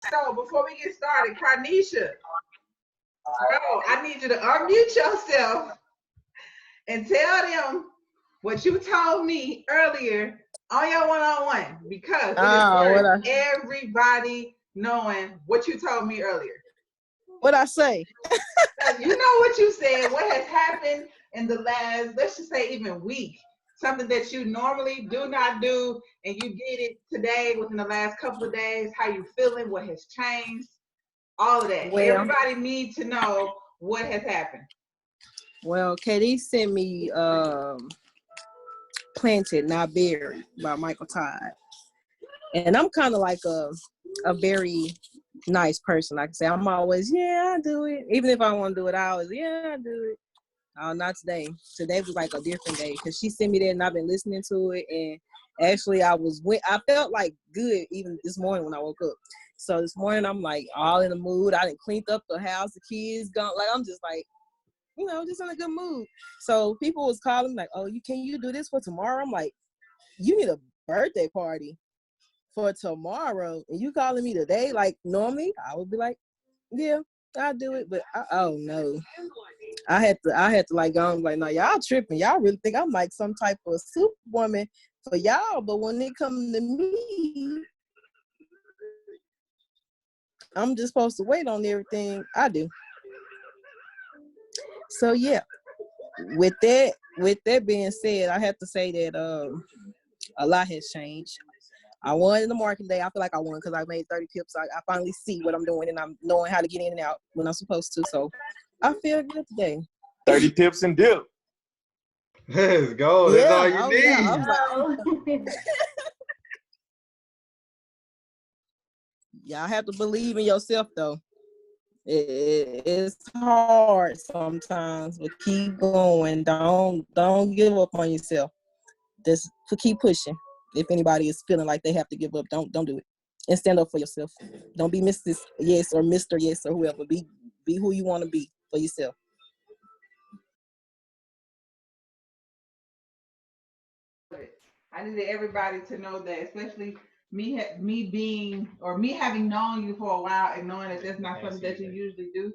So before we get started, Carnisha, bro, I need you to unmute yourself and tell them what you told me earlier on your one-on-one because it is What worth everybody knowing what you told me earlier. what I say? You know what you said, what has happened in the last, let's just say even week, something that you normally do not do, and you did it today within the last couple of days, how you feeling, what has changed, all of that. Well, Everybody needs to know what has happened. well, KD sent me Planted Not Buried by Michael Todd. And I'm kind of like a very nice person. Like I say, I'm always, yeah, I do it. Even if I want to do it, I always, yeah, I do it. Oh, not today. Today was like a different day because she sent me that and I've been listening to it. And actually, I felt like good even this morning when I woke up. So this morning, I'm like all in the mood. I done cleaned up the house, the kids gone. Like, I'm just like, just in a good mood. So people was calling like, oh, can you do this for tomorrow? I'm like, you need a birthday party for tomorrow and you calling me today? Like normally I would be like, yeah, I'll do it, but oh no, I had to like go like, no, y'all tripping. Y'all really think I'm like some type of superwoman for y'all, but when it comes to me, I'm just supposed to wait on everything I do. So yeah, with that being said, I have to say that a lot has changed. I won in the market day. I feel like I won because I made 30 pips. I finally see what I'm doing and I'm knowing how to get in and out when I'm supposed to. So I feel good today. 30 pips and dip. Let's go. That's all you need. Yeah, y'all have to believe in yourself though. It's hard sometimes, but keep going. Don't give up on yourself. Just keep pushing. If anybody is feeling like they have to give up, don't do it. And stand up for yourself. Don't be Mrs. Yes or Mr. Yes or whoever. Be who you want to be for yourself. I needed everybody to know that, especially me being or me having known you for a while and knowing that that's not something that you usually do.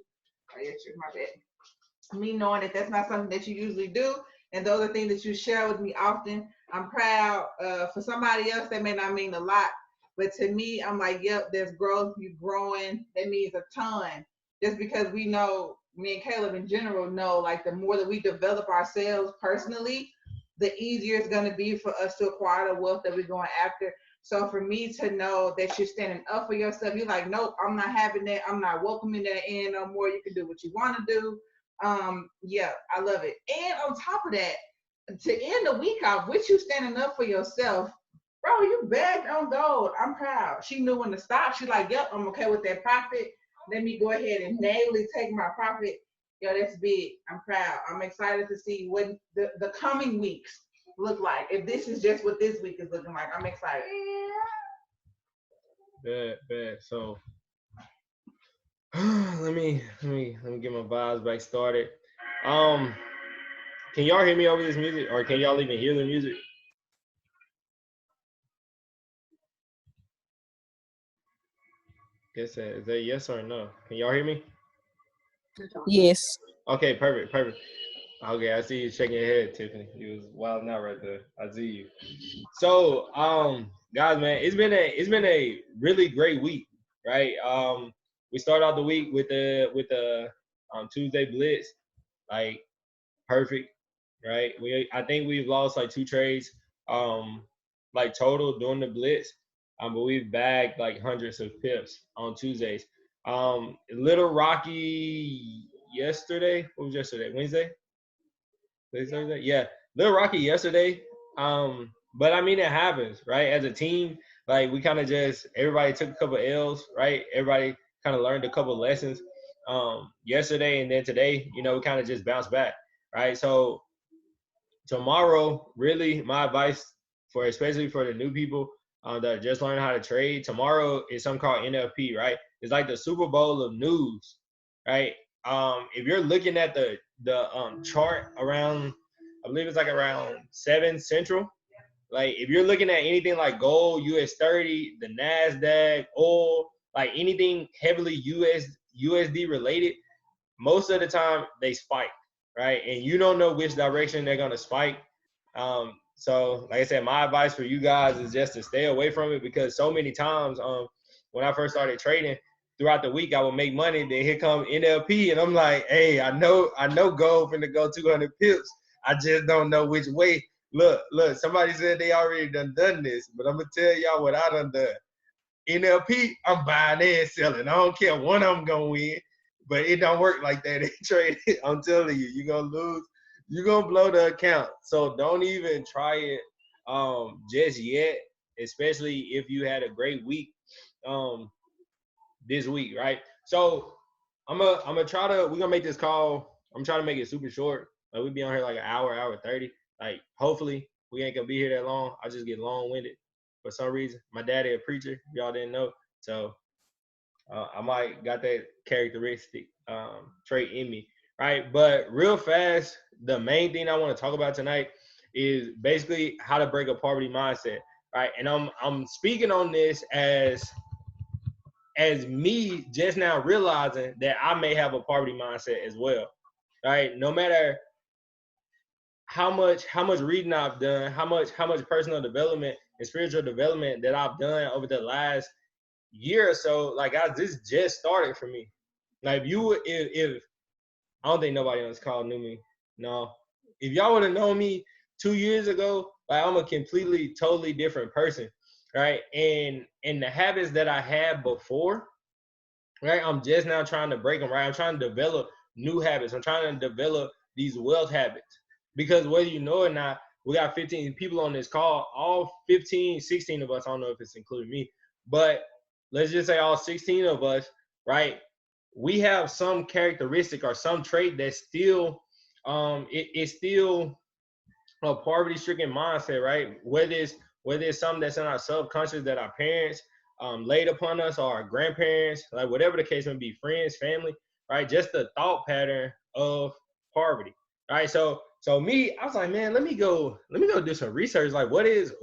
Oh yeah, sure, my bad. Me knowing that that's not something that you usually do, and those are things that you share with me often. I'm proud. For somebody else, that may not mean a lot, but to me, I'm like, yep, there's growth. You're growing. That means a ton. Just because we know, me and Caleb in general know, like the more that we develop ourselves personally, the easier it's going to be for us to acquire the wealth that we're going after. So for me to know that you're standing up for yourself, you're like, nope, I'm not having that. I'm not welcoming that in no more. You can do what you want to do. Yeah, I love it. And on top of that, to end the week off with you standing up for yourself, bro, you bagged on gold. I'm proud. She knew when to stop. She's like, yep, I'm okay with that profit. Let me go ahead and naively take my profit. Yo, that's big. I'm proud. I'm excited to see what the coming weeks look like. If this is just what this week is looking like, I'm excited. Bad. So let me get my vibes back started. Can y'all hear me over this music, or can y'all even hear the music? Is that yes or no? Can y'all hear me? Yes. Okay, perfect. Okay, I see you shaking your head, Tiffany. You was wilding out right there. I see you. So, guys, man, it's been a really great week, right? We started out the week with the Tuesday blitz, like perfect, right? I think we've lost like 2 trades, like total during the blitz, but we've bagged like hundreds of pips on Tuesdays. Little Rocky yesterday. What was yesterday? Wednesday? Thursday? Yeah, Little Rocky yesterday. But I mean, it happens, right? As a team, like we kind of just everybody took a couple L's, right? Everybody kind of learned a couple lessons yesterday, and then today, we kind of just bounced back, right? So tomorrow, really, my advice especially for the new people that are just learning how to trade, tomorrow is something called NFP, right? It's like the Super Bowl of news, right? If you're looking at the chart around, I believe it's like around 7 Central. Like if you're looking at anything like gold, US 30, the NASDAQ, oil, like anything heavily USD related, most of the time they spike, right? And you don't know which direction they're gonna spike. So like I said, my advice for you guys is just to stay away from it, because so many times when I first started trading, throughout the week I would make money, then here come NLP and I'm like, hey, I know gold finna go 200 pips. I just don't know which way. Look, somebody said they already done this, but I'm gonna tell y'all what I done. NLP, I'm buying and selling. I don't care one of them gonna win, but it don't work like that in trading. I'm telling you, you're gonna lose. You're gonna blow the account. So don't even try it just yet, especially if you had a great week this week, right? So we're gonna make this call. I'm trying to make it super short. Like we be on here like an hour 30. Like hopefully we ain't gonna be here that long. I just get long-winded for some reason. My daddy a preacher, if y'all didn't know. So I might got that characteristic trait in me, right? But real fast, the main thing I want to talk about tonight is basically how to break a poverty mindset, right? And I'm speaking on this as me just now realizing that I may have a poverty mindset as well, right? No matter how much reading I've done, how much personal development and spiritual development that I've done over the last year or so, like this just started for me. Like if I don't think nobody on this call knew me. No, if y'all would have known me 2 years ago, like I'm a totally different person, right? And the habits that I had before, right? I'm just now trying to break them, right? I'm trying to develop new habits. I'm trying to develop these wealth habits, because whether you know it or not, we got 15 people on this call, all 15, 16 of us, I don't know if it's including me, but let's just say all 16 of us, right? We have some characteristic or some trait that's still, it's still a poverty-stricken mindset, right? Whether it's something that's in our subconscious that our parents laid upon us, or our grandparents, like whatever the case may be, friends, family, right? Just the thought pattern of poverty, right? So me, I was like, man, let me go do some research. Like, what is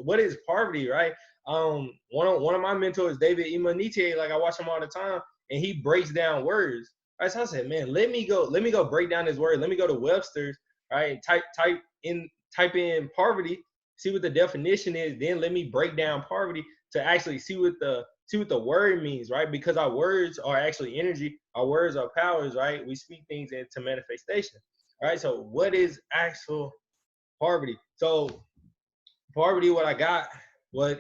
poverty, right? One of my mentors, David Imaniche, like I watch him all the time, and he breaks down words. Right? So I said, man, let me go break down this word. Let me go to Webster's, right? Type in poverty, see what the definition is, then let me break down poverty to actually see what the word means, right? Because our words are actually energy, our words are powers, right? We speak things into manifestation, right? So what is actual poverty? So poverty, what I got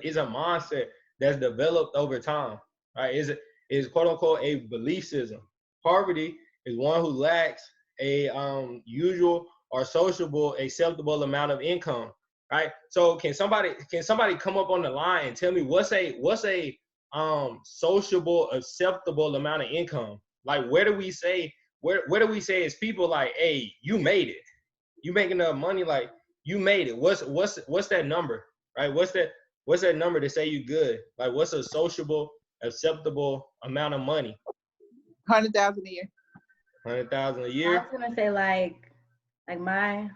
is a mindset that's developed over time, right? Is quote unquote a belief system. Poverty is one who lacks a usual or sociable acceptable amount of income, right? So can somebody come up on the line and tell me what's a sociable acceptable amount of income? Like where do we say as people, like, hey, you made it, you making enough money, like you made it. What's that number, right? What's that number to say you good? Like what's a sociable acceptable amount of money? 100,000 a year. 100,000 a I year. was gonna say like my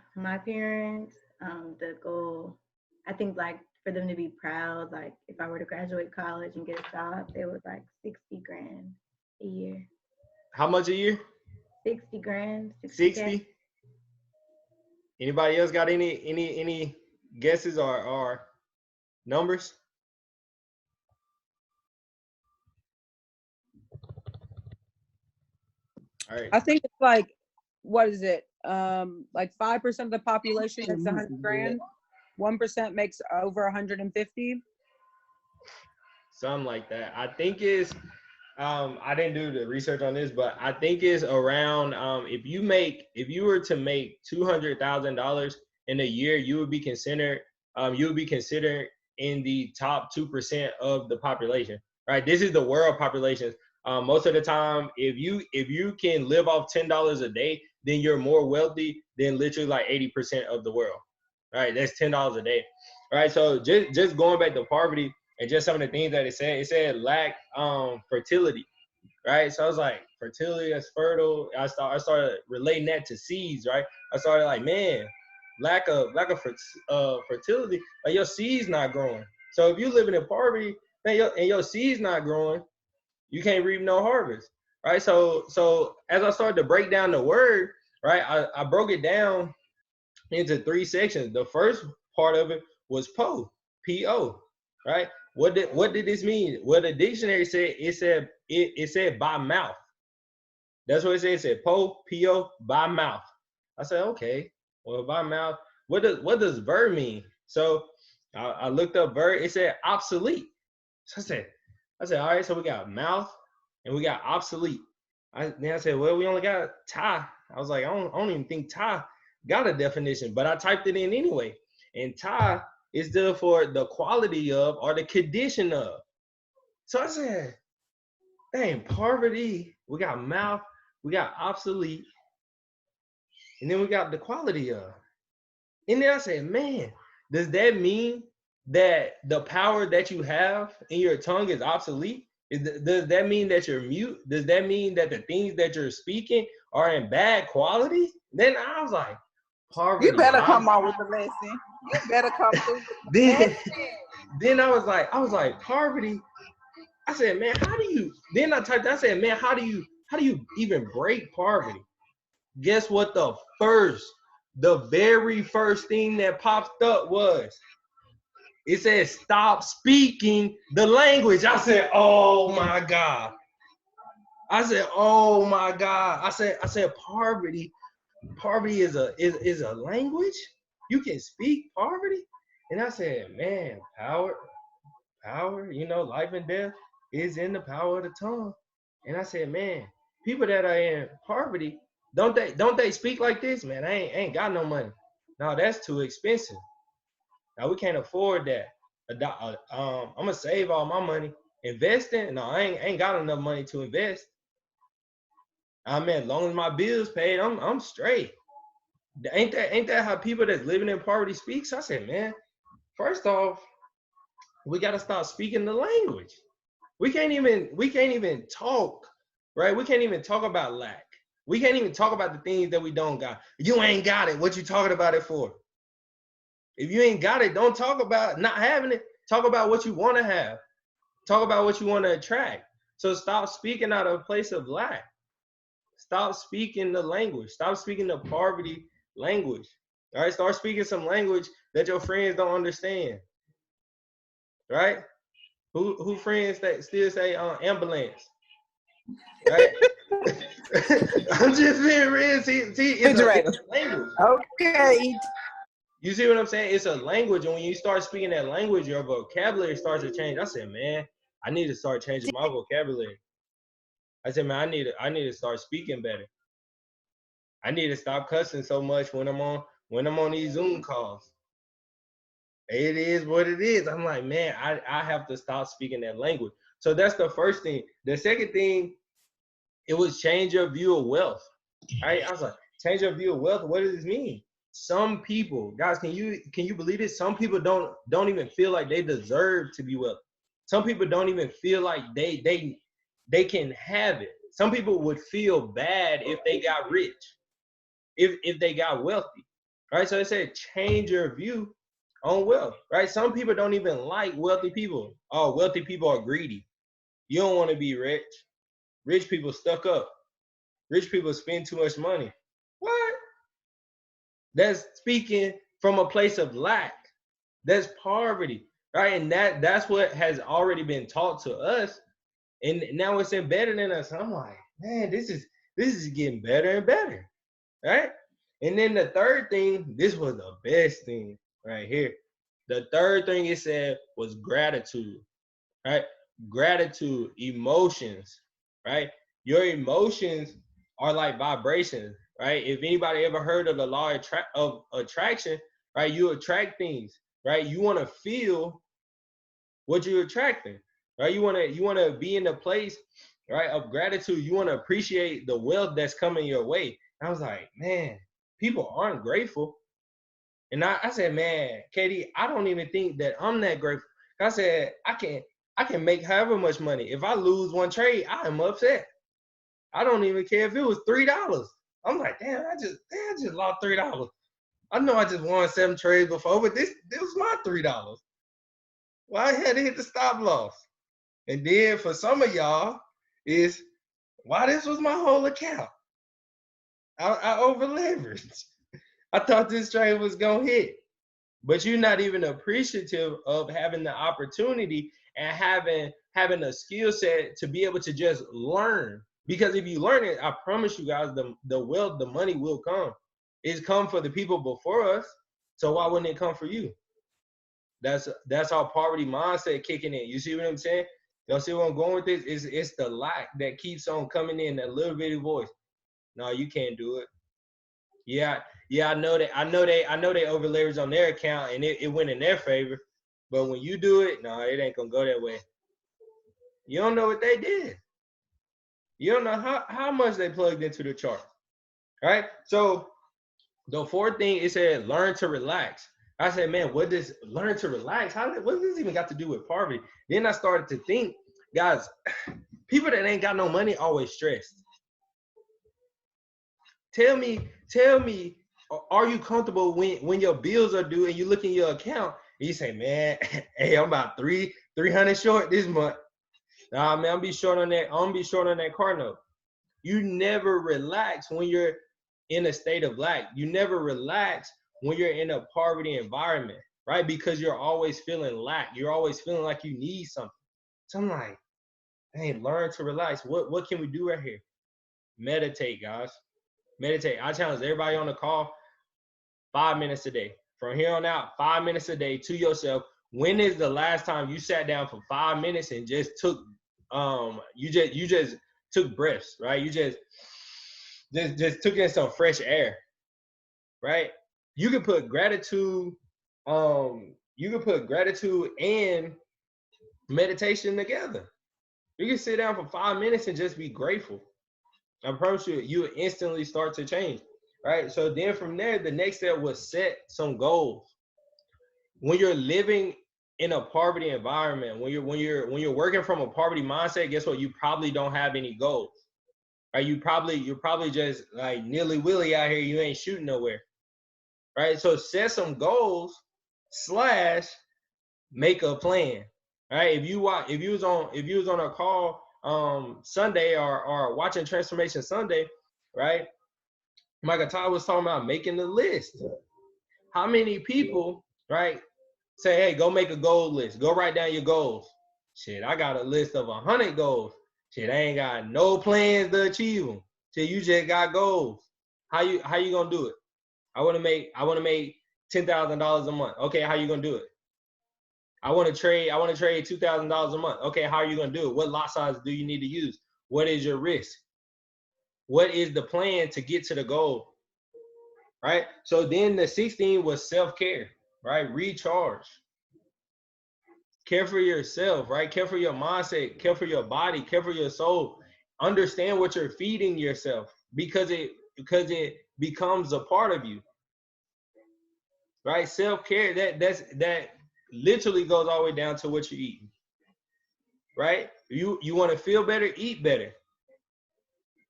parents, the goal, I think like for them to be proud, like if I were to graduate college and get a job, it was like 60 grand a year. How much a year? 60 grand. 60. Anybody else got any guesses or numbers? All right. I think it's like, what is it? Like 5% of the population makes 100 grand. 1% makes over 150. Something like that. I think it's I didn't do the research on this, but I think it's around if you were to make $200,000 in a year, you would be considered in the top 2% of the population. Right? This is the world population. Most of the time, if you can live off $10 a day, then you're more wealthy than literally like 80% of the world. Right? That's $10 a day. Right? So just going back to poverty and just some of the things that it said lack fertility. Right? So I was like, fertility, that's fertile. I started relating that to seeds, right? I started like, man, lack of fertility, like your seeds not growing. So if you living in poverty, man, your seeds not growing, You can't reap no harvest, right? So as I started to break down the word, right, I broke it down into 3 sections. The first part of it was P-O, right? What did this mean? Well, the dictionary said it said by mouth. That's what it said. It said P-O, by mouth. I said, okay, well, by mouth. What does verb mean? So I looked up verb. It said obsolete. So I said, all right. So we got mouth and we got obsolete. Then I said, well, we only got tie. I was like, I don't even think tie got a definition, but I typed it in anyway. And tie is there for the quality of or the condition of. So I said, dang, poverty. We got mouth. We got obsolete. And then we got the quality of. And then I said, man, does that mean that the power that you have in your tongue is obsolete? Does that mean that you're mute? Does that mean that the things that you're speaking are in bad quality? Then I was like, poverty. You better come on with the lesson. You better come through. Then I was like, poverty. I said, man, how do you? Then I said, man, how do you even break poverty? Guess what? The very first thing that popped up was, it said, stop speaking the language. I said, oh my God. I said, oh my God. I said, poverty is a language. You can speak poverty. And I said, man, power, life and death is in the power of the tongue. And I said, man, people that are in poverty, don't they speak like this? Man, I ain't got no money. No, that's too expensive. Now we can't afford that. I'm gonna save all my money. Investing? No, I ain't got enough money to invest. I mean, as long as my bills paid, I'm straight. Ain't that how people that's living in poverty speaks? I said, man, first off, we gotta stop speaking the language. We can't even talk, right? We can't even talk about lack. We can't even talk about the things that we don't got. You ain't got it. What you talking about it for? If you ain't got it, don't talk about not having it. Talk about what you want to have. Talk about what you want to attract. So stop speaking out of a place of lack. Stop speaking the language. Stop speaking the poverty language. All right, start speaking some language that your friends don't understand. Right? Who friends that still say ambulance? Right? I'm just being real. See, it's a language. Okay. You see what I'm saying? It's a language, and when you start speaking that language, your vocabulary starts to change. I said, man, I need to start changing my vocabulary. I said, man, I need to start speaking better. I need to stop cussing so much when I'm on these Zoom calls. It is what it is. I'm like, man, I have to stop speaking that language. So that's the first thing. The second thing, it was change your view of wealth. Right? I was like, change your view of wealth. What does this mean? Some people, guys, can you believe it? Some people don't even feel like they deserve to be wealthy. Some people don't even feel like they can have it. Some people would feel bad if they got rich, if they got wealthy. Right? So it said change your view on wealth. Right? Some people don't even like wealthy people. Oh, wealthy people are greedy. You don't want to be rich. Rich people stuck up. Rich people spend too much money. What? That's speaking from a place of lack. That's poverty, right? And that's what has already been taught to us, and now it's embedded in us. I'm like, man, this is getting better and better, right? And then the third thing, this was the best thing right here. The third thing it said was gratitude, right? Gratitude, emotions, right? Your emotions are like vibrations, right? If anybody ever heard of the law of attraction, right? You attract things, right? You want to feel what you're attracting, right? You want to be in a place, right, of gratitude. You want to appreciate the wealth that's coming your way. And I was like, man, people aren't grateful. And I said, man, Katie, I don't even think that I'm that grateful. I said, I can make however much money. If I lose one trade, I am upset. I don't even care if it was $3. I'm like, damn, I just lost $3. I know I just won 7 trades before, but this was my $3. Well, I had to hit the stop loss. And then for some of y'all, is why this was my whole account. I over leveraged. I thought this trade was gonna hit, but you're not even appreciative of having the opportunity and having a skill set to be able to just learn. Because if you learn it, I promise you guys, the wealth, the money will come. It's come for the people before us, so why wouldn't it come for you? That's our poverty mindset kicking in. You see what I'm saying? Y'all see where I'm going with this? It's the lack that keeps on coming in, that little bitty voice. No, you can't do it. Yeah, I know that. I know they over leveraged on their account and it went in their favor. But when you do it, no, it ain't gonna go that way. You don't know what they did. You don't know how much they plugged into the chart. All right. So the fourth thing, it said learn to relax. I said, man, what does learn to relax? What does this even got to do with poverty? Then I started to think, guys, people that ain't got no money always stressed. Tell me, are you comfortable when your bills are due and you look in your account and you say, man, hey, I'm about 300 short this month. Nah, man, I'm be short on that car note. You never relax when you're in a state of lack. You never relax when you're in a poverty environment, right? Because you're always feeling lack. You're always feeling like you need something. So I'm like, hey, learn to relax. What can we do right here? Meditate, guys. Meditate. I challenge everybody on the call, 5 minutes a day. From here on out, 5 minutes a day to yourself. When is the last time you sat down for 5 minutes and just took you just took breaths, right? You just took in some fresh air, right? You can put gratitude and meditation together. You can sit down for 5 minutes and just be grateful. I promise you will instantly start to change, right? So then from there, the next step was set some goals. When you're living in a poverty environment, when you're working from a poverty mindset, guess what? You probably don't have any goals. Right? You're probably just like nilly-willy out here. You ain't shooting nowhere. Right? So set some goals / make a plan. Right? If you was on a call Sunday or watching Transformation Sunday, right? Michael Todd was talking about making the list. How many people, right, say, hey, go make a goal list. Go write down your goals. Shit, I got a list of 100 goals. Shit, I ain't got no plans to achieve them. Shit, you just got goals. How you gonna do it? I wanna make $10,000 a month. Okay, how you gonna do it? I wanna trade $2,000 a month. Okay, how are you gonna do it? What lot size do you need to use? What is your risk? What is the plan to get to the goal? Right? So then the 16 was self-care, right? Recharge. Care for yourself, right? Care for your mindset, care for your body, care for your soul. Understand what you're feeding yourself because it becomes a part of you. Right? Self-care, that literally goes all the way down to what you're eating. Right? You want to feel better, eat better.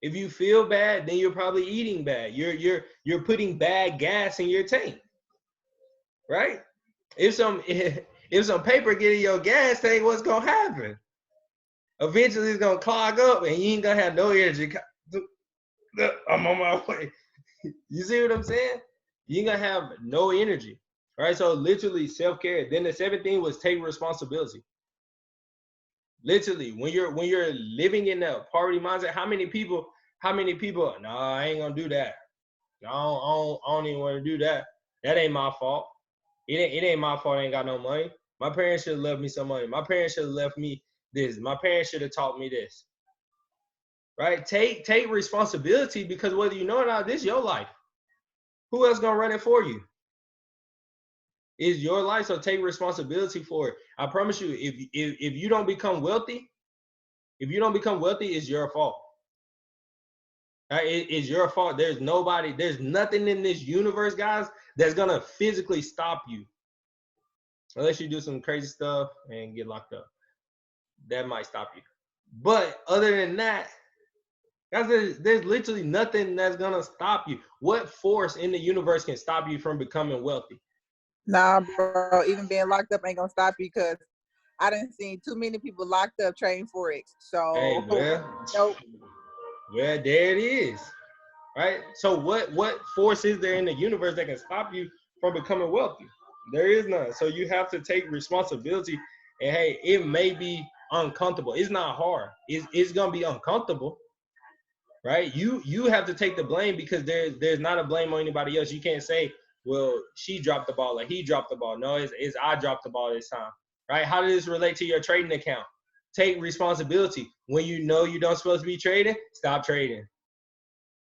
If you feel bad, then you're probably eating bad. You're putting bad gas in your tank. Right? If some paper get in your gas tank, what's gonna happen? Eventually it's gonna clog up and you ain't gonna have no energy. I'm on my way. You see what I'm saying? You ain't gonna have no energy. Right? So literally self-care. Then the 17th was take responsibility. Literally, when you're living in a poverty mindset, how many people, no, I ain't gonna do that. I don't even want to do that. That ain't my fault. It ain't my fault I ain't got no money. My parents should have left me some money. My parents should have left me this. My parents should have taught me this. Right? Take responsibility because whether you know it or not, this is your life. Who else gonna run it for you? It's your life, so take responsibility for it. I promise you, if you don't become wealthy, it's your fault. Right? It's your fault. There's nothing in this universe, guys, that's gonna physically stop you. Unless you do some crazy stuff and get locked up. That might stop you. But other than that, guys, there's literally nothing that's gonna stop you. What force in the universe can stop you from becoming wealthy? Nah, bro. Even being locked up ain't gonna stop you because I done seen too many people locked up trading Forex. So Hey, nope. well, there it is. Right? So what force is there in the universe that can stop you from becoming wealthy? There is none. So you have to take responsibility. And hey, it may be uncomfortable. It's not hard. It's gonna be uncomfortable, right? You have to take the blame because there's not a blame on anybody else. You can't say, well, she dropped the ball or he dropped the ball. No, it's I dropped the ball this time, right? How does this relate to your trading account? Take responsibility. When you know you don't supposed to be trading, stop trading.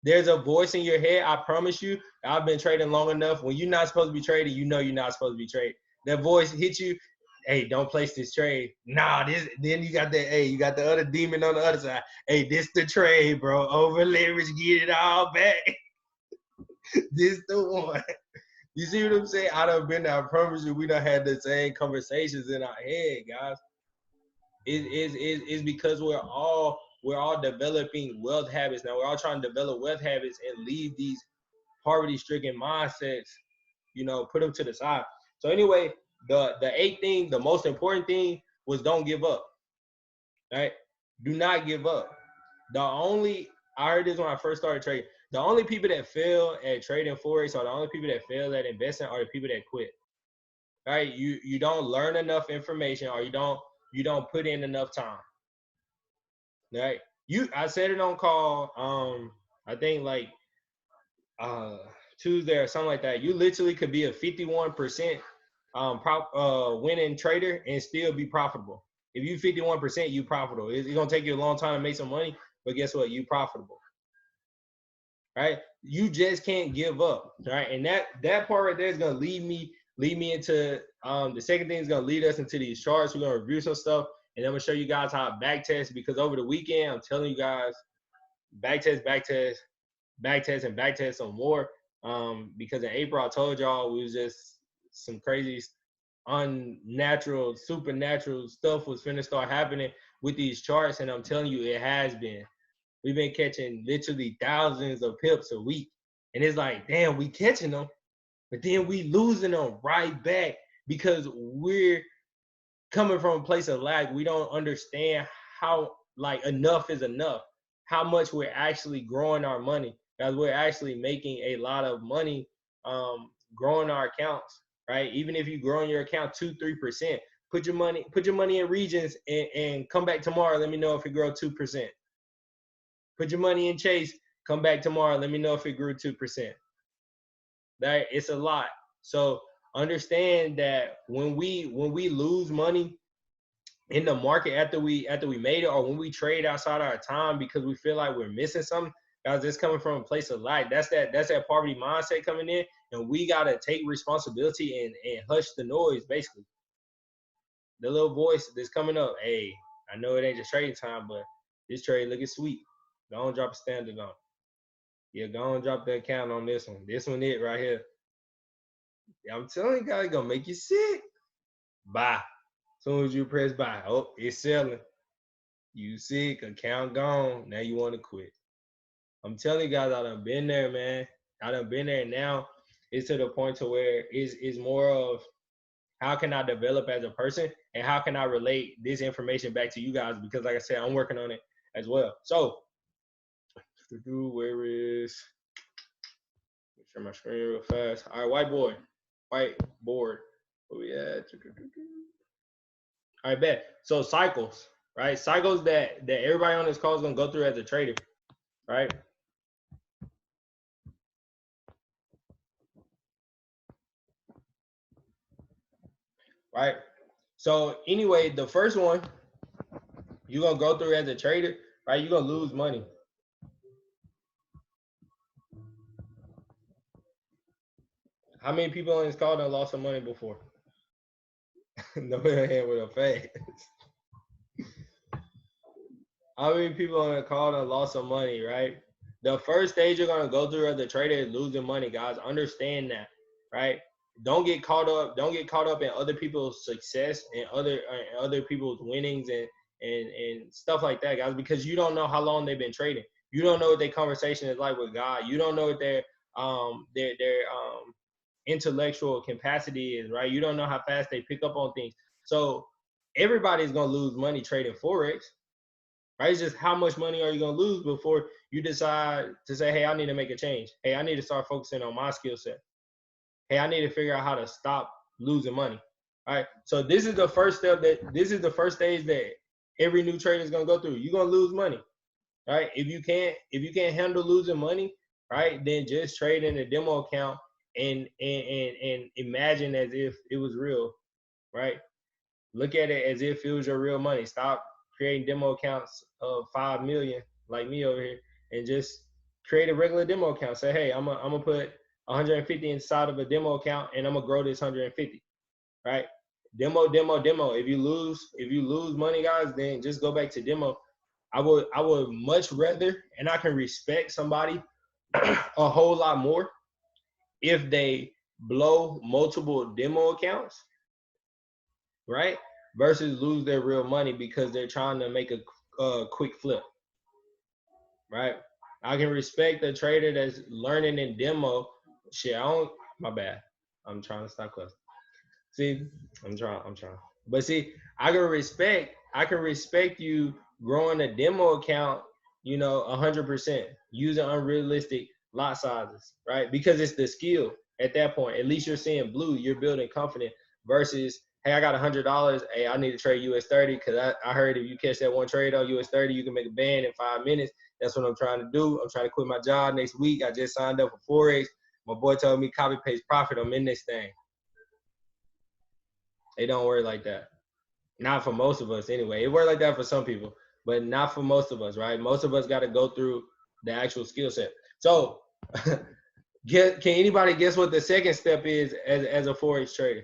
There's a voice in your head. I promise you, I've been trading long enough. When you're not supposed to be trading, you know you're not supposed to be trading. That voice hits you. Hey, don't place this trade. Nah, this. Then you got that. Hey, you got the other demon on the other side. Hey, this the trade, bro. Over leverage, get it all back. This the one. You see what I'm saying? I done been there. I promise you, we done had the same conversations in our head, guys. It's because we're all developing wealth habits now. We're all trying to develop wealth habits and leave these poverty-stricken mindsets, put them to the side. So anyway, the eighth thing, the most important thing was don't give up. Right? Do not give up. I heard this when I first started trading. The only people that fail at trading Forex or the only people that fail at investing are the people that quit. Right? You don't learn enough information or you don't put in enough time. Right? I said it on call, I think like Tuesday or something like that. You literally could be a 51% winning trader and still be profitable. If you 51%, you profitable. It's gonna take you a long time to make some money, but guess what? You profitable. Right? You just can't give up. Right? And that part right there is gonna lead me into the second thing is gonna lead us into these charts. We're gonna review some stuff, and I'm gonna show you guys how to back test, because over the weekend, I'm telling you guys, back test, and back test some more. Because in April, I told y'all we was just some crazy, unnatural, supernatural stuff was finna start happening with these charts, and I'm telling you, it has been. We've been catching literally thousands of pips a week, and it's like, damn, we catching them, but then we losing them right back because we're coming from a place of lack. We don't understand how enough is enough, how much we're actually growing our money, because we're actually making a lot of money growing our accounts, right? Even if you grow in your account 2-3%, put your money in regions and come back tomorrow. Let me know if it grew 2%. Put your money in Chase, come back tomorrow. Let me know if it grew 2%. That it's a lot. So understand that when we lose money in the market after we made it, or when we trade outside our time because we feel like we're missing something, guys, it's coming from a place of lack. That's that poverty mindset coming in, and we gotta take responsibility and hush the noise. Basically, the little voice that's coming up. Hey, I know it ain't just trading time, but this trade looking sweet. Go on, drop a standard on. Yeah, go on, drop the account on this one. This one it right here. I'm telling you guys, it's gonna make you sick. Buy. As soon as you press buy, oh, it's selling. You sick, account gone. Now you want to quit. I'm telling you guys, I done been there, man. I done been there. Now it's to the point to where it's more of how can I develop as a person and how can I relate this information back to you guys? Because like I said, I'm working on it as well. So where is, share my screen real fast. All right, whiteboard. Where we at? All right, bet. So cycles, right? Cycles that everybody on this call is gonna go through as a trader, right? Right. So anyway, the first one you're gonna go through as a trader, right? You're gonna lose money. How many people on this call done lost some money before? Nobody here with a face. How many people on the call done lost some money, right? The first stage you're gonna go through as a trader is losing money, guys. Understand that, right? Don't get caught up in other people's success and other people's winnings and stuff like that, guys, because you don't know how long they've been trading. You don't know what their conversation is like with God. You don't know what their intellectual capacity is, right? You don't know how fast they pick up on things. So everybody's gonna lose money trading Forex, right? It's just how much money are you gonna lose before you decide to say, hey, I need to make a change. Hey, I need to start focusing on my skill set. Hey, I need to figure out how to stop losing money. All right. So this is the first step this is the first stage that every new trader is gonna go through. You're gonna lose money. Right? If you can't handle losing money, right, then just trade in a demo account and imagine as if it was real, right? Look at it as if it was your real money. Stop creating demo accounts of 5 million like me over here and just create a regular demo account. Say, hey, I'm gonna put 150 inside of a demo account and I'm gonna grow this 150, right? Demo. If you lose money, guys, then just go back to demo. I would much rather, and I can respect somebody a whole lot more if they blow multiple demo accounts, right? Versus lose their real money because they're trying to make a quick flip, right? I can respect the trader that's learning in demo. Shit, my bad. I'm trying to stop cussing. See, I'm trying. But see, I can respect you growing a demo account, 100%, using unrealistic lot sizes, right? Because it's the skill at that point. At least you're seeing blue, you're building confidence versus, hey, I got $100. Hey, I need to trade US30 because I heard if you catch that one trade on US30, you can make a band in 5 minutes. That's what I'm trying to do. I'm trying to quit my job next week. I just signed up for Forex. My boy told me copy paste profit. I'm in this thing. It don't work like that. Not for most of us anyway. It works like that for some people, but not for most of us, right? Most of us got to go through the actual skill set. So can anybody guess what the second step is as a Forex trader?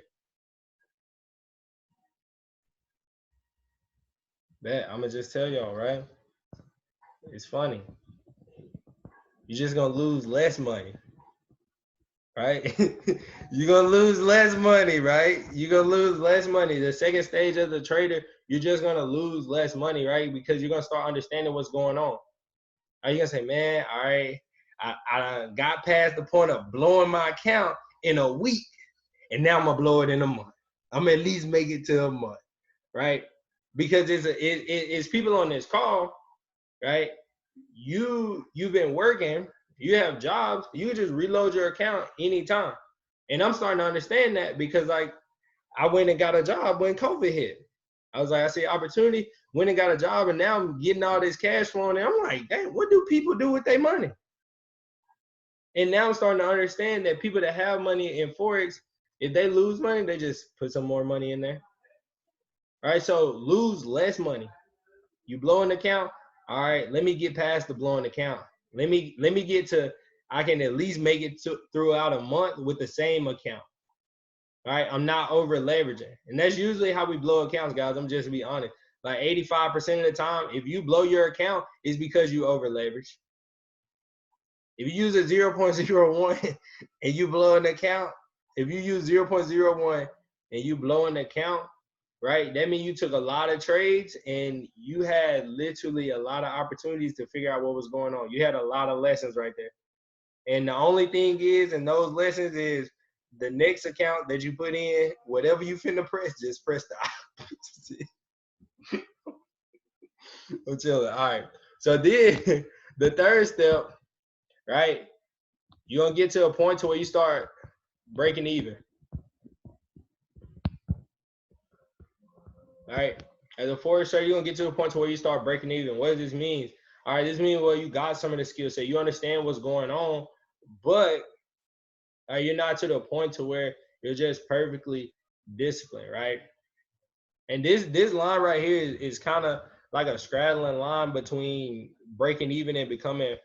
Bet, I'm going to just tell y'all, right? It's funny. You're just going to lose less money, right? You're going to lose less money, right? You're going to lose less money. The second stage as a trader, you're just going to lose less money, right? Because you're going to start understanding what's going on. Are you going to say, man, all right, I got past the point of blowing my account in a week, and now I'm going to blow it in a month. I'm going to at least make it to a month, right? Because it's people on this call, right? You've been working, you have jobs, you just reload your account anytime. And I'm starting to understand that because like I went and got a job when COVID hit. I was like, I see opportunity, went and got a job, and now I'm getting all this cash flowing. And I'm like, dang, what do people do with their money? And now I'm starting to understand that people that have money in Forex, if they lose money, they just put some more money in there. All right, so lose less money. You blow an account, all right, let me get past the blowing account. Let me get to, I can at least make it throughout a month with the same account. All right, I'm not over leveraging. And that's usually how we blow accounts, guys. I'm just to be honest. Like 85% of the time, if you blow your account, it's because you over leverage. If you use a 0.01 and you blow an account, if you use 0.01 and you blow an account, right, that means you took a lot of trades and you had literally a lot of opportunities to figure out what was going on. You had a lot of lessons right there. And the only thing is, in those lessons is the next account that you put in, whatever you finna press, just press the opposite. I'm chilling. All right. So then the third step, right, you're going to get to a point to where you start breaking even. All right. As a Forex trader, you're going to get to a point to where you start breaking even. What does this mean? All right, this means, well, you got some of the skill set. You understand what's going on, but you're not to the point to where you're just perfectly disciplined, right? And this line right here is kind of like a straddling line between breaking even and becoming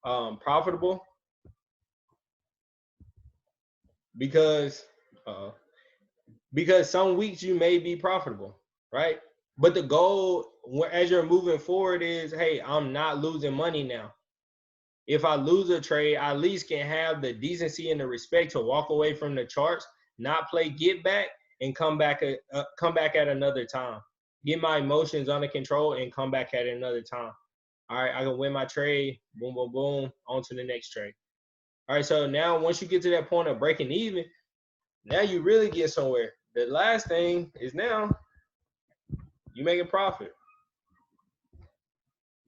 profitable. Because some weeks you may be profitable, right? But the goal as you're moving forward is, hey, I'm not losing money now. If I lose a trade, I at least can have the decency and the respect to walk away from the charts, not play get back, and come back at another time. Get my emotions under control and come back at another time. All right, I can win my trade, boom, boom, boom, on to the next trade. All right, so now once you get to that point of breaking even, now you really get somewhere. The last thing is now You making profit.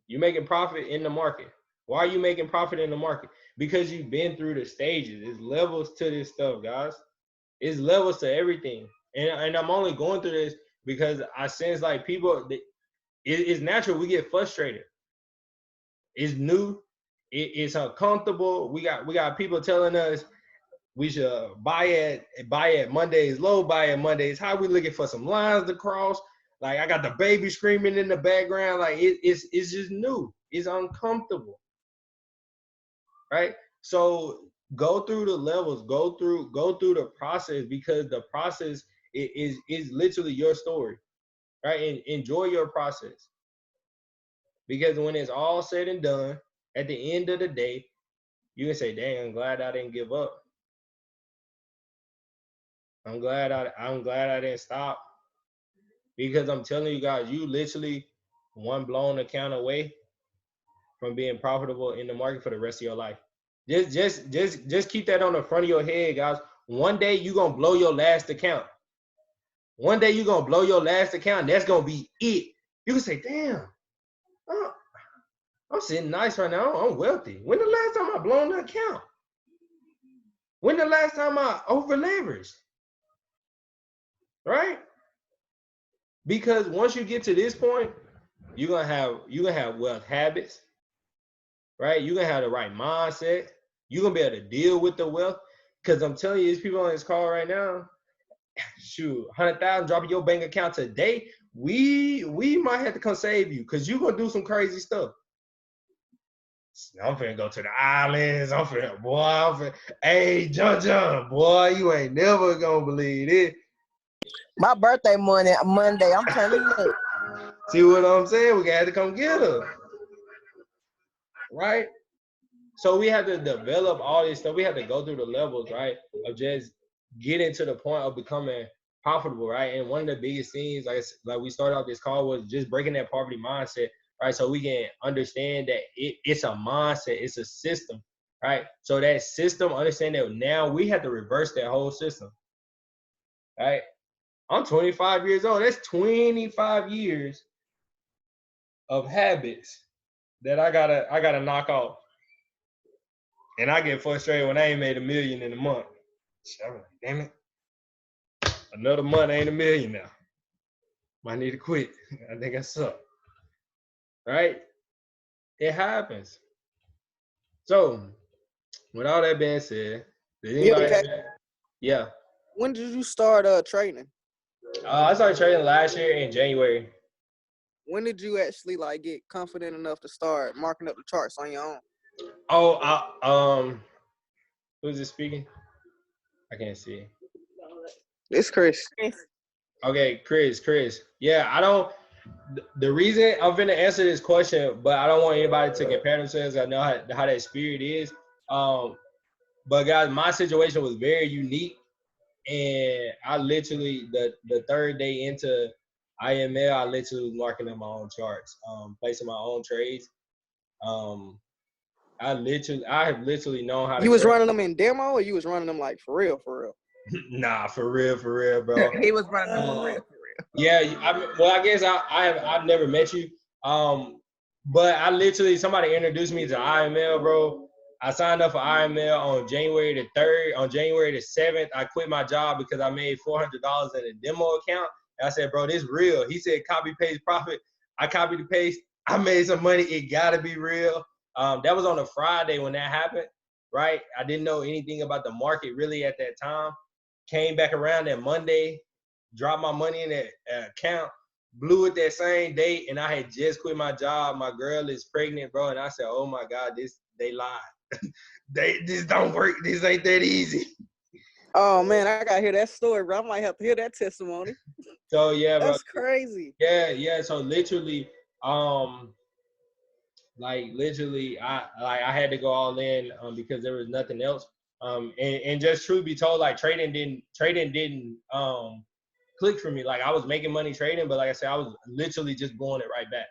You making profit in the market. Why are you making profit in the market? Because you've been through the stages. It's levels to this stuff, guys. It's levels to everything. And I'm only going through this because I sense like people, it's natural. We get frustrated. It's new. It's uncomfortable. We got people telling us we should buy at Monday's low, buy at Monday's high. We looking for some lines to cross. Like I got the baby screaming in the background. Like it's just new. It's uncomfortable, right? So go through the levels. Go through the process, because the process is literally your story, right? And enjoy your process, because when it's all said and done, at the end of the day, you can say, "Dang, I'm glad I didn't give up. I'm glad I didn't stop." Because I'm telling you guys, you literally one blown account away from being profitable in the market for the rest of your life. Just keep that on the front of your head, guys. One day you're gonna blow your last account. One day you're gonna blow your last account, and that's gonna be it. You can say, "Damn, I'm sitting nice right now. I'm wealthy." When the last time I blown an account? When the last time I over leveraged? Right? Because once you get to this point, you're gonna have wealth habits, right? You're gonna have the right mindset. You're gonna be able to deal with the wealth. Because I'm telling you, there's people on this call right now. Shoot, 100,000 dropping your bank account today. We might have to come save you, because you're gonna do some crazy stuff. I'm finna go to the islands. Hey, John, boy, you ain't never gonna believe it. My birthday Monday, I'm turning up. See what I'm saying? We got to come get her, right? So we have to develop all this stuff. We have to go through the levels, right, of just getting to the point of becoming profitable, right? And one of the biggest things, like we started off this call, was just breaking that poverty mindset, right? So we can understand that it's a mindset, it's a system, right? So that system, understand that now we have to reverse that whole system, right? I'm 25 years old. That's 25 years of habits that I gotta knock off. And I get frustrated when I ain't made $1 million in a month. I'm like, damn it. Another month ain't $1 million now. Might need to quit. I think I suck. Right? It happens. So, with all that being said, did anybody? Yeah. When did you start trading? I started trading last year in January. When did you actually like get confident enough to start marking up the charts on your own? Oh, who's this speaking? I can't see. It's Chris. Okay, Chris. Yeah, I don't. The reason I'm finna answer this question, but I don't want anybody to compare themselves. I know how that spirit is. But guys, my situation was very unique, and I literally the third day into IML, I literally was marking up my own charts, placing my own trades. I have literally known how to. You was running them in demo, or you was running them like for real? Nah, for real, bro. He was running for real. Yeah, I guess I've never met you. But I literally, somebody introduced me to IML, bro. I signed up for IML on January the 3rd. On January the 7th, I quit my job because I made $400 in a demo account. And I said, bro, this real. He said, copy, paste, profit. I copied the paste. I made some money. It gotta be real. That was on a Friday when that happened, right? I didn't know anything about the market really at that time. Came back around that Monday, dropped my money in that account, blew it that same day, and I had just quit my job. My girl is pregnant, bro, and I said, oh my God, they lied. This don't work. This ain't that easy. Oh man, I gotta hear that story, bro. I might have to hear that testimony. So yeah, bro. That's crazy. Yeah. So literally, I had to go all in because there was nothing else. And just truth be told, like trading didn't click for me. Like I was making money trading, but like I said, I was literally just blowing it right back.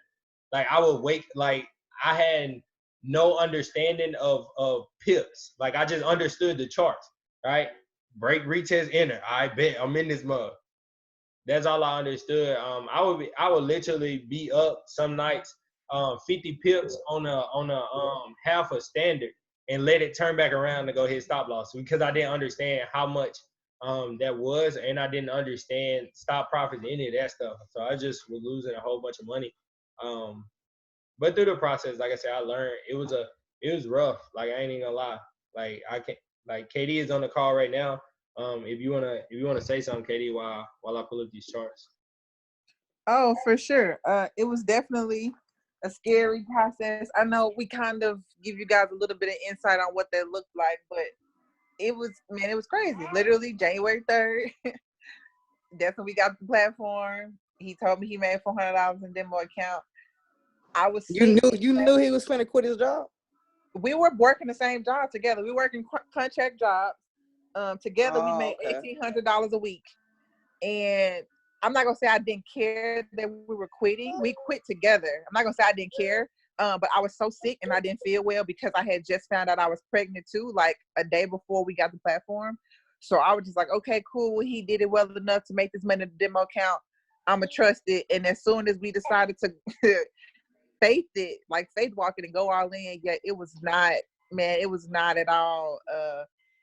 Like I would wake, like I had no understanding of pips. Like I just understood the charts, right? Break, retest, enter. I bet I'm in this mug. That's all I understood. I would literally be up some nights, 50 pips on a half a standard and let it turn back around to go hit stop loss because I didn't understand how much that was, and I didn't understand stop profits, any of that stuff. So I just was losing a whole bunch of money. But through the process, like I said, I learned it was rough. Like I ain't even gonna lie. Like I can't. Like KD is on the call right now. If you wanna say something, KD, while I pull up these charts. Oh, for sure. It was definitely a scary process. I know we kind of give you guys a little bit of insight on what that looked like, but it was crazy. Literally January 3rd. Definitely we got the platform. He told me he made $400 in demo account. I was You sick. knew he was finna quit his job? We were working the same job together. We working contract jobs. Together we made okay. $1,800 a week. And I'm not gonna say I didn't care that we were quitting. We quit together. I'm not gonna say I didn't care. But I was so sick and I didn't feel well because I had just found out I was pregnant too, like a day before we got the platform. So I was just like, okay, cool. He did it well enough to make this money in the demo account. I'ma trust it. And as soon as we decided to faith it, like faith walk it and go all in, yet it was not, man, it was not at all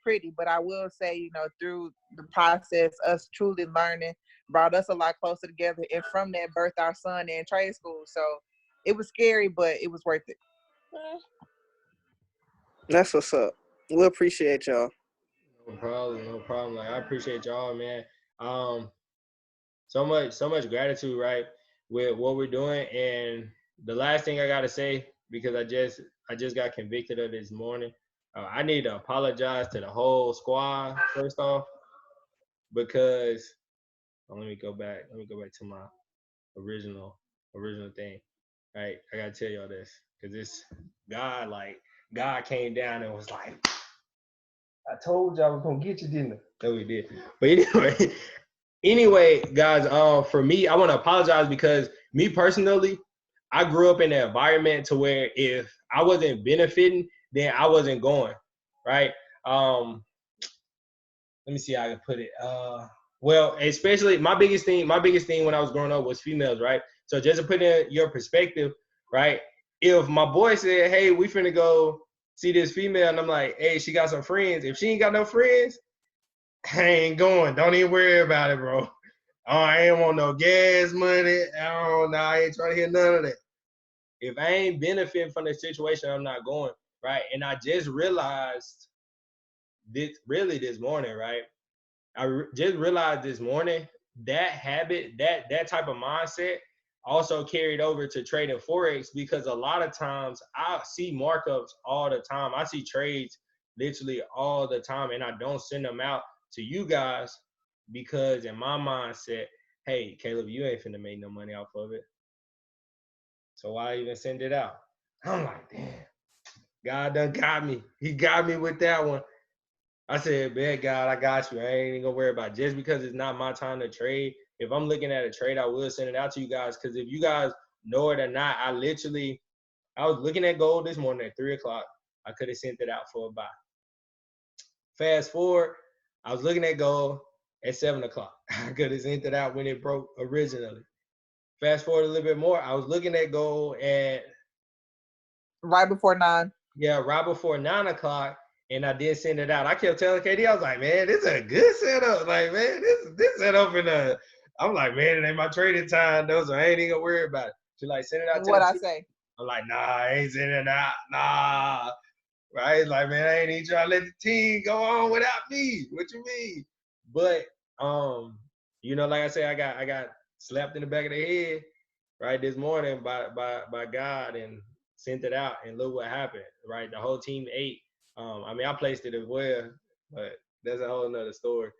pretty. But I will say, you know, through the process, us truly learning brought us a lot closer together. And from that birthed our son in trade school. So it was scary, but it was worth it. That's what's up. We appreciate y'all. No problem, no problem. Like I appreciate y'all, man. So much gratitude, right, with what we're doing. And the last thing I gotta say, because I just got convicted of this morning. I need to apologize to the whole squad first off, because let me go back. Let me go back to my original thing. Right, I gotta tell y'all this because this God came down and was like, I told you I was gonna get you, didn't I? No, we did. But anyway, guys, for me, I want to apologize because me personally, I grew up in an environment to where if I wasn't benefiting, then I wasn't going, right? Let me see how I can put it. Well, especially my biggest thing when I was growing up was females, right? So just to put in your perspective, right? If my boy said, "Hey, we finna go see this female," and I'm like, "Hey, she got some friends." If she ain't got no friends, I ain't going. Don't even worry about it, bro. Oh, I ain't want no gas money. I ain't trying to hear none of that. If I ain't benefiting from the situation, I'm not going, right? And I just realized this morning, right? Just realized this morning that habit, that type of mindset also carried over to trading Forex, because a lot of times I see markups all the time. I see trades literally all the time, and I don't send them out to you guys because in my mindset, hey, Caleb, you ain't finna make no money off of it. So why even send it out? I'm like, damn, God done got me. He got me with that one. I said, man, God, I got you. I ain't even gonna worry about it. Just because it's not my time to trade. If I'm looking at a trade, I will send it out to you guys. Because if you guys know it or not, I was looking at gold this morning at 3 o'clock. I could have sent it out for a buy. Fast forward, I was looking at gold at 7 o'clock. I could have sent it out when it broke originally. Fast forward a little bit more, I was looking at gold at right before 9. Yeah, right before 9 o'clock, and I did send it out. I kept telling KD, I was like, man, this is a good setup. Like, man, this setup I'm like, man, it ain't my trading time though, so I ain't even gonna worry about it. She like, send it out to What the I team. say? I'm like, nah, I ain't sending it out. Nah. Right? Like, man, I ain't even trying to let the team go on without me. What you mean? But like I said, I got slapped in the back of the head right this morning by God and sent it out, and look what happened, right? The whole team ate. I placed it as well, but that's a whole nother story.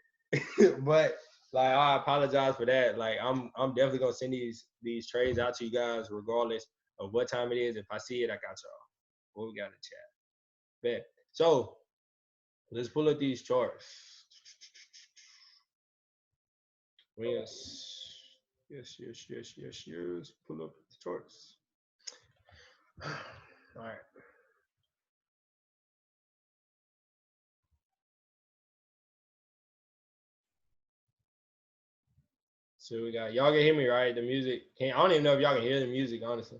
But like, I apologize for that. Like, I'm definitely gonna send these trades out to you guys regardless of what time it is. If I see it, I got y'all. What we got in the chat? Bet. So let's pull up these charts. Yes. Pull up the charts. All right. So we got y'all can hear me, right? The music. I don't even know if y'all can hear the music, honestly.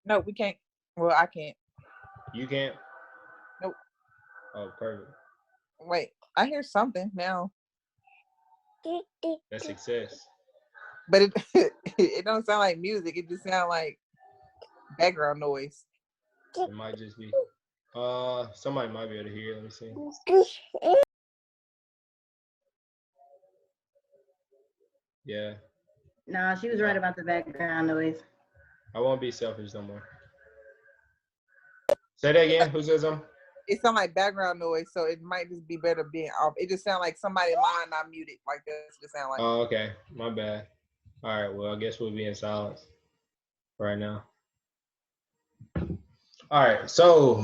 No, we can't. Well, I can't. You can't? Nope. Oh, perfect. Wait, I hear something now. That's success. But it it don't sound like music. It just sounds like background noise. It might just be. Somebody might be able to hear. Let me see. Yeah. No, she was right about the background noise. I won't be selfish no more. Say that again. Who says something? It sounds like background noise, so it might just be better being off. It just sounds like somebody line not muted. Like that's just sound like. Oh, okay. My bad. All right. Well, I guess we'll be in silence right now. All right. So,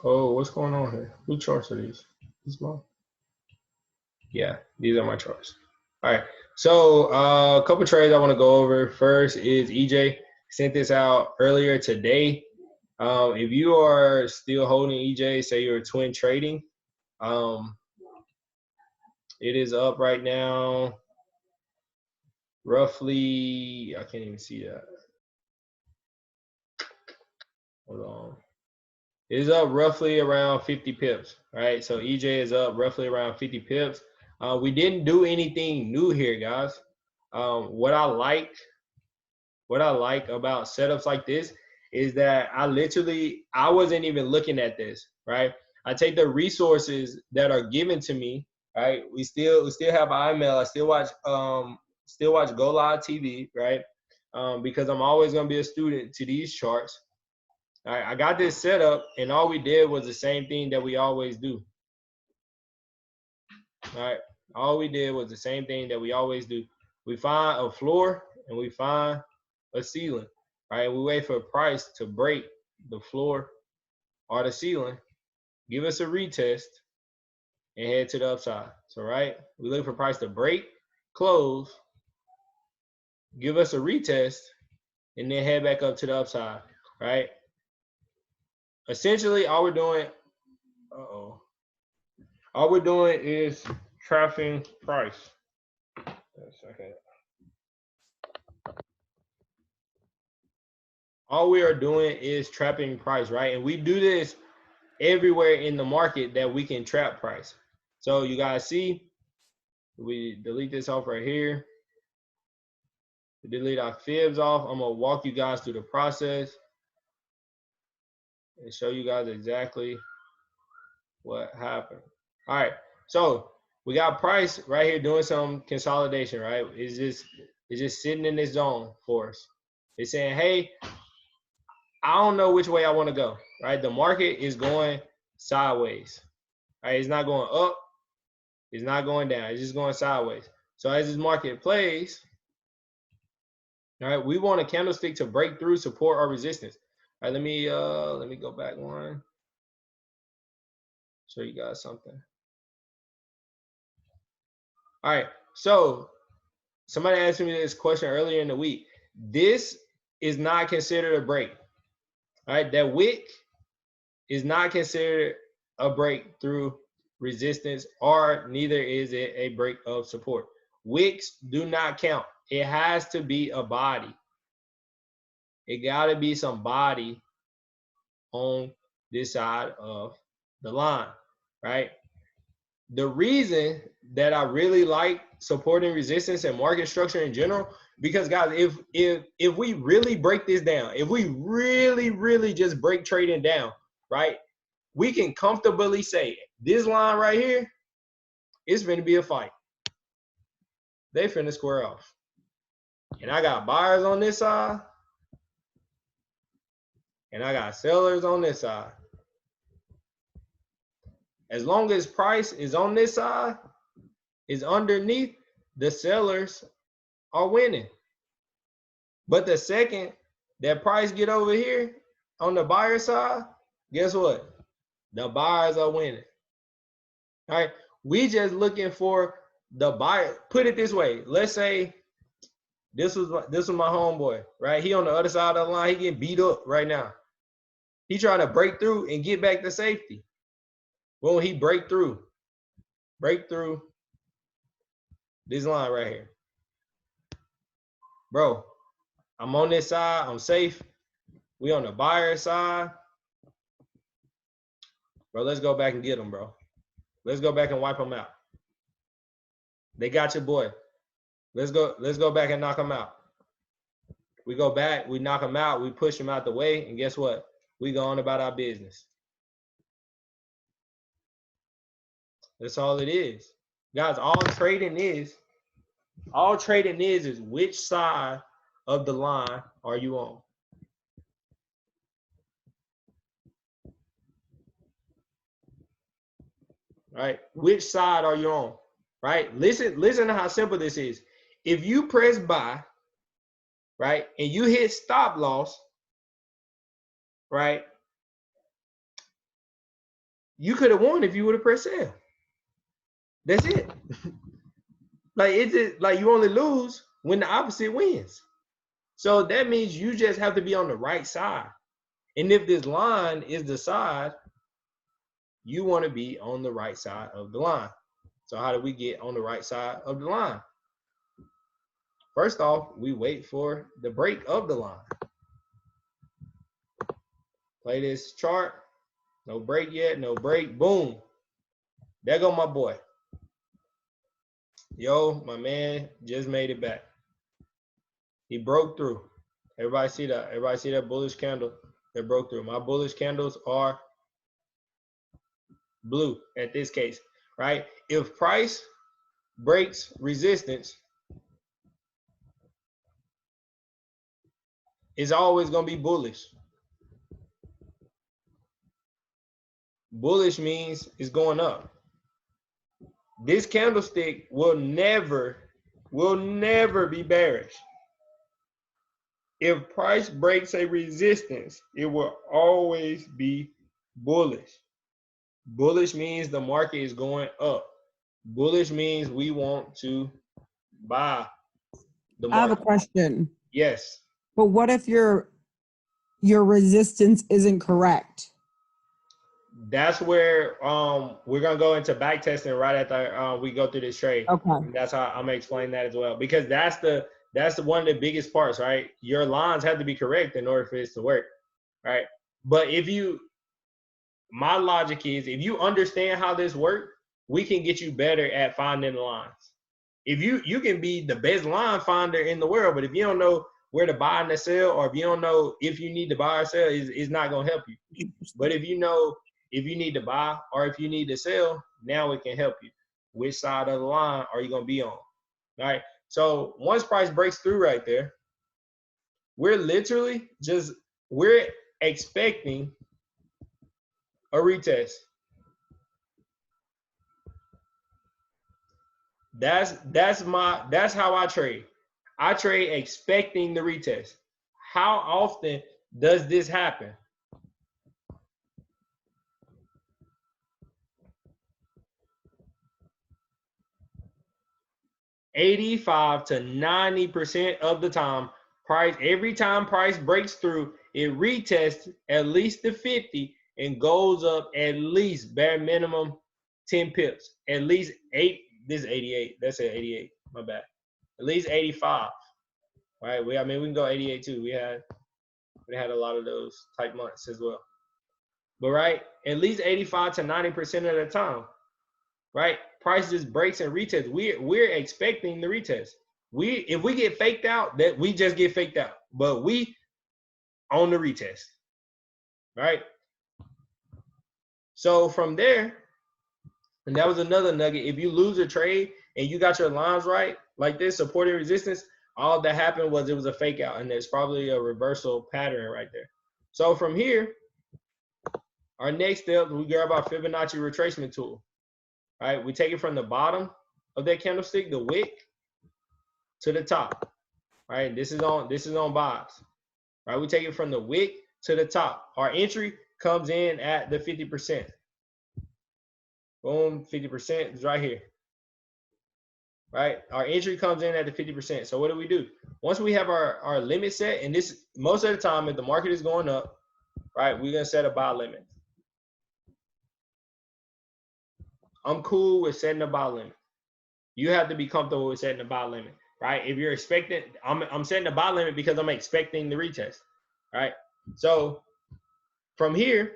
what's going on here? Who charts are these? These mine? Yeah, these are my charts. All right. So, a couple trades I want to go over. First is EJ. Sent this out earlier today. If you are still holding EJ, say you're twin trading, it is up right now. Roughly, I can't even see that. Hold on. It is up roughly around 50 pips, right? So EJ is up roughly around 50 pips. We didn't do anything new here, guys. What I like about setups like this is that I wasn't even looking at this, right? I take the resources that are given to me, right? We still have IML. I still watch Go Live TV, right? Because I'm always gonna be a student to these charts. All right, I got this set up, and all we did was the same thing that we always do. All right, all we did was the same thing that we always do. We find a floor and we find a ceiling. All right, we wait for a price to break the floor or the ceiling, give us a retest, and head to the upside. So, right, we look for price to break, close, give us a retest, and then head back up to the upside, right? Essentially, all we're doing is trapping price. Okay. All we are doing is trapping price, right? And we do this everywhere in the market that we can trap price. So you guys see, we delete this off right here. We delete our fibs off. I'm gonna walk you guys through the process and show you guys exactly what happened. All right, so we got price right here doing some consolidation, right? It's just sitting in this zone for us. It's saying, hey, I don't know which way I want to go, right? The market is going sideways, right? It's not going up, it's not going down, it's just going sideways. So as this market plays, all right, we want a candlestick to break through support or resistance. All right, let me go back one. Show you guys something. All right, so somebody asked me this question earlier in the week. This is not considered a break. All right, that wick is not considered a break through resistance, or neither is it a break of support. Wicks do not count. It has to be a body. It got to be some body on this side of the line, right? The reason that I really like supporting resistance and market structure in general, because guys, if we really break this down, if we really just break trading down, right, we can comfortably say this line right here is going to be a fight. They finna square off. And I got buyers on this side, and I got sellers on this side. As long as price is on this side, is underneath, the sellers are winning. But the second that price get over here on the buyer side, guess what? The buyers are winning. All right, we just looking for the buyer. Put it this way. Let's say this was my homeboy, right? He on the other side of the line. He getting beat up right now. He trying to break through and get back to safety. Well, he break through this line right here. bro, I'm on this side. I'm safe. We on the buyer side. Bro, let's go back and get them, bro. Let's go back and wipe them out. They got your boy. Let's go back and knock them out. We go back, we knock them out, we push them out the way, and guess what? We go on about our business. That's all it is. Guys, all trading is which side of the line are you on? Right? Which side are you on? Right? Listen to how simple this is. If you press buy, right, and you hit stop loss, right, you could have won if you would have pressed sell. That's it. Like it's just like you only lose when the opposite wins. So that means you just have to be on the right side. And if this line is the side, you want to be on the right side of the line. So how do we get on the right side of the line? First off, we wait for the break of the line. Play this chart. No break yet, no break. Boom. There go my boy. Yo, my man just made it back. He broke through. Everybody see that? Everybody see that bullish candle that broke through? My bullish candles are blue at this case, right? If price breaks resistance, it's always going to be bullish. Bullish means it's going up. This candlestick will never be bearish. If price breaks a resistance, it will always be bullish. Bullish means the market is going up. Bullish means we want to buy the market. I have a question. Yes. But what if your resistance isn't correct? That's where we're gonna go into back testing right after we go through this trade. Okay. And that's how I'm gonna explain that as well, because that's one of the biggest parts, right? Your lines have to be correct in order for this to work, right? But my logic is, if you understand how this works, we can get you better at finding the lines. If you can be the best line finder in the world, but if you don't know where to buy and to sell, or if you don't know if you need to buy or sell, it's not gonna help you. But if you know if you need to buy or if you need to sell, now it can help you. Which side of the line are you gonna be on? All right. So once price breaks through right there, we're expecting a retest. That's how I trade. I trade expecting the retest. How often does this happen? $85 to 90% of the time, every time price breaks through, it retests at least the 50 and goes up at least bare minimum 10 pips. At least 8. This is 88. That's at 88. My bad. At least 85. Right? We can go 88 too. We had a lot of those type months as well. But right, at least 85 to 90% of the time, right? Price just breaks and retests. We're expecting the retest. If we get faked out, that we just get faked out. But we on the retest. Right? So from there, and that was another nugget. If you lose a trade and you got your lines right, like this, support and resistance, all that happened was it was a fake out, and there's probably a reversal pattern right there. So from here, our next step, we grab our Fibonacci retracement tool. All right, we take it from the bottom of that candlestick, the wick, to the top. All right, this is on buys. All right, we take it from the wick to the top. Our entry comes in at the 50%. Boom, 50% is right here. Right, our entry comes in at the 50%. So what do? Once we have our limit set, and this most of the time, if the market is going up, right, we're gonna set a buy limit. I'm cool with setting a buy limit. You have to be comfortable with setting a buy limit. right? If you're expecting, I'm setting the buy limit because I'm expecting the retest, right? So from here,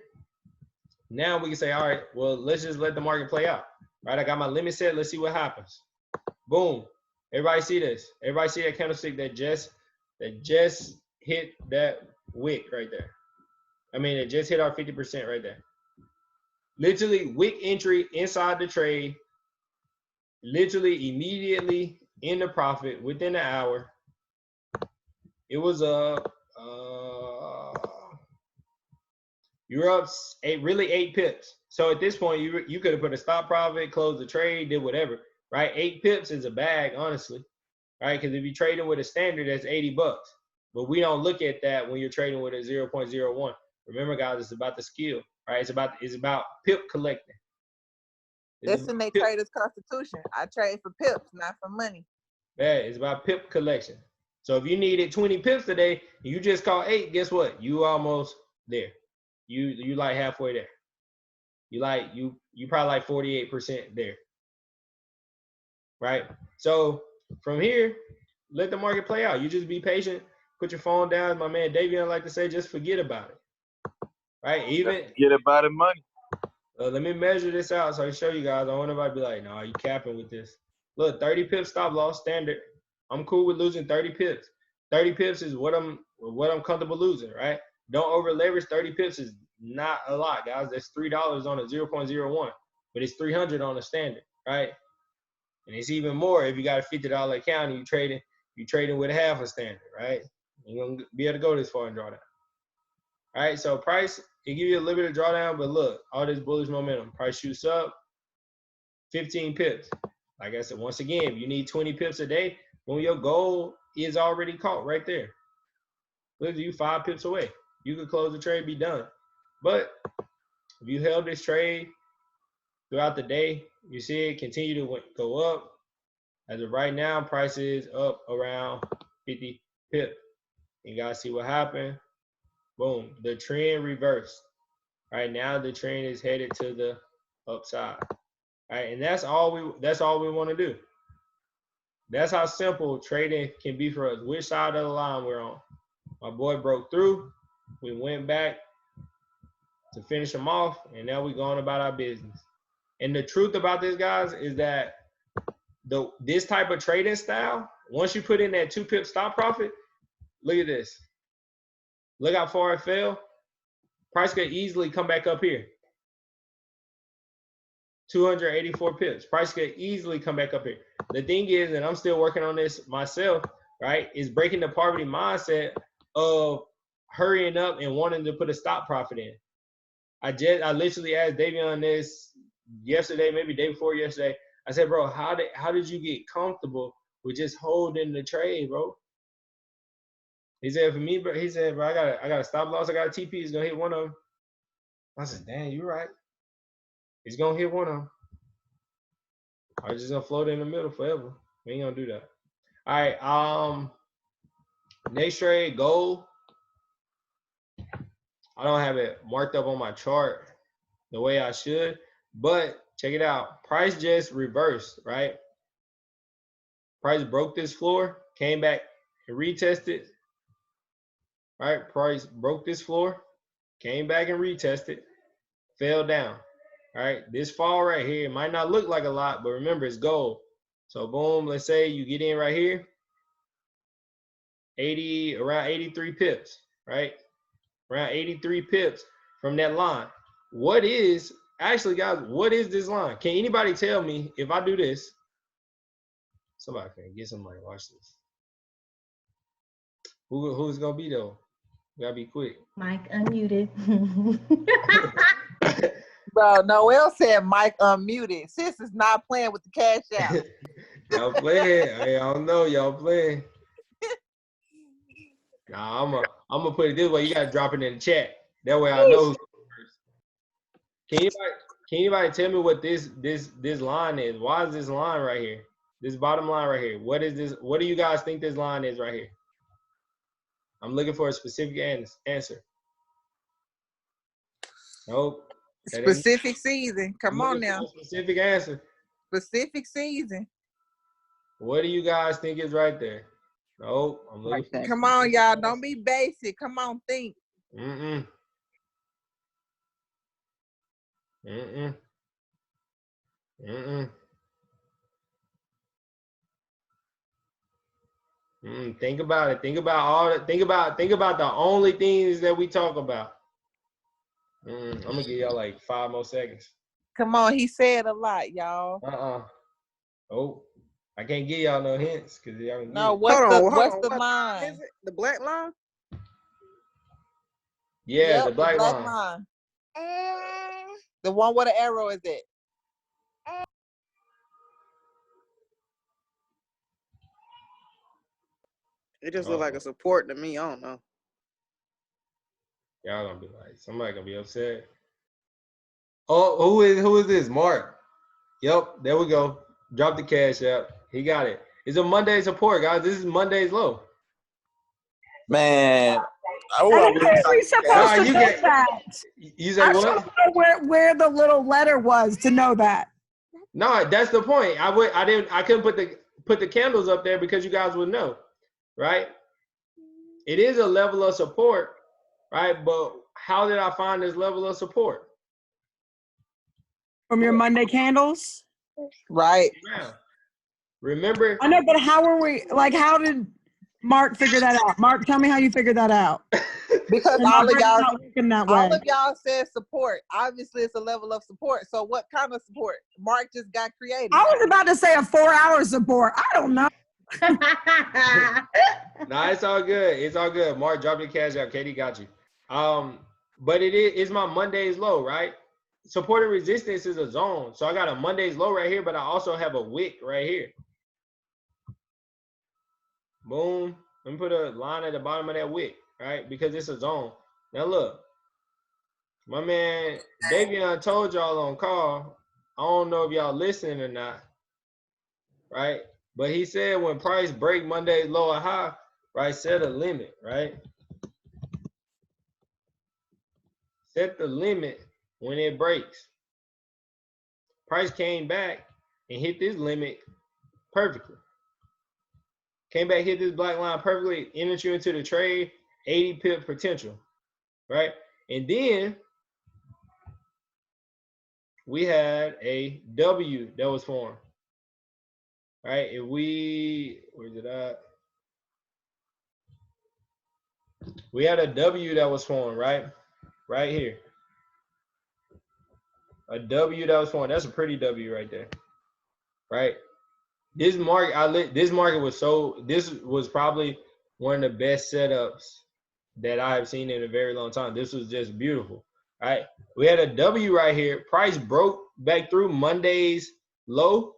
now we can say, all right, well, let's just let the market play out, right? I got my limit set. Let's see what happens. Boom. Everybody see this? Everybody see that candlestick that just hit that wick right there? I mean, it just hit our 50% right there. Literally, wick entry inside the trade. Literally, immediately in the profit within the hour. It was you're up really 8 pips. So at this point, you could have put a stop profit, closed the trade, did whatever, right? 8 pips is a bag, honestly, right? Because if you're trading with a standard, that's $80. But we don't look at that when you're trading with a 0.01. Remember, guys, it's about the skill, right? It's about pip collecting. That's in their trader's constitution. I trade for pips, not for money. Yeah, it's about pip collection. So if you needed 20 pips today, and you just caught 8, guess what? You almost there. You like halfway there. You probably like 48% there. Right? So from here, let the market play out. You just be patient, put your phone down. My man Davion like to say, just forget about it. Right? Even forget about it, money. Let me measure this out so I can show you guys. I don't want nobody to be like, no, you capping with this. Look, 30 pips stop loss standard. I'm cool with losing 30 pips. 30 pips is what I'm comfortable losing, right? Don't over leverage. 30 pips is not a lot, guys. That's $3 on a 0.01, but it's 300 on a standard, right? And it's even more if you got a $50 account and you trading with half a standard, right? You're gonna be able to go this far and draw down. All right, so price, it give you a little bit of drawdown, but look, all this bullish momentum. Price shoots up, 15 pips. Like I said, once again, if you need 20 pips a day, when your goal is already caught right there. Look, you 5 pips away. You could close the trade, be done. But if you held this trade throughout the day, you see it continue to go up. As of right now, price is up around 50 pips. You guys see what happened? Boom, the trend reversed. Right now, the trend is headed to the upside. All right, and that's all we want to do. That's how simple trading can be for us. Which side of the line we're on. My boy broke through. We went back to finish him off, and now we're going about our business. And the truth about this, guys, is that this type of trading style, once you put in that 2 pip stop profit, look at this. Look how far it fell. Price could easily come back up here. 284 pips. Price could easily come back up here. The thing is, and I'm still working on this myself, right, is breaking the poverty mindset of hurrying up and wanting to put a stop profit in. I literally asked Davion this yesterday, maybe day before yesterday. I said, bro, how did you get comfortable with just holding the trade, bro? He said, for me, bro, bro, I got a stop loss. I got a TP. He's going to hit one of them. I said, damn, you're right. He's going to hit one of them. I'm just going to float in the middle forever. We ain't going to do that. All right. Next trade, gold. I don't have it marked up on my chart the way I should, but check it out. Price just reversed, right? Price broke this floor, came back and retested. Right? Price broke this floor, came back and retested, fell down. All right? This fall right here, it might not look like a lot, but remember, it's gold. So boom, let's say you get in right here, around 83 pips, right? Around 83 pips from that line. Actually, guys, what is this line? Can anybody tell me if I do this? Somebody can get somebody to watch this. Who's gonna be though? We gotta be quick. Mike unmuted. Bro, Noel said Mike unmuted. Sis is not playing with the cash out. Y'all playing? I don't know. Y'all playing? Nah, I'm gonna put it this way. You gotta drop it in the chat. That way I know. Can anybody tell me what this line is? Why is this line right here? This bottom line right here. What is this? What do you guys think this line is right here? I'm looking for a specific answer. Nope. Specific season. Come on now. Specific answer. Specific season. What do you guys think is right there? Nope. I'm looking Like that. Come on, y'all. Don't be basic. Come on, think. Mm-mm. Mm-mm. Mm-mm. Think about it. Think about all that. Think about the only things that we talk about. I'm gonna give y'all like 5 more seconds. Come on, he said a lot, y'all. Oh, I can't give y'all no hints because y'all can No, get it. Hold on. what's the What line line? is it? The black line? Yeah, Yep, the black black line. line. The one where the arrow is at. It just look like a support to me. I don't know. Y'all gonna be like, somebody gonna be upset. Oh, who is this? Mark. Yep, there we go. Drop the cash app. He got it. It's a Monday support, guys. This is Monday's low. Man, And how are we supposed to you know get that? you say I what? should know where the little letter was to know that. No, that's the point. I couldn't put the candles up there because you guys would know, right? It is a level of support, right? But how did I find this level of support? From your Monday candles? Right. Yeah. Remember? I know, but how are we, like, how did Mark figure that out? Mark, tell me how you figured that out. Because And all my of brain's y'all not working that way. all of y'all said support. Obviously, it's a level of support. So what kind of support? Mark just got creative. I was about to say a 4-hour support. I don't know. Nah, it's all good. It's all good. Mark, drop your cash out. Katie got you. But it's my Monday's low, right? Support and resistance is a zone. So I got a Monday's low right here, but I also have a wick right here. Boom. Let me put a line at the bottom of that wick, right? Because it's a zone. Now look, my man Davion told y'all on call. I don't know if y'all listening or not, right? But he said when price break Monday's low or high, right, set a limit, right? Set the limit when it breaks. Price came back and hit this limit perfectly. Came back, hit this black line perfectly, entered you into the trade, 80 pip potential, right? And then we had a W that was formed, right? If we, where's it at? We had a W that was formed, right? Right here. A W that was formed. That's a pretty W right there, right? This market was probably one of the best setups that I have seen in a very long time. This was just beautiful, right? We had a W right here. Price broke back through Monday's low,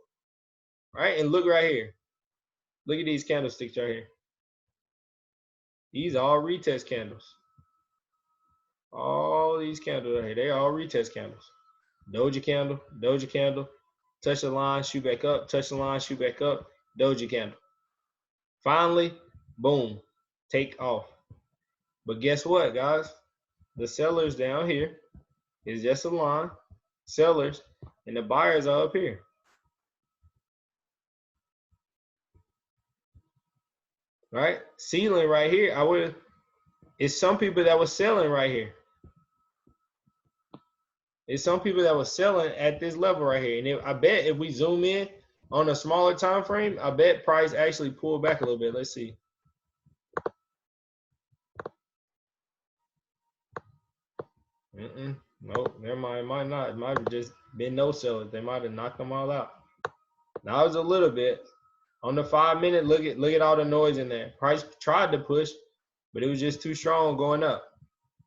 right? And look right here. Look at these candlesticks right here. These are all retest candles. All these candles right here, they are all retest candles. Doja candle, touch the line, shoot back up, touch the line, shoot back up, doja candle. Finally, boom, take off. But guess what, guys? The sellers down here is just a line, sellers, and the buyers are up here. Right? Ceiling right here, it's some people that was selling right here. It's some people that was selling at this level right here. And I bet if we zoom in on a smaller time frame, I bet price actually pulled back a little bit. Let's see. Nope, never mind. It might not. It might have just been no sellers. They might have knocked them all out. Now it was a little bit. On the 5 minute, look at all the noise in there. Price tried to push, but it was just too strong going up.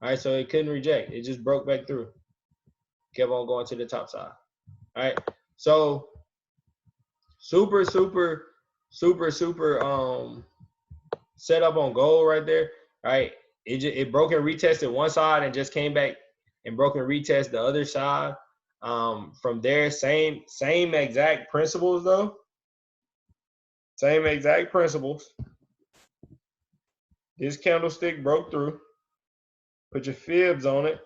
All right, so it couldn't reject. It just broke back through. Kept on going to the top side. All right, so super set up on gold right there. All right, it broke and retested one side and just came back and broke and retest the other side. From there, same exact principles though. Same exact principles. This candlestick broke through. Put your fibs on it.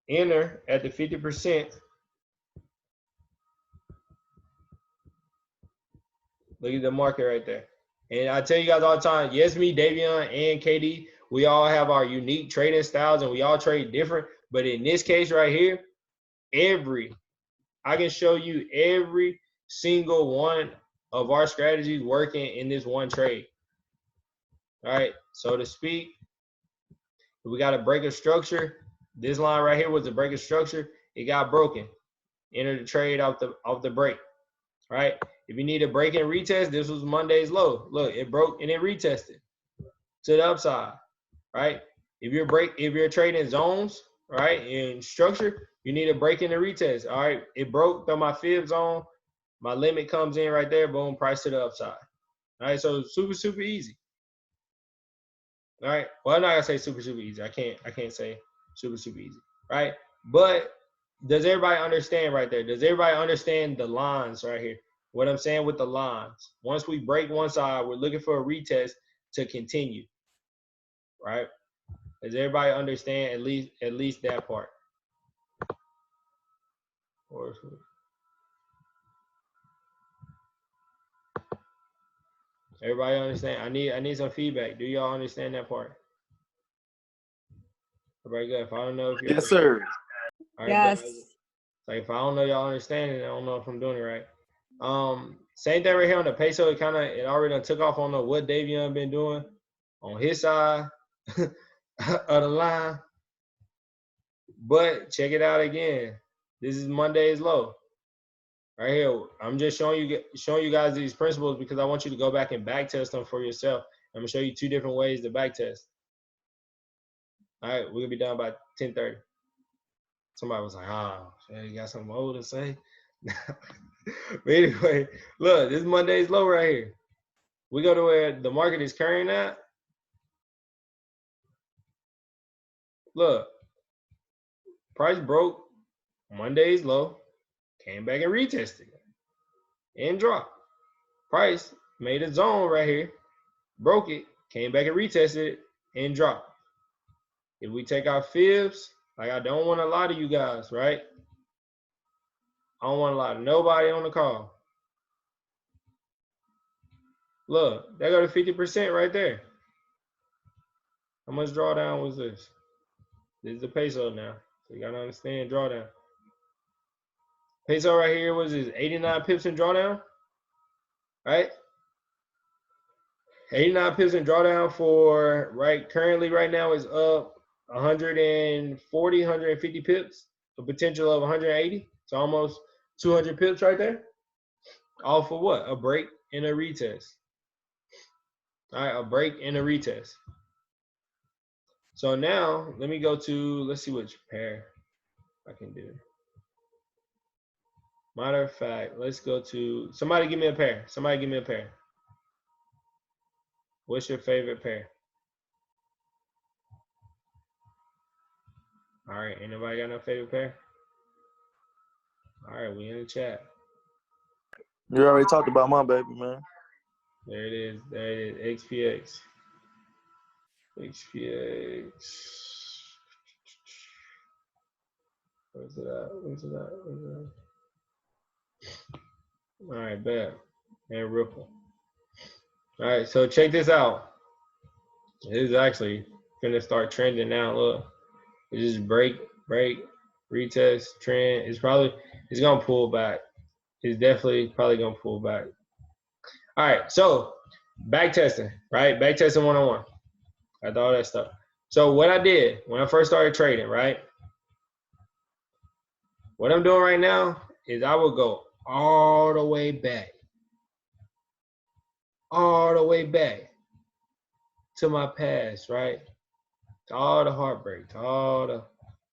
Enter at the 50%. Look at the market right there. And I tell you guys all the time, yes, me, Davion, and KD, we all have our unique trading styles and we all trade different. But in this case right here, I can show you every single one of our strategies working in this one trade. All right, so to speak, we got a break of structure. This line right here was a break of structure. It got broken. Enter the trade off the break. Right? If you need a break and retest, this was Monday's low. Look, it broke and it retested to the upside. Right? If you're trading zones, right, in structure, you need a break and a retest. All right, it broke through my fib zone. My limit comes in right there. Boom, price to the upside. All right, so super easy. All right. Well, I'm not gonna say super easy. I can't say super easy. Right? But does everybody understand right there? Does everybody understand the lines right here? What I'm saying with the lines. Once we break one side, we're looking for a retest to continue. Right? Does everybody understand at least that part? Everybody understand? I need some feedback. Do y'all understand that part? Everybody good? If I don't know if you Yes, sir. All right, Yes. like if I don't know y'all understand it, I don't know if I'm doing it right. Same thing right here on the peso. It already done took off on what Davion been doing on his side of the line. But check it out again. This is Monday's low. Right here. I'm just showing you guys these principles because I want you to go back and back test them for yourself. I'm gonna show you 2 different ways to back test. All right, we're gonna be done by 10:30. Somebody was like, "Oh, you got something old to say?" But anyway, look, this is Monday's low right here. We go to where the market is carrying at. Look, price broke Monday's low, came back and retested it, and dropped. Price made a zone right here, broke it, came back and retested it, and dropped. If we take our fibs, like I don't want to lie to you guys, right? I don't want to lie to nobody on the call. Look, that go to 50% right there. How much drawdown was this? This is the peso now. So you gotta understand drawdown. Peso right here was 89 pips in drawdown, right? 89 pips in drawdown for currently right now is up 140, 150 pips, a potential of 180. So almost 200 pips right there. All for what? A break and a retest. All right, a break and a retest. So now let me go to, let's see which pair I can do. Matter of fact, let's go to, somebody give me a pair. Somebody give me a pair. What's your favorite pair? All right, ain't nobody got no favorite pair? All right, we in the chat. You already talked about my baby, man. There it is. There it is. XPX. XPX. Where's it at? Where's it at? Where's it at? All right, bet. And Ripple. All right, so check this out. This is actually gonna start trending now. Look, it just break, retest, trend. It's gonna pull back. It's definitely probably gonna pull back. All right, so back testing, right? Back testing 101. I thought all that stuff. So what I did when I first started trading, right? What I'm doing right now is I will go all the way back to my past, right? To all the heartbreak, to all the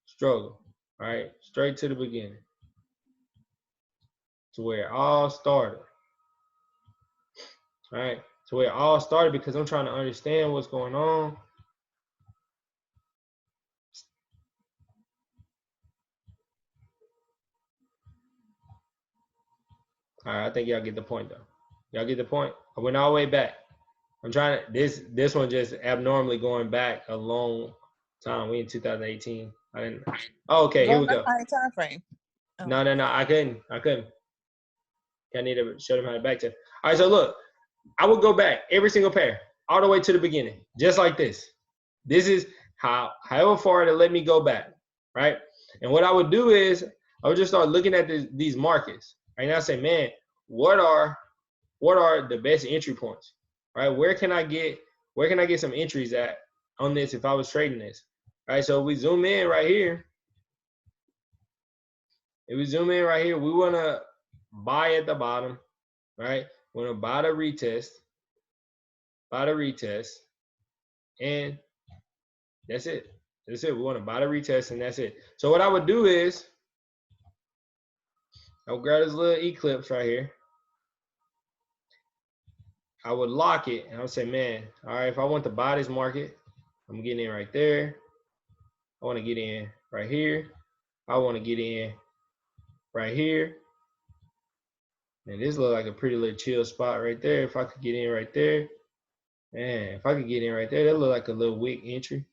struggle, right? Straight to the beginning, to where it all started, right? To where it all started because I'm trying to understand what's going on. All right, I think y'all get the point though. Y'all get the point? I went all the way back. I'm trying to, this one just abnormally going back a long time. We in 2018. I didn't, oh, okay, here we go. Time frame. No, I couldn't. I need to show them how to back test. All right, so look, I would go back every single pair all the way to the beginning, just like this. This is however far to let me go back, right? And what I would do is I would just start looking at these markets. Right now, I say, man, what are the best entry points, right? Where can I get some entries at on this if I was trading this, right? So if we zoom in right here, we want to buy at the bottom, right? We want to buy the retest, and that's it. That's it. We want to buy the retest, and that's it. So what I would do is I would grab this little eclipse right here. I would lock it, and I would say, man, all right, if I want to buy this market, I'm getting in right there. I want to get in right here. I want to get in right here. And this looks like a pretty little chill spot right there. If I could get in right there, man, if I could get in right there, that look like a little wick entry.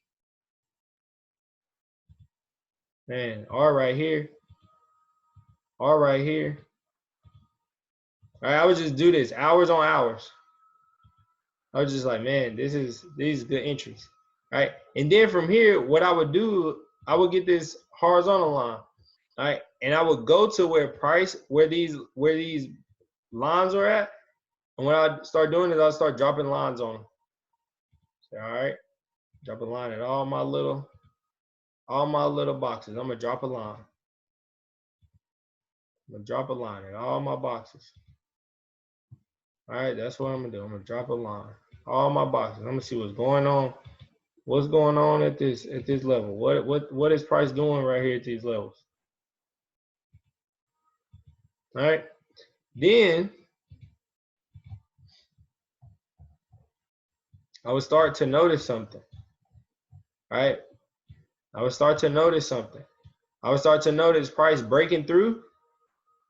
Man, R right here. R right here. All right, I would just do this hours on hours. I was just like, man, these good entries, right? And then from here, what I would do, I would get this horizontal line, all right? And I would go to where these lines are at. And what I start doing is I'll start dropping lines on them. So, all right, drop a line at all my little boxes. I'm gonna drop a line. I'm gonna drop a line at all my boxes. All right, that's what I'm gonna do. I'm gonna drop a line, all my boxes. I'm gonna see what's going on. What's going on at this level? What is price doing right here at these levels? All right. Then I would start to notice something. All right. I would start to notice something. I would start to notice price breaking through,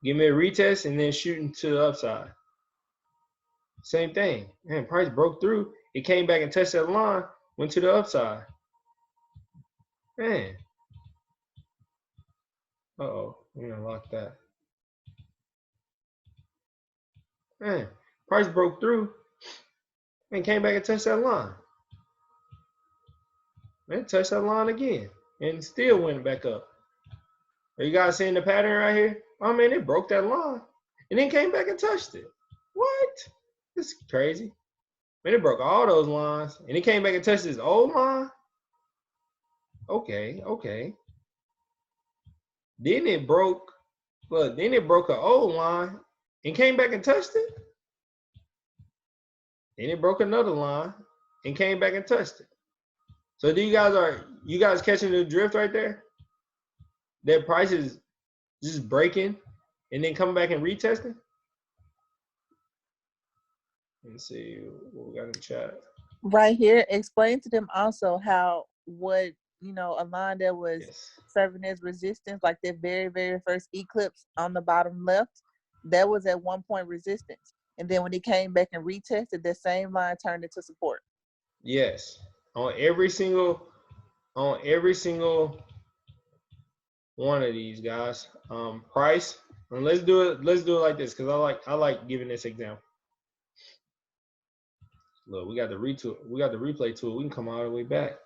give me a retest, and then shooting to the upside. Same thing. Man, price broke through. It came back and touched that line, went to the upside. Man. Uh-oh. I'm gonna lock that. Man, price broke through and came back and touched that line. Man, touched that line again and still went back up. Are you guys seeing the pattern right here? Oh man, it broke that line and then came back and touched it. What? This is crazy. Man, it broke all those lines and it came back and touched this old line. Okay. Then it broke, look, then it broke an old line and came back and touched it. Then it broke another line and came back and touched it. So you guys catching the drift right there? That price is just breaking and then coming back and retesting? Let's see what we got in the chat. Right here, explain to them also how a line that was serving as resistance, like that very, very first eclipse on the bottom left, that was at one point resistance. And then when it came back and retested, that same line turned into support. Yes. On every single one of these guys. Price. And let's do it like this because I like giving this example. Look, we got the replay tool. We can come all the way back.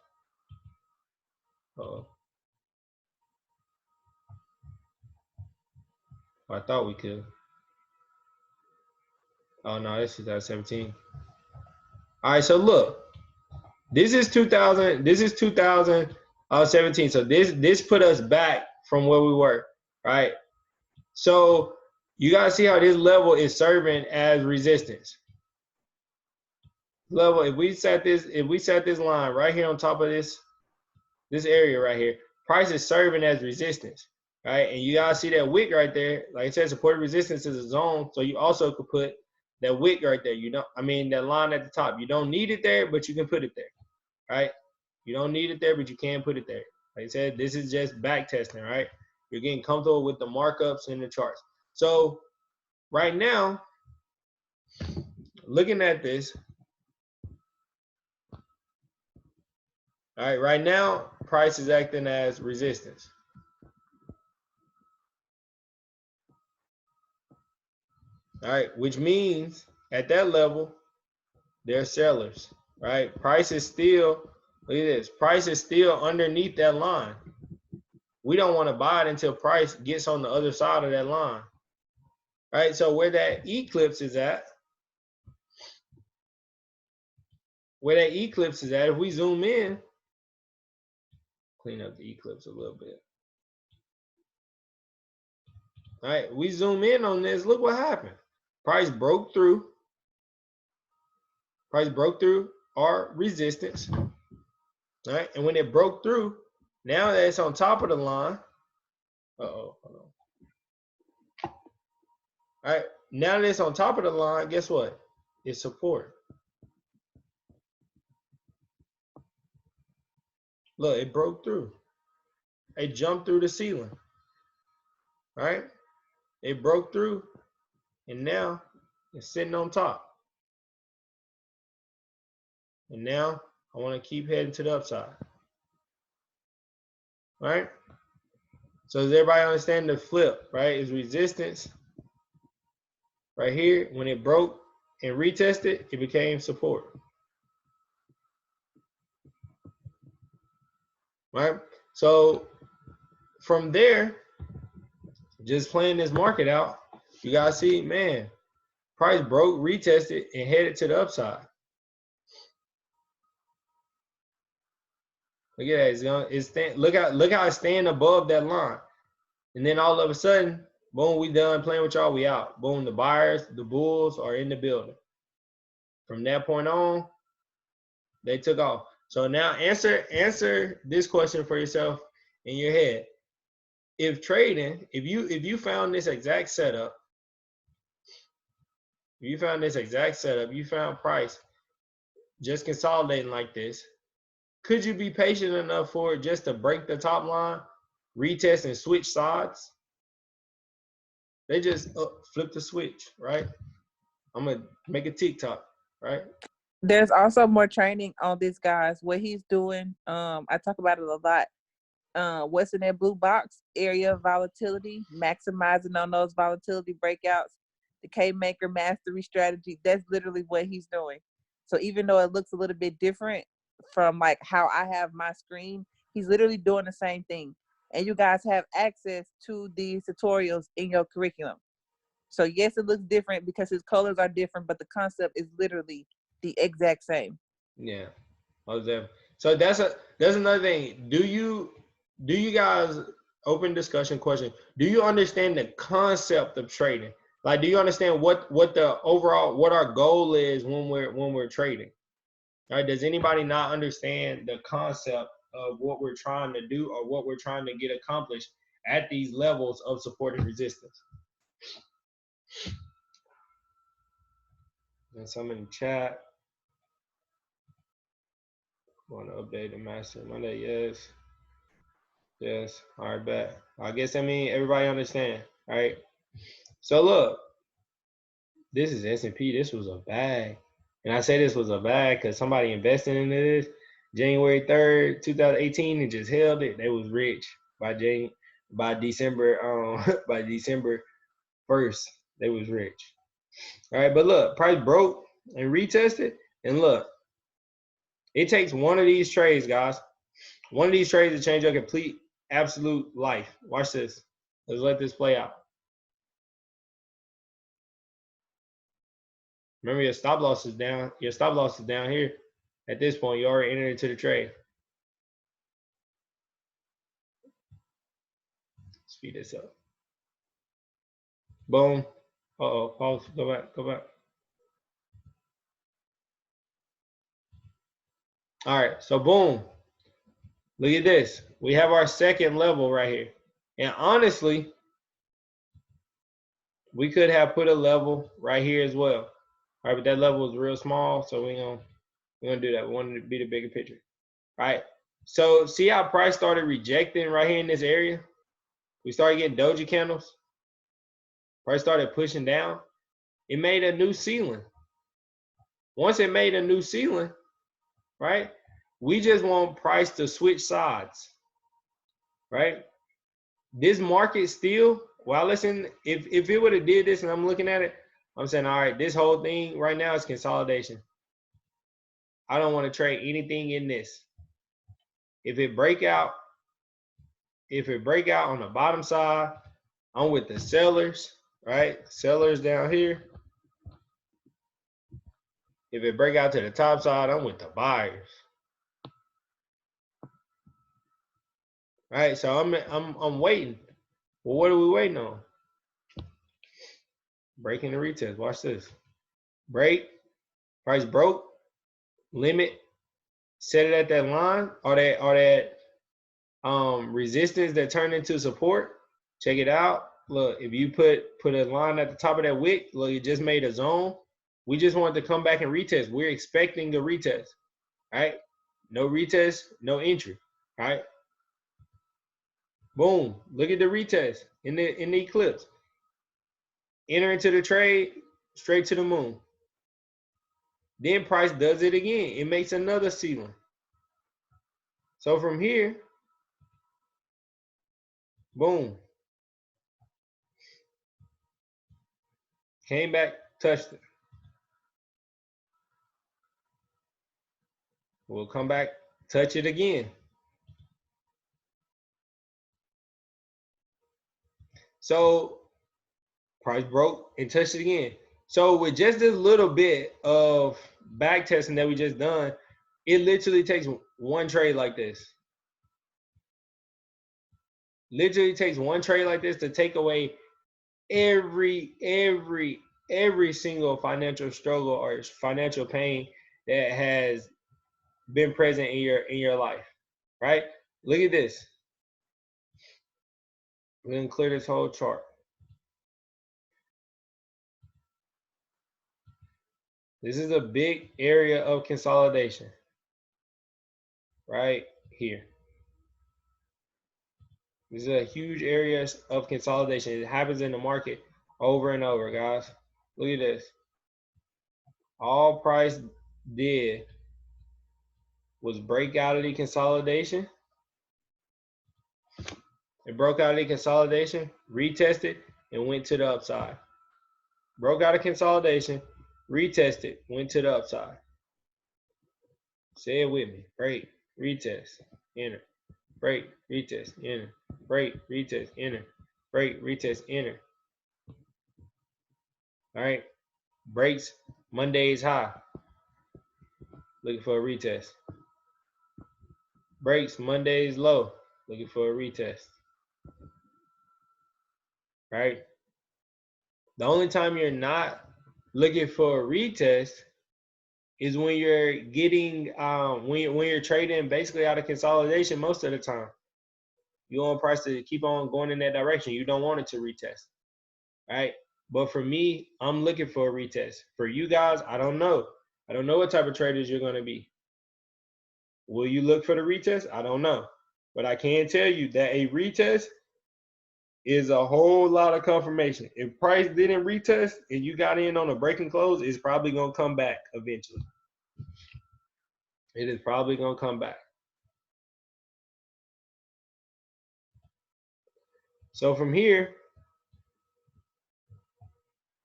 I thought we could. Oh no, this is 2017. All right, so look, this is 2000. This is 2017. So this put us back from where we were, right? So you guys see how this level is serving as resistance. Level. If we set this line right here on top of this area right here, price is serving as resistance. Right, and you guys see that wick right there. Like I said, support resistance is a zone, so you also could put that wick right there. That line at the top. You don't need it there, but you can put it there. Right? You don't need it there, but you can put it there. Like I said, this is just back testing, right? You're getting comfortable with the markups in the charts. So right now, looking at this, all right, right now, price is acting as resistance. All right, which means at that level, they're sellers, right? Price is still, look at this, price is still underneath that line. We don't want to buy it until price gets on the other side of that line. All right, so where that eclipse is at, if we zoom in, clean up the eclipse a little bit. All right, we zoom in on this, look what happened. Price broke through our resistance, all right? And when it broke through, now that it's on top of the line, hold on. All right, now that it's on top of the line, guess what? It's support. Look, it broke through. It jumped through the ceiling, right? It broke through, and now it's sitting on top. And now I want to keep heading to the upside. All right? So does everybody understand the flip, right? Is resistance right here. When it broke and retested, it became support. Right? So from there, just playing this market out, you guys see, man, price broke, retested, and headed to the upside. Look at that. Look how it's staying above that line. And then all of a sudden, boom, we done playing with y'all, we out. Boom, the buyers, the bulls are in the building. From that point on, they took off. So now answer this question for yourself in your head. If trading, if you found this exact setup, you found price just consolidating like this, could you be patient enough for it just to break the top line, retest and switch sides? They just flip the switch, right? I'm gonna make a TikTok, right? There's also more training on this, guys. What he's doing, I talk about it a lot. What's in that blue box? Area of volatility, maximizing on those volatility breakouts. The K-Maker mastery strategy. That's literally what he's doing. So even though it looks a little bit different from like how I have my screen, he's literally doing the same thing. And you guys have access to these tutorials in your curriculum. So yes, it looks different because his colors are different, but the concept is literally the exact same. Yeah. So that's another thing. Do you guys, open discussion question, do you understand the concept of trading? Like, do you understand what our goal is when we're trading? All right, does anybody not understand the concept of what we're trying to do or what we're trying to get accomplished at these levels of support and resistance? And some in the chat want to update the master Monday. Yes. All right, bet. I guess everybody understand. All right. So look, this is S&P. This was a bag. And I say this was a bag because somebody invested into this January 3rd, 2018, and just held it. They was rich by December by December 1st. They was rich. All right, but look, price broke and retested. And look, it takes one of these trades, guys. One of these trades to change your complete, absolute life. Watch this. Let's let this play out. Remember, your stop loss is down. Your stop loss is down here. At this point, you already entered into the trade. Speed this up. Boom. Uh-oh. Pause. Go back. All right. So, boom. Look at this. We have our second level right here. And honestly, we could have put a level right here as well. All right, but that level is real small, so we're gonna do that. We want it to be the bigger picture. All right. So see how price started rejecting right here in this area? We started getting doji candles. Price started pushing down. It made a new ceiling. Once it made a new ceiling, right? We just want price to switch sides, right? This market still, well, listen, if it would have did this and I'm looking at it, I'm saying, all right, this whole thing right now is consolidation. I don't want to trade anything in this. If it break out on the bottom side, I'm with the sellers, right? Sellers down here. If it break out to the top side, I'm with the buyers. All right, so I'm waiting. Well, what are we waiting on? Breaking the retest. Watch this. Break, price broke, limit, set it at that line or that resistance that turned into support. Check it out. Look, if you put a line at the top of that wick, look, you just made a zone. We just wanted to come back and retest. We're expecting a retest, right? No retest, no entry, right? Boom. Look at the retest in the eclipse. Enter into the trade, straight to the moon. Then price does it again. It makes another ceiling. So from here, boom. Came back, touched it. We'll come back, touch it again. So price broke and touched it again. So with just this little bit of back testing that we just done, it literally takes one trade like this. Literally takes one trade like this to take away every single financial struggle or financial pain that has been present in your life, right? Look at this. We're gonna clear this whole chart. This is a big area of consolidation right here. This is a huge area of consolidation. It happens in the market over and over, guys. Look at this. All price did was break out of the consolidation. It broke out of the consolidation, retested, and went to the upside. Broke out of consolidation, retested, went to the upside. Say it with me. Break, retest, enter. Break, retest, enter. Break, retest, enter. Break, retest, enter. All right. Breaks, Monday's high. Looking for a retest. Breaks, Monday's low. Looking for a retest. Right? The only time you're not looking for a retest is when you're getting when you're trading basically out of consolidation most of the time. You want price to keep on going in that direction. You don't want it to retest. Right? But for me, I'm looking for a retest. For you guys, I don't know. I don't know what type of traders you're going to be. Will you look for the retest? I don't know. But I can tell you that a retest is a whole lot of confirmation. If price didn't retest and you got in on a break and close, it's probably going to come back eventually. It is probably going to come back. So from here,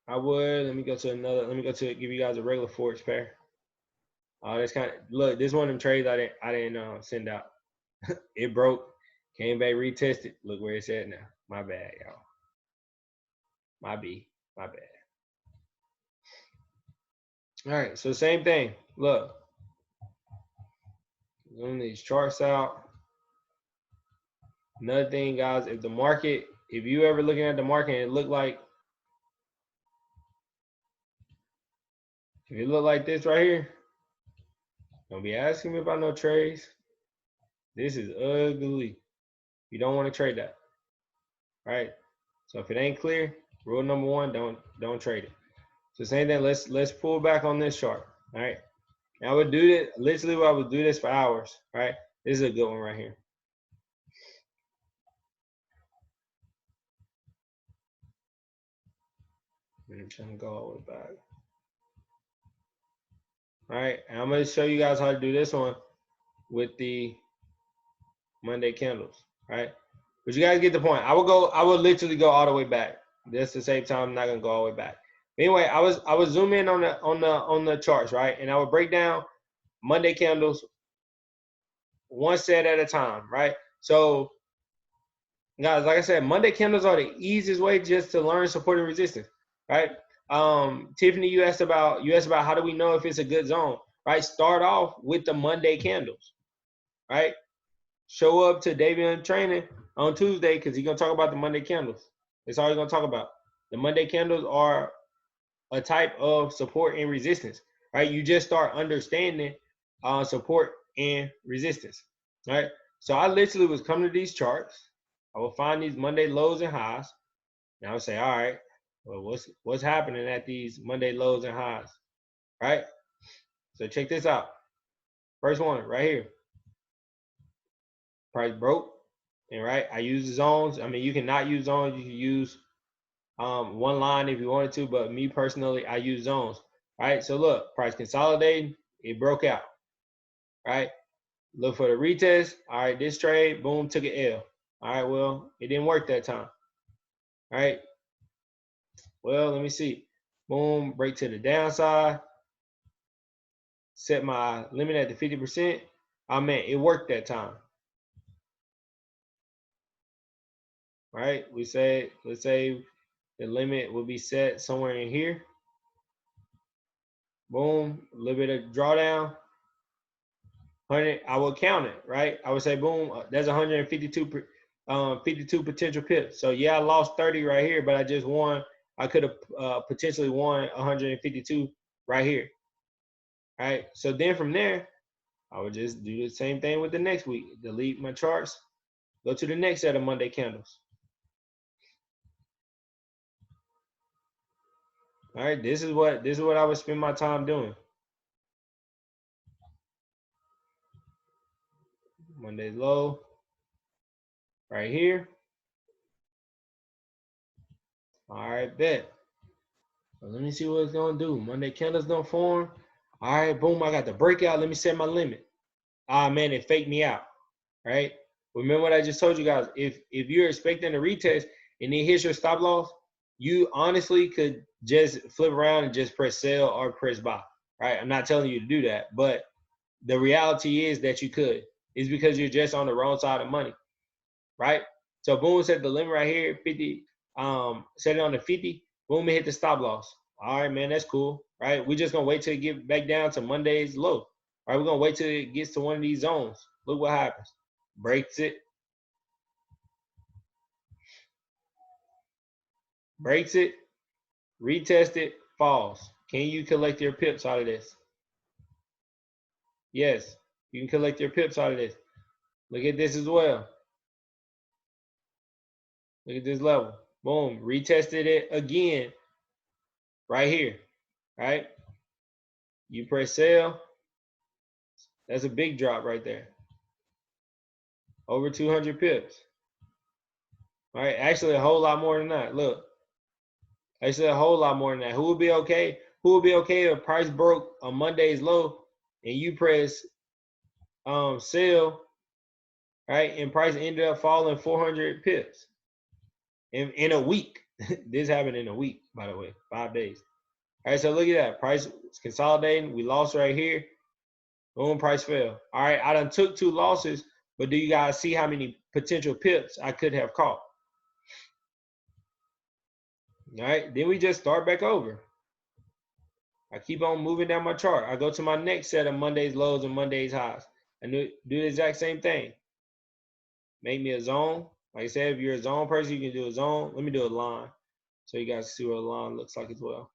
let me go to give you guys a regular Forex pair. That's kind of, look, this one of them trades I didn't send out. It broke, came back, retested. Look where it's at now. My bad, y'all. My bad. All right, so same thing. Look, zoom these charts out. Another thing, guys, if you ever looking at the market and it look like, if it look like this right here, don't be asking me about no trades. This is ugly. You don't want to trade that. All right. So if it ain't clear, rule number one, don't trade it. So same thing, let's pull back on this chart. All right. Now I would do this, literally I would do this for hours. All right. This is a good one right here. I'm trying to go all the way back. All right, and I'm going to show you guys how to do this one with the Monday candles. All right, but you guys get the point. I will literally go all the way back. Just to save time, I'm not going to go all the way back. Anyway, I was zooming in on the charts, right? And I would break down Monday candles one set at a time, right? So guys, like I said, Monday candles are the easiest way just to learn support and resistance, right? Tiffany, you asked about how do we know if it's a good zone, right? Start off with the Monday candles, right? Show up to Davion training on Tuesday because he's gonna talk about the Monday candles. That's all he's gonna talk about. The Monday candles are a type of support and resistance, right? You just start understanding support and resistance, right? So I literally was coming to these charts. I will find these Monday lows and highs, and I would say, all right, well, what's happening at these Monday lows and highs, right? So check this out. First one right here. Price broke, and right, I use the zones. I mean, you can not use zones. You can use one line if you wanted to, but me personally, I use zones. Right. So look, price consolidating, it broke out. Right. Look for the retest. All right, this trade, boom, took an L. All right, well, it didn't work that time. All right. Well, let me see. Boom, break to the downside. Set my limit at the 50%. I mean, it worked that time. Right? Let's say the limit will be set somewhere in here. Boom, a little bit of drawdown. 100, I will count it, right? I would say, boom, that's 152 52 potential pips. So yeah, I lost 30 right here, but I just won. I could have potentially won 152 right here. All right. So then from there, I would just do the same thing with the next week. Delete my charts. Go to the next set of Monday candles. All right. This is what I would spend my time doing. Monday's low. Right here. All right, bet. So let me see what it's gonna do. Monday candles don't form. All right, boom, I got the breakout. Let me set my limit. Ah, man, it faked me out, right? Remember what I just told you guys. If you're expecting a retest and it hits your stop loss, you honestly could just flip around and just press sell or press buy, right? I'm not telling you to do that, but the reality is that you could. It's because you're just on the wrong side of money, right? So boom, set the limit right here, 50. Set it on the 50. Boom, it hit the stop loss. All right, man, that's cool, right? We're just gonna wait till it get back down to Monday's low. All right, we're gonna wait till it gets to one of these zones. Look what happens. Breaks it. Breaks it. Retest it. Falls. Can you collect your pips out of this? Yes, you can collect your pips out of this. Look at this as well. Look at this level. Boom, retested it again right here, right? You press sell. That's a big drop right there. Over 200 pips. All right, actually a whole lot more than that. Look, actually a whole lot more than that. Who would be okay? Who would be okay if price broke on Monday's low and you press sell, right? And price ended up falling 400 pips in a week. This happened in a week, by the way, 5 days. All right, so look at that. Price is consolidating. We lost right here. Boom, price fell. All right, I done took 2 losses, but do you guys see how many potential pips I could have caught? All right, then we just start back over. I keep on moving down my chart. I go to my next set of Monday's lows and Monday's highs. And do the exact same thing. Make me a zone. Like I said, if you're a zone person, you can do a zone. Let me do a line so you guys see what a line looks like as well.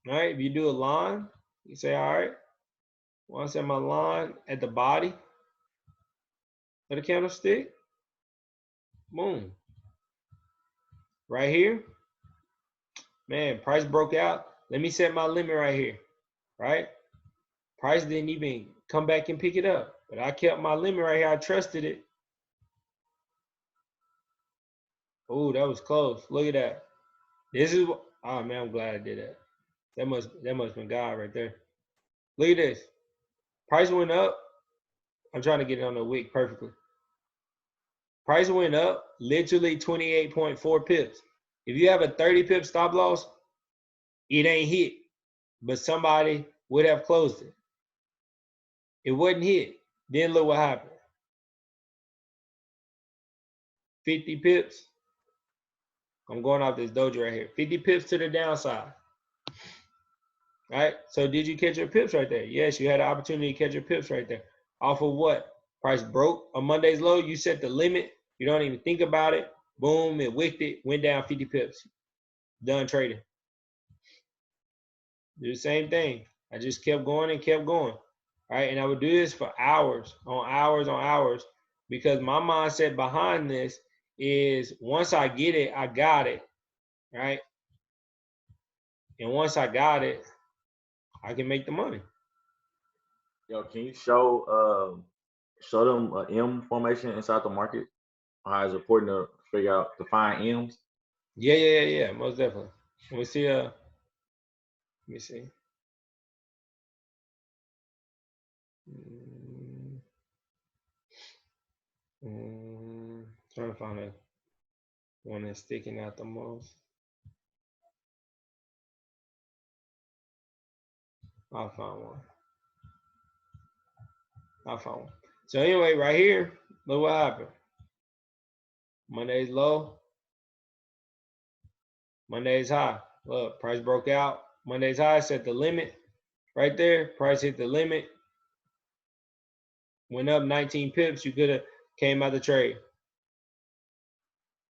All right, if you do a line, you say, all right, well, I set my line at the body of the candlestick. Boom. Right here. Man, price broke out. Let me set my limit right here, right? Price didn't even come back and pick it up, but I kept my limit right here. I trusted it. Oh, that was close. Look at that. This is, oh man, I'm glad I did that. That must have been God right there. Look at this. Price went up. I'm trying to get it on the wick perfectly. Price went up literally 28.4 pips. If you have a 30 pip stop loss, it ain't hit, but somebody would have closed it. It wasn't hit. Then look what happened. 50 pips. I'm going off this dojo right here. 50 pips to the downside. All right. So did you catch your pips right there? Yes, you had an opportunity to catch your pips right there. Off of what? Price broke on Monday's low. You set the limit. You don't even think about it. Boom, it wicked it, went down 50 pips. Done trading. Do the same thing. I just kept going and kept going. All right. And I would do this for hours on hours on hours, because my mindset behind this is once I get it, I got it. Right. And once I got it, I can make the money. Yo, can you show them an M formation inside the market? How it's important to figure out to find M's? Yeah. Most definitely. Let me see. Trying to find a one that's sticking out the most. I'll find one. So anyway, right here, look what happened. Monday's low. Monday's high. Look, price broke out. Monday's high, set the limit. Right there, price hit the limit. Went up 19 pips. You could have came out the trade.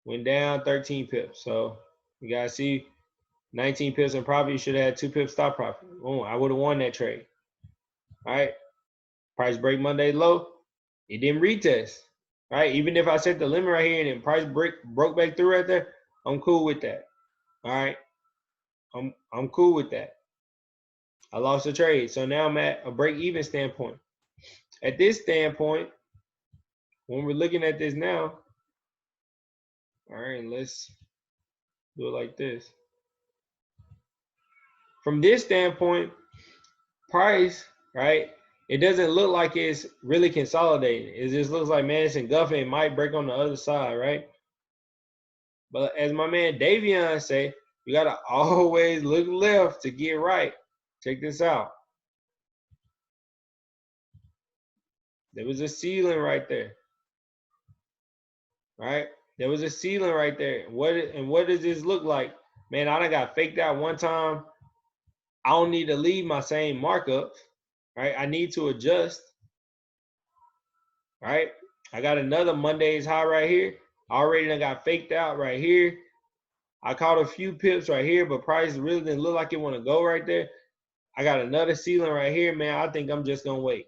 Went down 13 pips. So you guys see 19 pips in profit. You should have had 2 pips stop profit. Oh, I would have won that trade. All right. Price break Monday low. It didn't retest. All right. Even if I set the limit right here and then price broke back through right there, I'm cool with that. All right. I'm cool with that. I lost the trade. So now I'm at a break-even standpoint. At this standpoint, when we're looking at this now, all right, let's do it like this. From this standpoint, price, right, it doesn't look like it's really consolidating. It just looks like, man, it's engulfing. It might break on the other side, right? But as my man Davion say, you got to always look left to get right. Check this out. There was a ceiling right there, right? There was a ceiling right there. What does this look like? Man, I done got faked out one time. I don't need to leave my same markups, right? I need to adjust, right? I got another Monday's high right here. I already done got faked out right here. I caught a few pips right here, but price really didn't look like it want to go right there. I got another ceiling right here, man. I think I'm just gonna wait.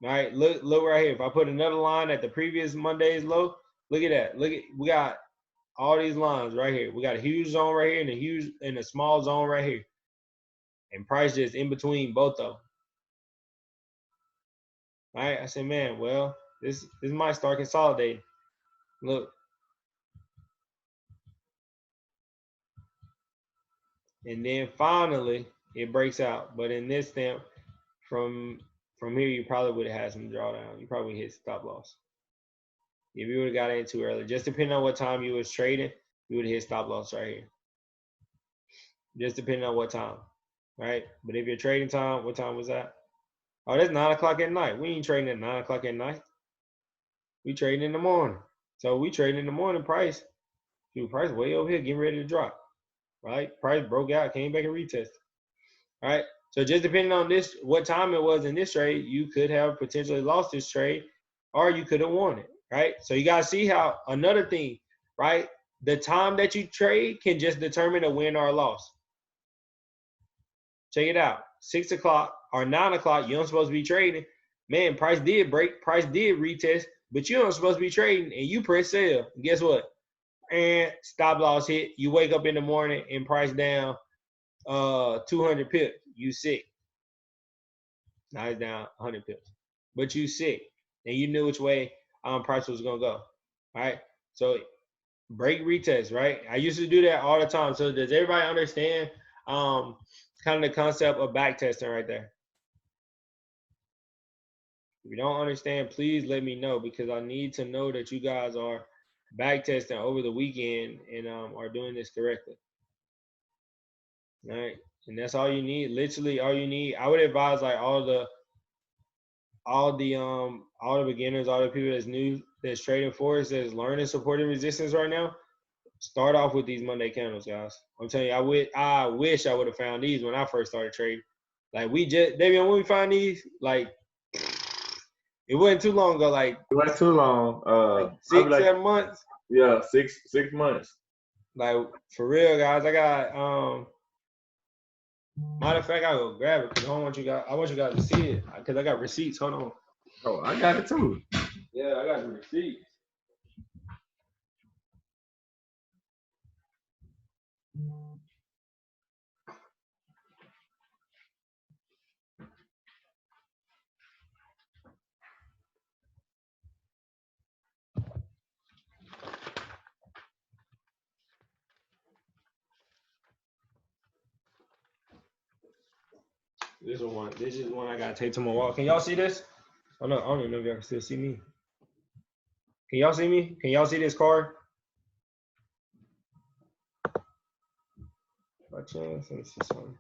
All right, look right here. If I put another line at the previous Monday's low, look at that. We got all these lines right here. We got a huge zone right here and a small zone right here. And price just in between both of them. All right, I said, man, well, this might start consolidating. Look. And then finally, it breaks out. But in this stamp, from here, you probably would have had some drawdown. You probably hit stop loss. If you would have got in too early, just depending on what time you was trading, you would have hit stop loss right here. Just depending on what time, right? But if your trading time, what time was that? Oh, that's 9 o'clock at night. We ain't trading at 9 o'clock at night. We trading in the morning. So we trading in the morning price. Dude, price way over here, getting ready to drop, right? Price broke out, came back and retested. All right. So just depending on this, what time it was in this trade, you could have potentially lost this trade, or you could have won it, right? So you gotta see how another thing, right? The time that you trade can just determine a win or a loss. Check it out. 6 o'clock or 9 o'clock, you don't supposed to be trading. Man, price did break, price did retest, but you don't supposed to be trading, and you press sell. And guess what? And stop loss hit. You wake up in the morning and price down 200 pips. You sick. Now it's down 100 pips, but you sick, and you knew which way price was gonna go. All right. So break retest, right? I used to do that all the time. So does everybody understand kind of the concept of back testing right there? If you don't understand, please let me know, because I need to know that you guys are back testing over the weekend and are doing this correctly. All right. And that's all you need. Literally all you need. I would advise like all the beginners, all the people that's new, that's trading Forex, that's learning support and resistance right now. Start off with these Monday candles, guys. I'm telling you, I wish I would have found these when I first started trading. Like David, when we find these, like it wasn't too long ago, like It wasn't too long. like 6, 7 months. Yeah, 6 months. Like for real, guys. I got matter of fact, I'll go grab it because I want you guys to see it because I got receipts. Hold on. Oh, I got it too. Yeah, I got the receipts. This is one I gotta take to my wall. Can y'all see this? Oh no, I don't even know if y'all can still see me. Can y'all see me? Can y'all see this card? By chance, let me see something.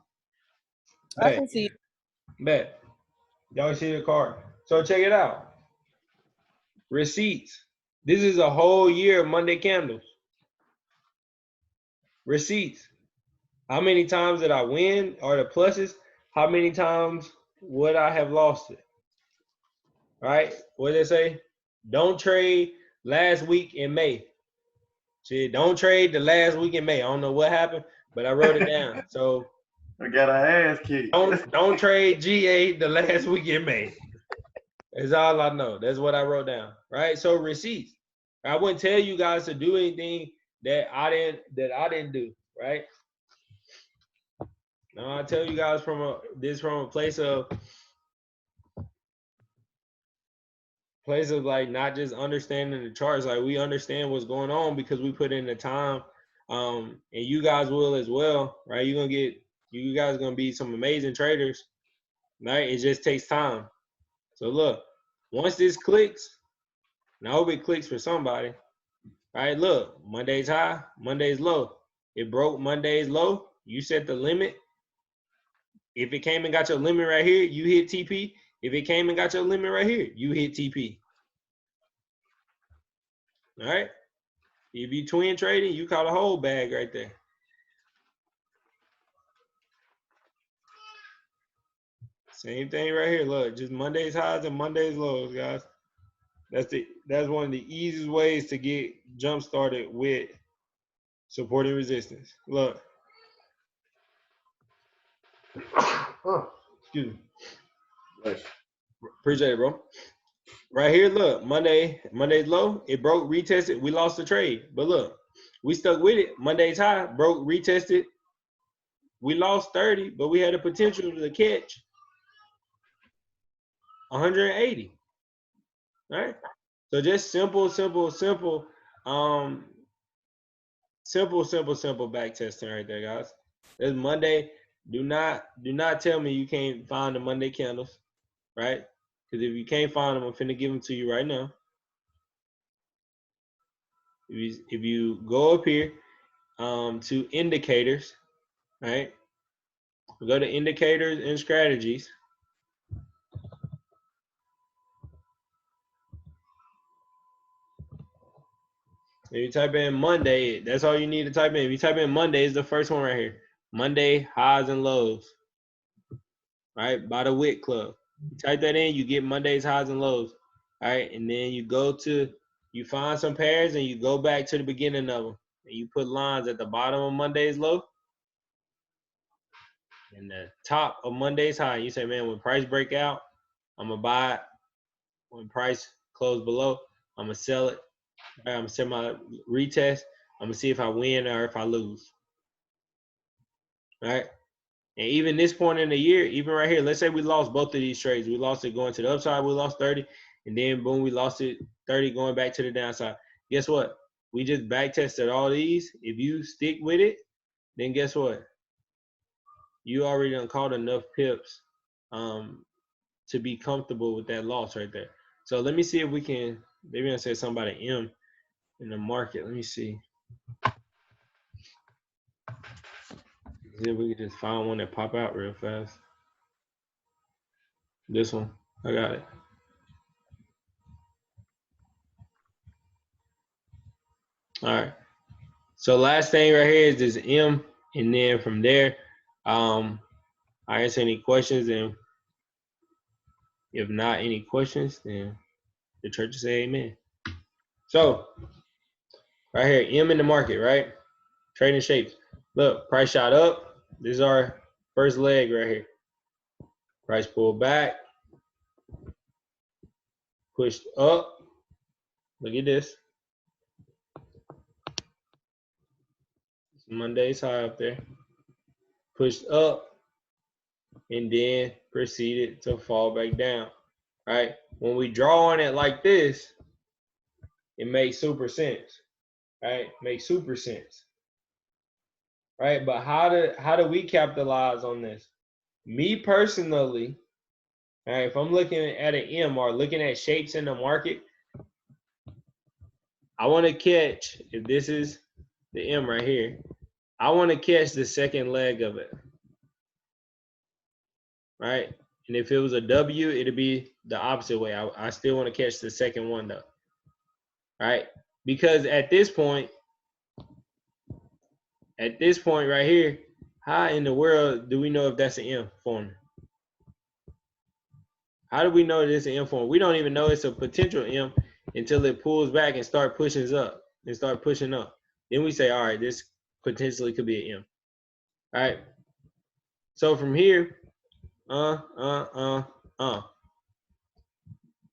I can see. Bet. Y'all can see the card. So check it out. Receipts. This is a whole year of Monday candles. Receipts. How many times did I win? Or the pluses? How many times would I have lost it? Right? What did they say? Don't trade last week in May. See, don't trade the last week in May. I don't know what happened, but I wrote it down. So I got our ass kicked. don't trade GA the last week in May. That's all I know. That's what I wrote down. Right? So receipts. I wouldn't tell you guys to do anything that I didn't do. Right? Now I tell you guys from a place of like not just understanding the charts. Like we understand what's going on because we put in the time, and you guys will as well, right? You guys are gonna be some amazing traders, right? It just takes time. So look, once this clicks, now I hope it clicks for somebody. Right? Look, Monday's high, Monday's low. It broke Monday's low. You set the limit. If it came and got your limit right here, you hit TP. If it came and got your limit right here, you hit TP. All right? If you twin trading, you caught a whole bag right there. Same thing right here. Look, just Monday's highs and Monday's lows, guys. That's one of the easiest ways to get jump started with support and resistance. Look. Excuse me. Nice. Appreciate it, bro. Right here, look, Monday's low, it broke, retested, we lost the trade. But look, we stuck with it. Monday's high, broke, retested. We lost 30, but we had the potential to catch 180. All right? So just simple back testing right there, guys. That's Monday. Do not tell me you can't find the Monday candles, right? Because if you can't find them, I'm finna give them to you right now. If you go up here to indicators, right? Go to indicators and strategies. If you type in Monday, that's all you need to type in. If you type in Monday, it's the first one right here. Monday highs and lows, right? By the Wick Club. You type that in, you get Monday's highs and lows, all right? And then you find some pairs and you go back to the beginning of them. And you put lines at the bottom of Monday's low and the top of Monday's high. You say, man, when price break out, I'm going to buy it. When price close below, I'm going to sell it. I'm going to set my retest. I'm going to see if I win or if I lose. All right? And even this point in the year, even right here, let's say we lost both of these trades. We lost it going to the upside. We lost 30. And then, boom, we lost it 30 going back to the downside. Guess what? We just back tested all these. If you stick with it, then guess what? You already done caught enough pips to be comfortable with that loss right there. So let me see if we can, maybe I said something about an M. in the market. Let me see. See if we can just find one that pop out real fast. This one, I got it. All right. So last thing right here is this M, and then from there, I answer any questions, and if not any questions, then the church will say amen. So right here, M in the market, right? Trading shapes. Look, price shot up. This is our first leg right here. Price pulled back, pushed up. Look at this. Monday's high up there. Pushed up and then proceeded to fall back down. Right? When we draw on it like this, it makes super sense. Right? Makes super sense. Right? But how do we capitalize on this? Me personally, all right, if I'm looking at an M or looking at shapes in the market, I want to catch, if this is the M right here, I want to catch the second leg of it. Right? And if it was a W, it'd be the opposite way. I still want to catch the second one though. Right? Because at this point right here, how in the world do we know if that's an M forming? How do we know that it's an M form? We don't even know it's a potential M until it pulls back and start pushing up and start pushing up. Then we say, all right, this potentially could be an M. All right. So from here,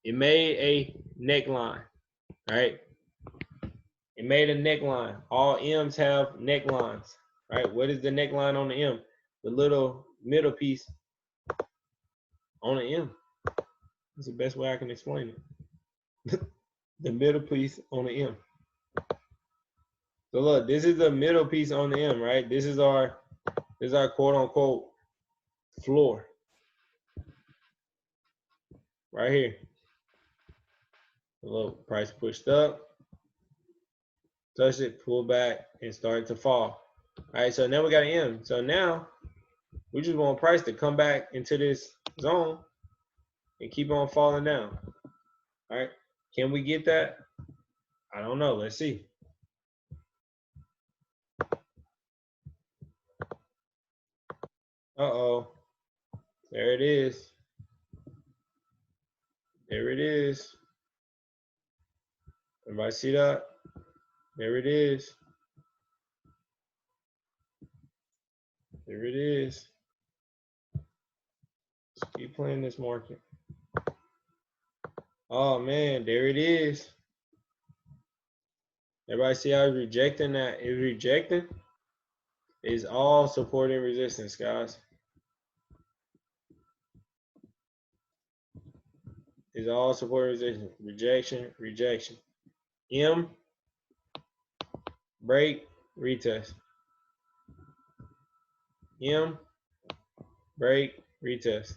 it made a neckline, right? It made a neckline. All M's have necklines, right? What is the neckline on the M? The little middle piece on the M. That's the best way I can explain it. The middle piece on the M. So look, this is the middle piece on the M, right? This is our quote unquote floor. Right here. Look, price pushed up, touched it, pulled back, and started to fall. All right, so now we got an M. So now we just want price to come back into this zone and keep on falling down. All right, can we get that? I don't know. Let's see. Uh-oh. There it is. There it is. Everybody see that? There it is. There it is. Let's keep playing this market. Oh man, there it is. Everybody see how it's rejecting that? It's rejecting. It's all support and resistance, guys. It's all support and resistance. Rejection, rejection. M, break, retest. M, break, retest.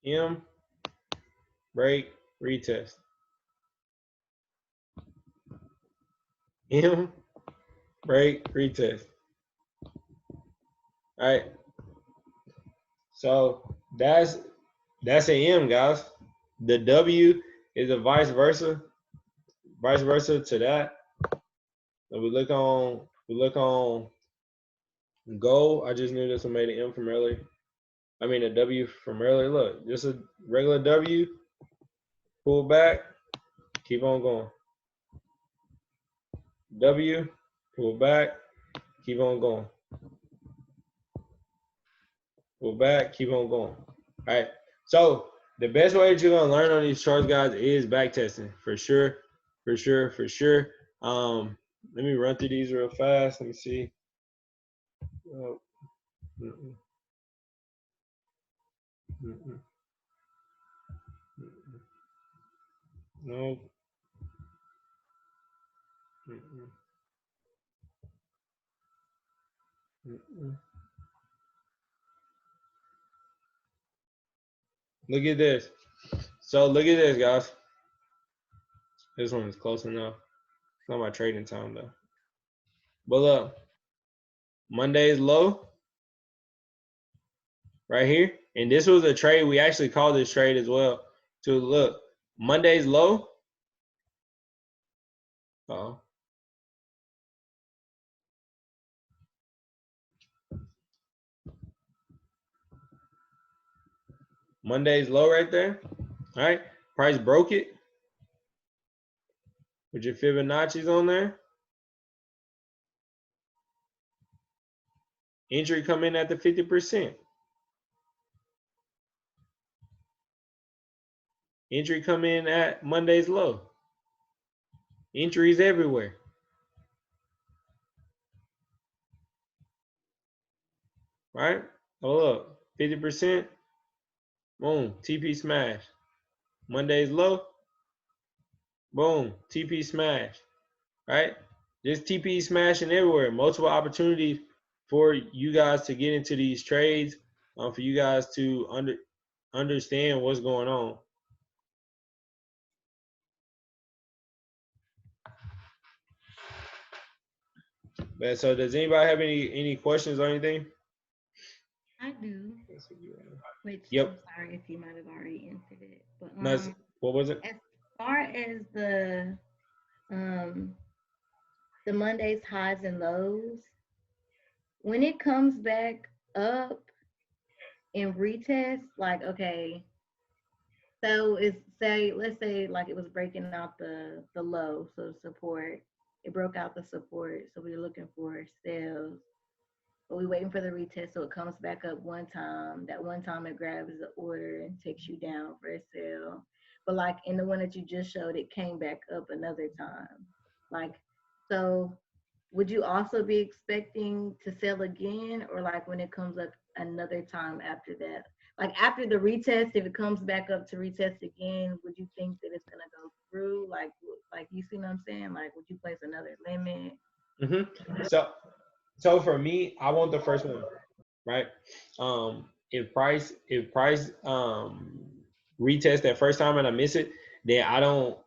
M, break, retest. M, break, retest. All right. So that's an M, guys. The W is a vice versa to that. So we look on gold. I just knew this one made an M from earlier. I mean a W from earlier. Look, just a regular W. Pull back, keep on going. W, pull back, keep on going. Pull back, keep on going. All right. So the best way that you're gonna learn on these charts, guys, is back testing for sure, for sure, for sure. Let me run through these real fast. Let me see. Oh, no. Look at this. So look at this, guys. This one is close enough. It's not my trading time though. But look, Monday's low right here. And this was a trade. We actually called this trade as well. So look, Monday's low. Oh. Monday's low right there. All right. Price broke it. With your Fibonacci's on there. Entry come in at the 50%. Entry come in at Monday's low. Entries everywhere. Right? Oh, look, 50%. Boom, TP smash. Monday's low. Boom, TP smash. Right? Just TP smashing everywhere. Multiple opportunities for you guys to get into these trades, for you guys to understand what's going on. But so does anybody have any questions or anything? I do. Which Yep. I'm sorry if you might have already answered it. But What was it? as far as the Monday's highs and lows, when it comes back up and retest, like okay, so let's say like it was breaking out the low, so support, it broke out the support, so we were looking for sales. But we're waiting for the retest, so it comes back up one time. That one time it grabs the order and takes you down for a sale. But like in the one that you just showed, it came back up another time. Like, so would you also be expecting to sell again, or like when it comes up another time after that? Like after the retest, if it comes back up to retest again, would you think that it's gonna go through? Like you see what I'm saying? Like, would you place another limit? So for me, I want the first one, right? If price retest that first time and I miss it, then I don't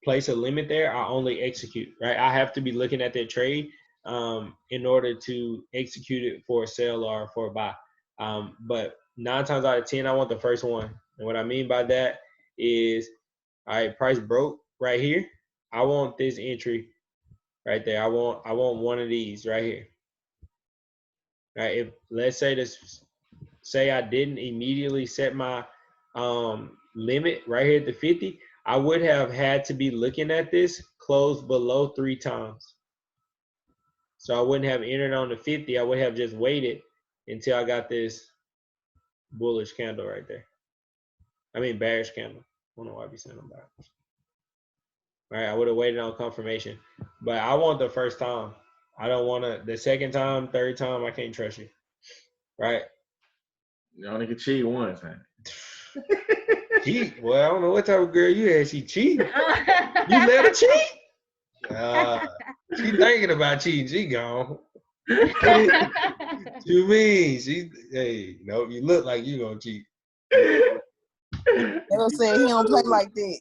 place a limit there. I only execute, right? I have to be looking at that trade in order to execute it for a sell or for a buy. But 9 times out of 10, I want the first one. And what I mean by that is, all right, price broke right here. I want this entry right there. I want one of these right here. Right, if let's say I didn't immediately set my limit right here at the 50, I would have had to be looking at this close below 3 times. So I wouldn't have entered on the 50. I would have just waited until I got this bullish candle right there. I mean bearish candle. I don't know why I be saying them backwards. Right, I would have waited on confirmation. But I want the first time. I don't want to the second time, third time, I can't trust you. Right? You only can cheat once, man. Cheat? Well, I don't know what type of girl you had. She cheated. You let her cheat? She thinking about cheating. She gone. You mean? No, you look like you gonna cheat. They don't say he don't play like that.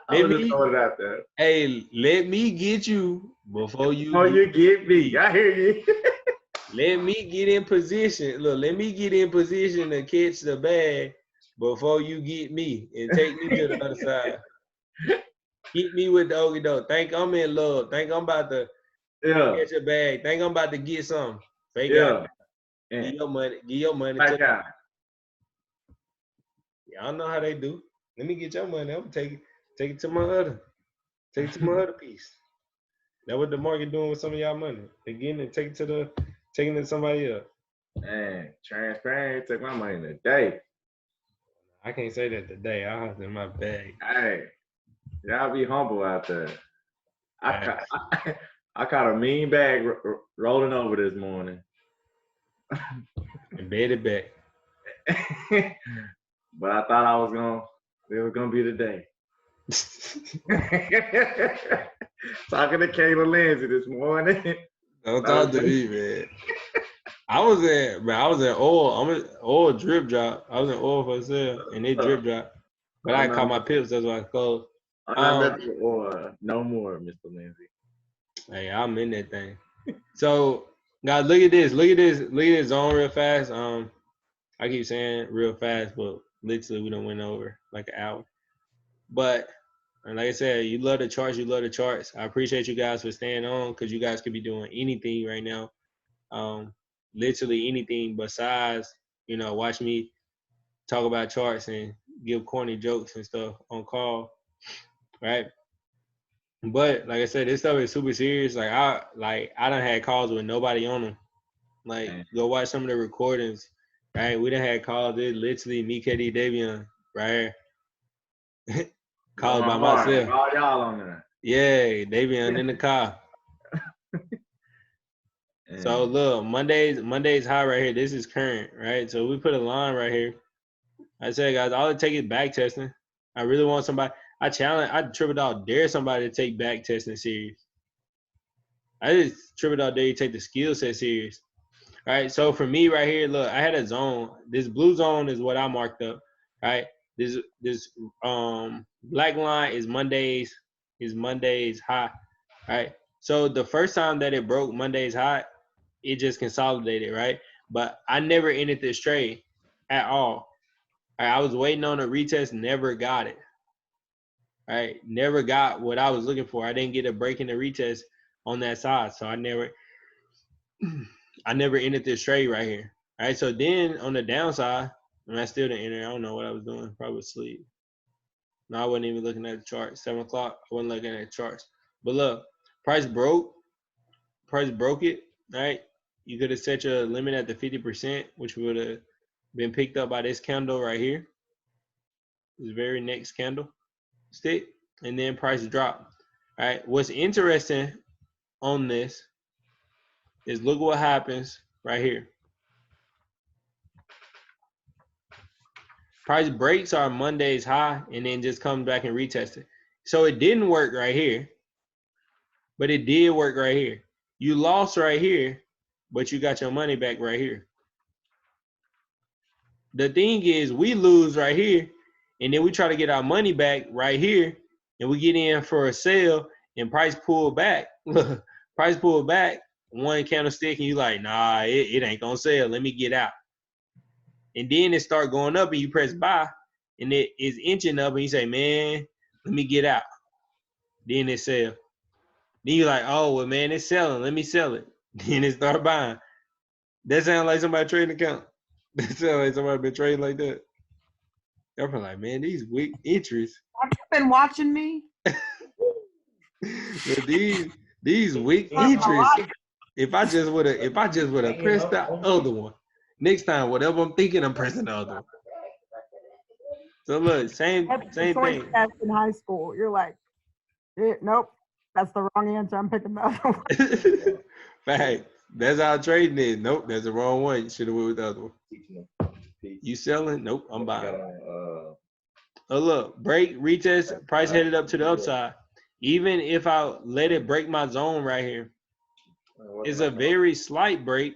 Let me throw it out there. Hey, let me get you before you. Oh, you get me. I hear you. Let me get in position. Look, let me get in position to catch the bag before you get me and take me to the other side. Hit me with the okie doke. Think I'm in love. Think I'm about to catch a bag. Think I'm about to get something. Fake out. Give your money. Give your money. Y'all know how they do. Let me get your money. I'm gonna take it to my other. Take it to my other piece. That's what the market doing with some of y'all money. They getting it, taking it to somebody else. Man, transparent. Take my money today. I can't say that today. I have it in my bag. Hey, y'all be humble out there. I caught a mean bag rolling over this morning. And bet it back. But I thought it was gonna be the day. Talking to Kayla Lindsey this morning. Don't talk to me, man. I was at oil. I'm an oil drip drop. I was in oil for sale, and they drip drop. But I caught my pips. That's why I closed. Unlimited or no more, Mr. Lindsey. Hey, I'm in that thing. So, guys, look at this. Look at this. Look at this zone real fast. I keep saying real fast, but literally we don't went over like an hour. But and like I said, you love the charts. You love the charts. I appreciate you guys for staying on because you guys could be doing anything right now. Literally anything besides, watch me talk about charts and give corny jokes and stuff on call, right? But like I said, this stuff is super serious. I done had calls with nobody on them. Like, go watch some of the recordings, right? We done had calls. It's literally me, KD, Davion, right here. Calls by myself. All y'all on there. Yeah, Davion in the car. So look, Monday's high right here. This is current, right? So we put a line right here. I said, guys, all it take is back testing. I really want somebody. I triple dog dare somebody to take back testing serious. I just triple dog dare you take the skill set serious. All right. So for me right here, look, I had a zone. This blue zone is what I marked up. Right. This black line is Monday's high. Right. So the first time that it broke Monday's high, it just consolidated, right? But I never ended this trade at all. I was waiting on a retest, never got it. Right? Never got what I was looking for. I didn't get a break in the retest on that side. So I never ended this trade right here. All right. So then on the downside, and I still didn't enter. I don't know what I was doing. Probably asleep. No, I wasn't even looking at the chart. 7 o'clock, I wasn't looking at the charts. But look, price broke it, right? You could have set your limit at the 50%, which would have been picked up by this candle right here. This very next candle stick, and then price drop. All right. What's interesting on this is look what happens right here. Price breaks our Monday's high and then just comes back and retests it. So it didn't work right here, but it did work right here. You lost right here, but you got your money back right here. The thing is, we lose right here, and then we try to get our money back right here, and we get in for a sale, and price pull back. Price pull back, one candlestick, and you like, nah, it ain't gonna sell. Let me get out. And then it start going up, and you press buy, and it is inching up, and you say, man, let me get out. Then it sell. Then you're like, oh, well, man, it's selling. Let me sell it. Then it start buying. That sounds like somebody trading account. That sounds like somebody been trading like that. Y'all probably like, man, these weak entries. Have you been watching me? But these weak entries. If I just would have pressed the other one. Next time, whatever I'm thinking, I'm pressing the other one. So look, same thing. Test in high school. You're like, nope, that's the wrong answer. I'm picking the other one. Fact. That's how trading is. Nope, that's the wrong one. You should have went with the other one. You selling? Nope, I'm buying. Oh look, break, retest, price headed up to the upside. Even if I let it break my zone right here, it's a very slight break.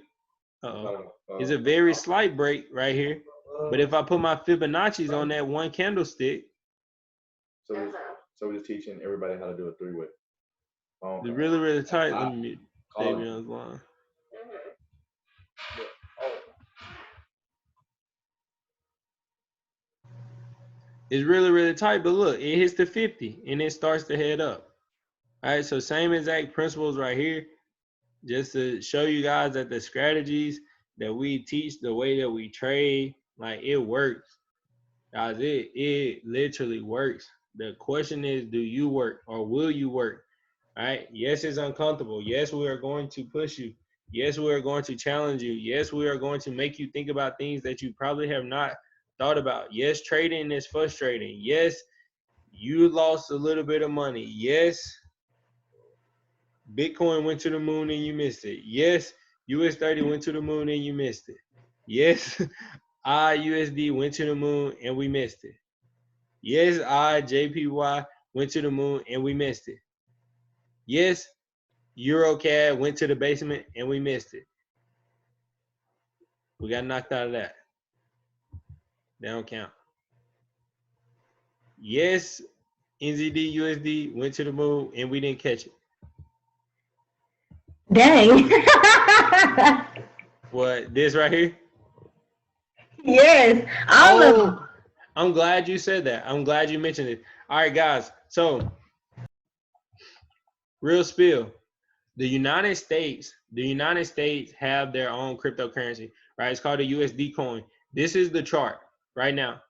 It's a very slight break right here. But if I put my Fibonacci's on that one candlestick. So we're just teaching everybody how to do a three-way. It's really, really tight. Let me mute Davion's line. It's really, really tight, but look, it hits the 50 and it starts to head up. All right, so same exact principles right here, just to show you guys that the strategies that we teach, the way that we trade, like it works. Guys, it literally works. The question is, do you work or will you work? All right, yes, it's uncomfortable. Yes, we are going to push you. Yes, we are going to challenge you. Yes, we are going to make you think about things that you probably have not thought about. Yes, trading is frustrating. Yes, you lost a little bit of money. Yes, Bitcoin went to the moon and you missed it. Yes, US 30 went to the moon and you missed it. Yes, IUSD went to the moon and we missed it. Yes, JPY went to the moon and we missed it. Yes, EuroCAD went to the basement and we missed it. We got knocked out of that. They don't count. Yes, NZD USD went to the moon and we didn't catch it. Dang. What, this right here? Yes. All of them. I'm glad you said that. I'm glad you mentioned it. All right, guys. So, real spill. The United States have their own cryptocurrency, right? It's called a USD coin. This is the chart right now.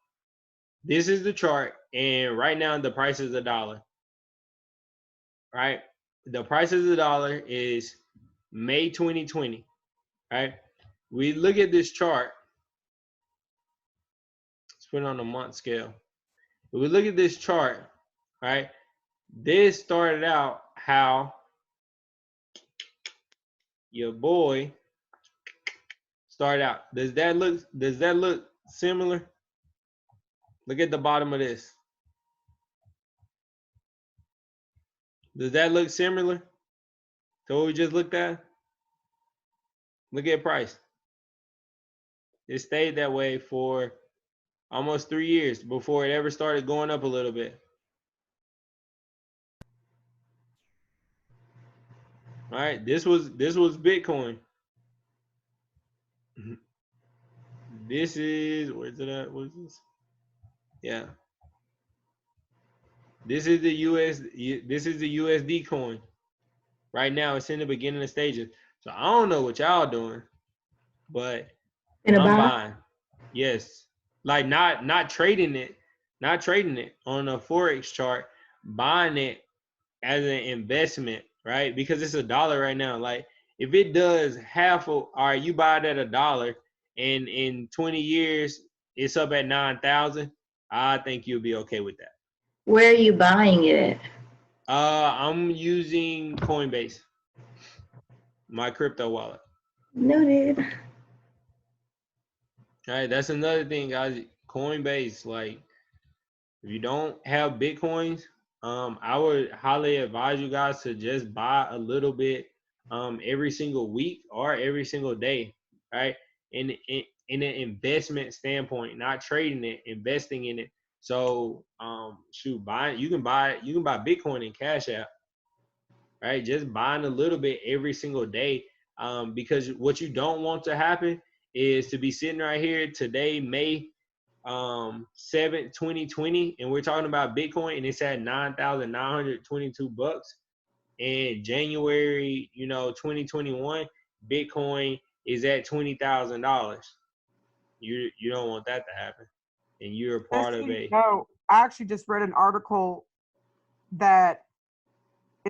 This is the chart, and right now the price is $1. Right? The price of the dollar is May 2020. Right? We look at this chart. Let's put it on a month scale. When we look at this chart, right? This started out how your boy started out. Does that look similar? Look at the bottom of this. Does that look similar to what we just looked at? Look at price. It stayed that way for almost 3 years before it ever started going up a little bit. All right, this was Bitcoin. This is, where's it at? What is this? Yeah. This is the USD coin. Right now, it's in the beginning stages. So I don't know what y'all doing, but I'm buying. Yes. Like not trading it on a Forex chart, buying it as an investment, right? Because it's $1 right now. Like if it does half of, all right, you buy it at $1 and in 20 years it's up at 9,000, I think you'll be okay with that. Where are you buying it? I'm using Coinbase, my crypto wallet. Noted. All right, that's another thing, guys. Coinbase, like if you don't have Bitcoins, I would highly advise you guys to just buy a little bit every single week or every single day, right? In an investment standpoint, not trading it, investing in it. So you can buy Bitcoin in Cash App, right? Just buying a little bit every single day. Because what you don't want to happen is to be sitting right here today, May 7th, 2020, and we're talking about Bitcoin and it's at $9,922. And January, 2021, Bitcoin is at $20,000. You don't want that to happen. And you're a part of a. No, I actually just read an article that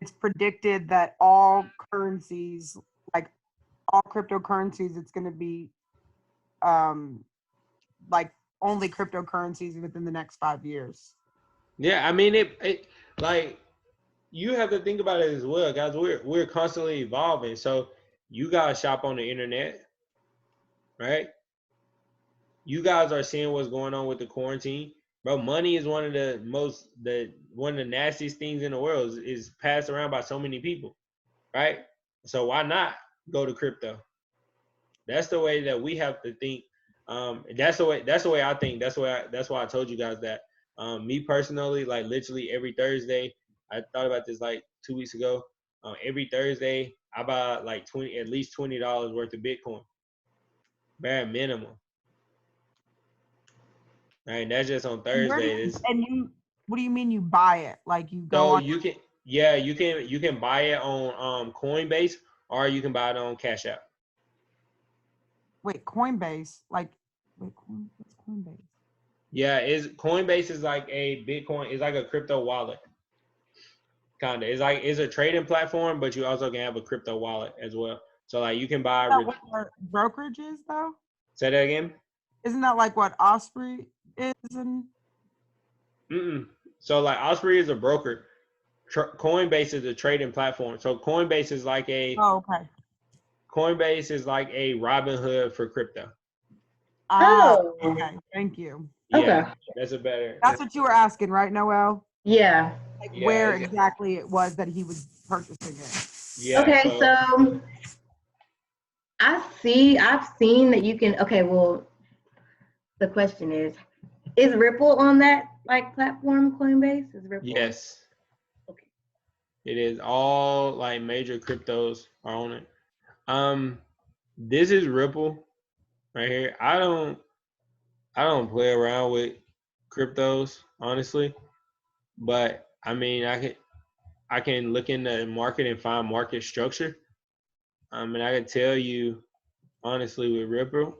it's predicted that all currencies, like all cryptocurrencies, it's going to be like only cryptocurrencies within the next 5 years. Yeah, I mean it like you have to think about it as well, guys. We're constantly evolving. So you guys shop on the internet, right? You guys are seeing what's going on with the quarantine. Bro, money is one of the nastiest things in the world is passed around by so many people, right? So why not go to crypto? That's the way that we have to think. That's the way I think. That's why I told you guys that. Me personally, like literally every Thursday, I thought about this like 2 weeks ago. Every Thursday, I buy like at least $20 worth of Bitcoin, bare minimum. Right, that's just on Thursdays. What do you mean you buy it? Like you go on? You can buy it on Coinbase or you can buy it on Cash App. Wait, Coinbase? What's Coinbase? Yeah, Coinbase is like a Bitcoin. It's like a crypto wallet. Kinda. It's a trading platform, but you also can have a crypto wallet as well. So like you can buy. What brokerage is though? Say that again. Isn't that like what Osprey is? So like Osprey is a broker. Coinbase is a trading platform. So Coinbase is like a. Oh, okay. Coinbase is like a Robinhood for crypto. Oh, okay. Thank you. Yeah, okay. That's what you were asking, right, Noel? Yeah. Like where exactly it was that he was purchasing it. Yeah. Okay, so I've seen that you can. Okay, well, the question is, Is Ripple on that like platform, Coinbase? Is Ripple? Yes. Okay. It is. All like major cryptos are on it. This is Ripple right here. I don't play around with cryptos, honestly. But I mean, I can look in the market and find market structure. And I can tell you honestly with Ripple,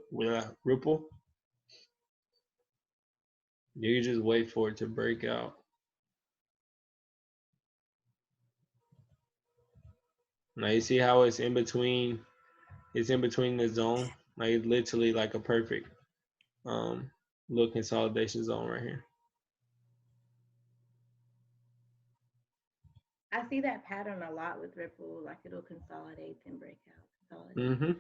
you just wait for it to break out. Now you see how it's in between the zone. Like it's literally like a perfect little consolidation zone right here. I see that pattern a lot with Ripple. Like it'll consolidate and break out. Mm-hmm.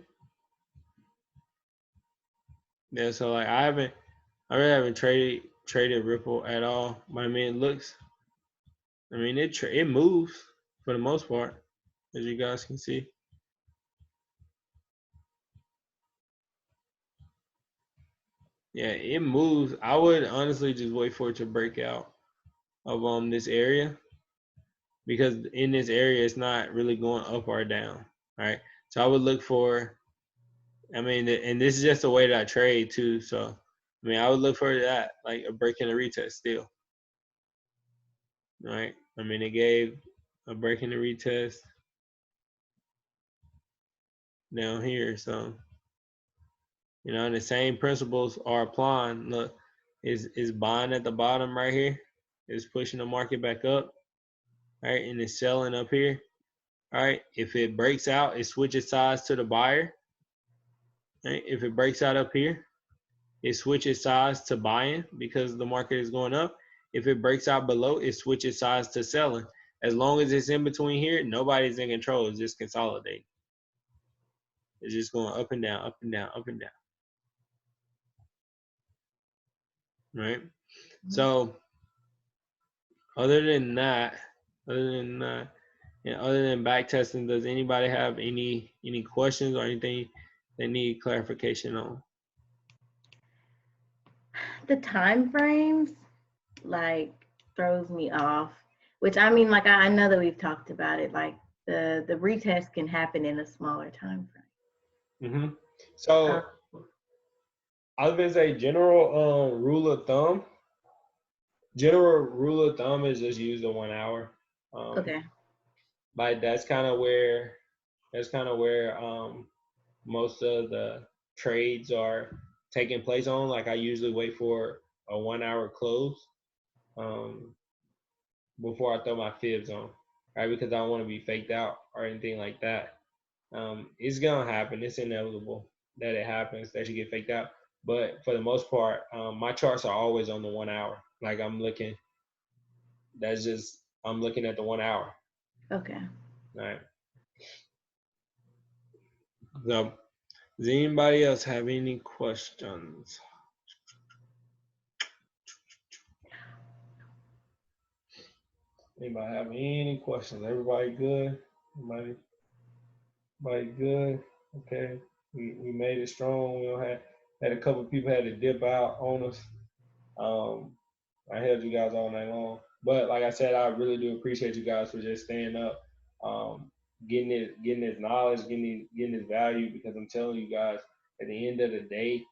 Yeah, so like I really haven't traded Ripple at all. But I mean, it moves for the most part, as you guys can see. Yeah, it moves. I would honestly just wait for it to break out of this area, because in this area it's not really going up or down, right? So I would look for, I mean, and this is just the way that I trade too. So I mean, I would look for that, like a break and a retest still, right? I mean, it gave a break and a retest down here, so and the same principles are applying. Look, is buying at the bottom right here, is pushing the market back up, right, and it's selling up here. All right, if it breaks out, it switches sides to the buyer. Right? If it breaks out up here, it switches sides to buying because the market is going up. If it breaks out below, it switches sides to selling. As long as it's in between here, nobody's in control. It's just consolidating. It's just going up and down, up and down, up and down. Right? So other than that, and other than back testing, does anybody have any questions or anything they need clarification on? The time frames like throws me off. Which I mean, like I know that we've talked about it. Like the retest can happen in a smaller time frame. Mm-hmm. So I was gonna say general rule of thumb. General rule of thumb is just use the 1 hour. Okay. Like that's kind of where most of the trades are taking place on. Like I usually wait for a 1 hour close before I throw my fibs on, right? Because I don't want to be faked out or anything like that. It's gonna happen. It's inevitable that it happens, that you get faked out. But for the most part, my charts are always on the 1 hour. Like I'm looking at the 1 hour. Okay. All right. So does anybody else have any questions? Anybody have any questions? Everybody good? Everybody good? Okay. We made it strong. We had a couple people had to dip out on us. I held you guys all night long. But like I said, I really do appreciate you guys for just staying up, getting this knowledge, getting this value, because I'm telling you guys, at the end of the day,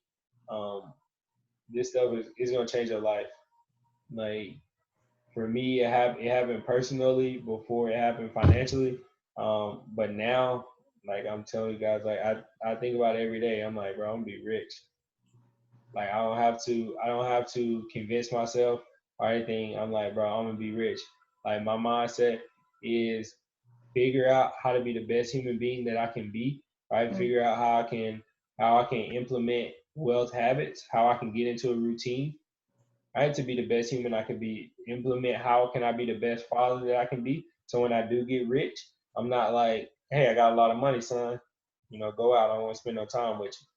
this stuff is gonna change your life. Like for me, it happened personally before it happened financially. But now, like I'm telling you guys, like I think about it every day. I'm like, bro, I'm gonna be rich. Like I don't have to convince myself or anything. I'm like, bro, I'm gonna be rich. Like my mindset is figure out how to be the best human being that I can be, right? Mm-hmm. Figure out how I can implement wealth habits, how I can get into a routine, right? To be the best human I can be. Implement how can I be the best father that I can be. So when I do get rich, I'm not like, hey, I got a lot of money, son. Go out. I don't want to spend no time with you.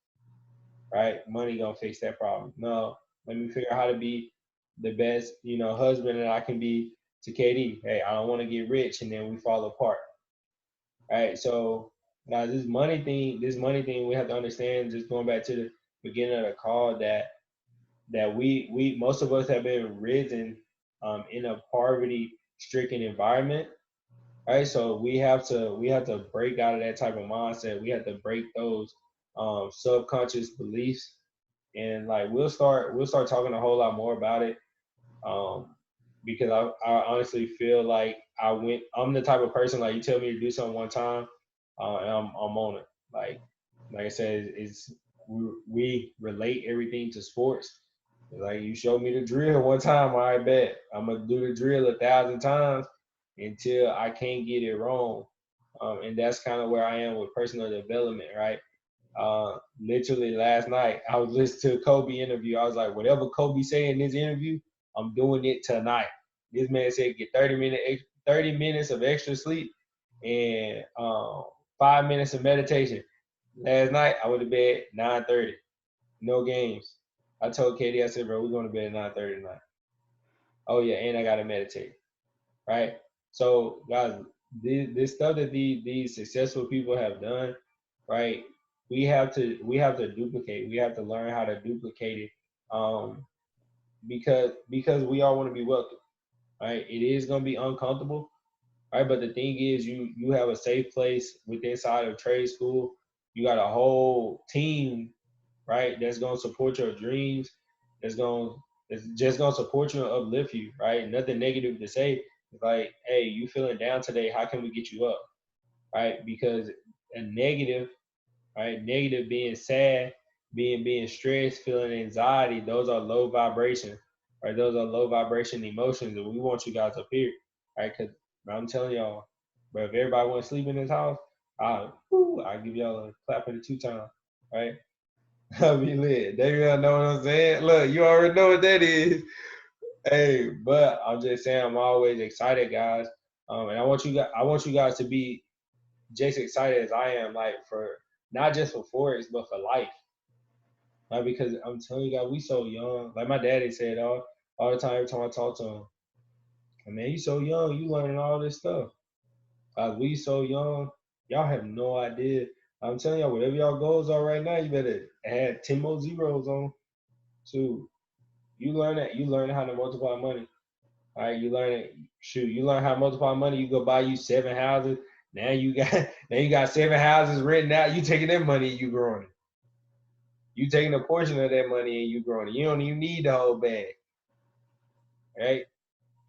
Right? Money gonna fix that problem. No, let me figure out how to be the best, husband that I can be to KD. Hey, I don't want to get rich and then we fall apart. Right? So now this money thing, we have to understand, just going back to the beginning of the call, that that we most of us have been risen in a poverty-stricken environment, right? So we have to break out of that type of mindset. We have to break those subconscious beliefs, and like we'll start talking a whole lot more about it. Um, because I honestly feel like I'm the type of person, like, you tell me to do something one time, and I'm on it. Like I said, it's we relate everything to sports. Like, you showed me the drill one time, I bet I'm gonna do the drill 1,000 times until I can't get it wrong. And that's kind of where I am with personal development, right? Literally last night, I was listening to a Kobe interview. I was like, whatever Kobe say in this interview, I'm doing it tonight. This man said get 30 minutes of extra sleep and 5 minutes of meditation. Last night I went to bed 9:30, no games. I told Katie, I said, bro, we're going to bed at 9:30 tonight. Oh yeah, and I gotta meditate, right? So guys, this stuff that these successful people have done, right? We have to duplicate. We have to learn how to duplicate it, because we all want to be wealthy, right? It is gonna be uncomfortable, right? But the thing is, you have a safe place within inside of trade school. You got a whole team, right? That's gonna support your dreams. That's gonna that's just gonna support you and uplift you, right? Nothing negative to say. It's like, hey, you feeling down today? How can we get you up, right? Because a negative, right? Negative, being sad, being stressed, feeling anxiety. Those are low vibration, right? Those are low vibration emotions, and we want you guys up here, right? Because I'm telling y'all, but if everybody want to sleep in this house, I give y'all a clap in the 2 times, right? I'll be lit. They gonna know what I'm saying. Look, you already know what that is. Hey, but I'm just saying, I'm always excited, guys. And I want you guys to be just excited as I am, like, for not just for Forex, but for life. Like, because I'm telling you guys, we so young. Like my daddy said all the time, every time I talk to him, man, you so young, you learning all this stuff. We so young, y'all have no idea. I'm telling y'all, whatever y'all goals are right now, you better add 10 more zeros on. So you learn that. You learn how to multiply money. All right, you learn it. Shoot, you learn how to multiply money. You go buy you 7 houses. Now you got 7 houses written out. You taking that money and you growing it. You taking a portion of that money and you growing it. You don't even need the whole bag, right?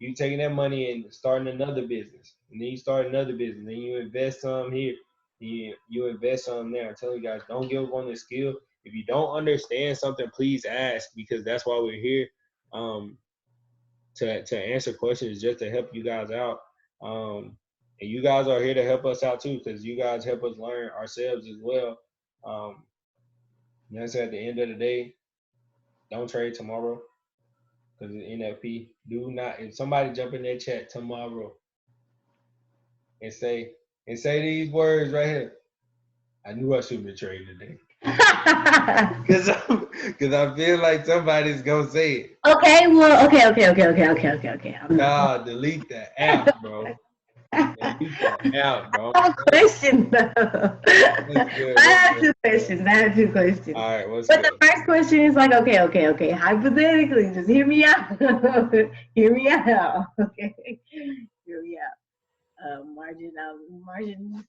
You taking that money and starting another business, and then you start another business, then you invest some here, you invest some there. I'm telling you guys, don't give up on the skill. If you don't understand something, please ask, because that's why we're here. Um, to answer questions, just to help you guys out. And you guys are here to help us out too, because you guys help us learn ourselves as well. Um, you know, so at the end of the day, don't trade tomorrow, because the NFP, do not. If somebody jump in that chat tomorrow and say these words right here, I knew I should be trading today. Cause I feel like somebody's gonna say it. Okay, well, okay. Nah, delete the app, bro. Delete the app, bro. I have a question though. What's good? I have two questions. All right, what's But good? the first question is like, okay. Hypothetically, just hear me out. Hear me out. Okay. Hear me out. Margin.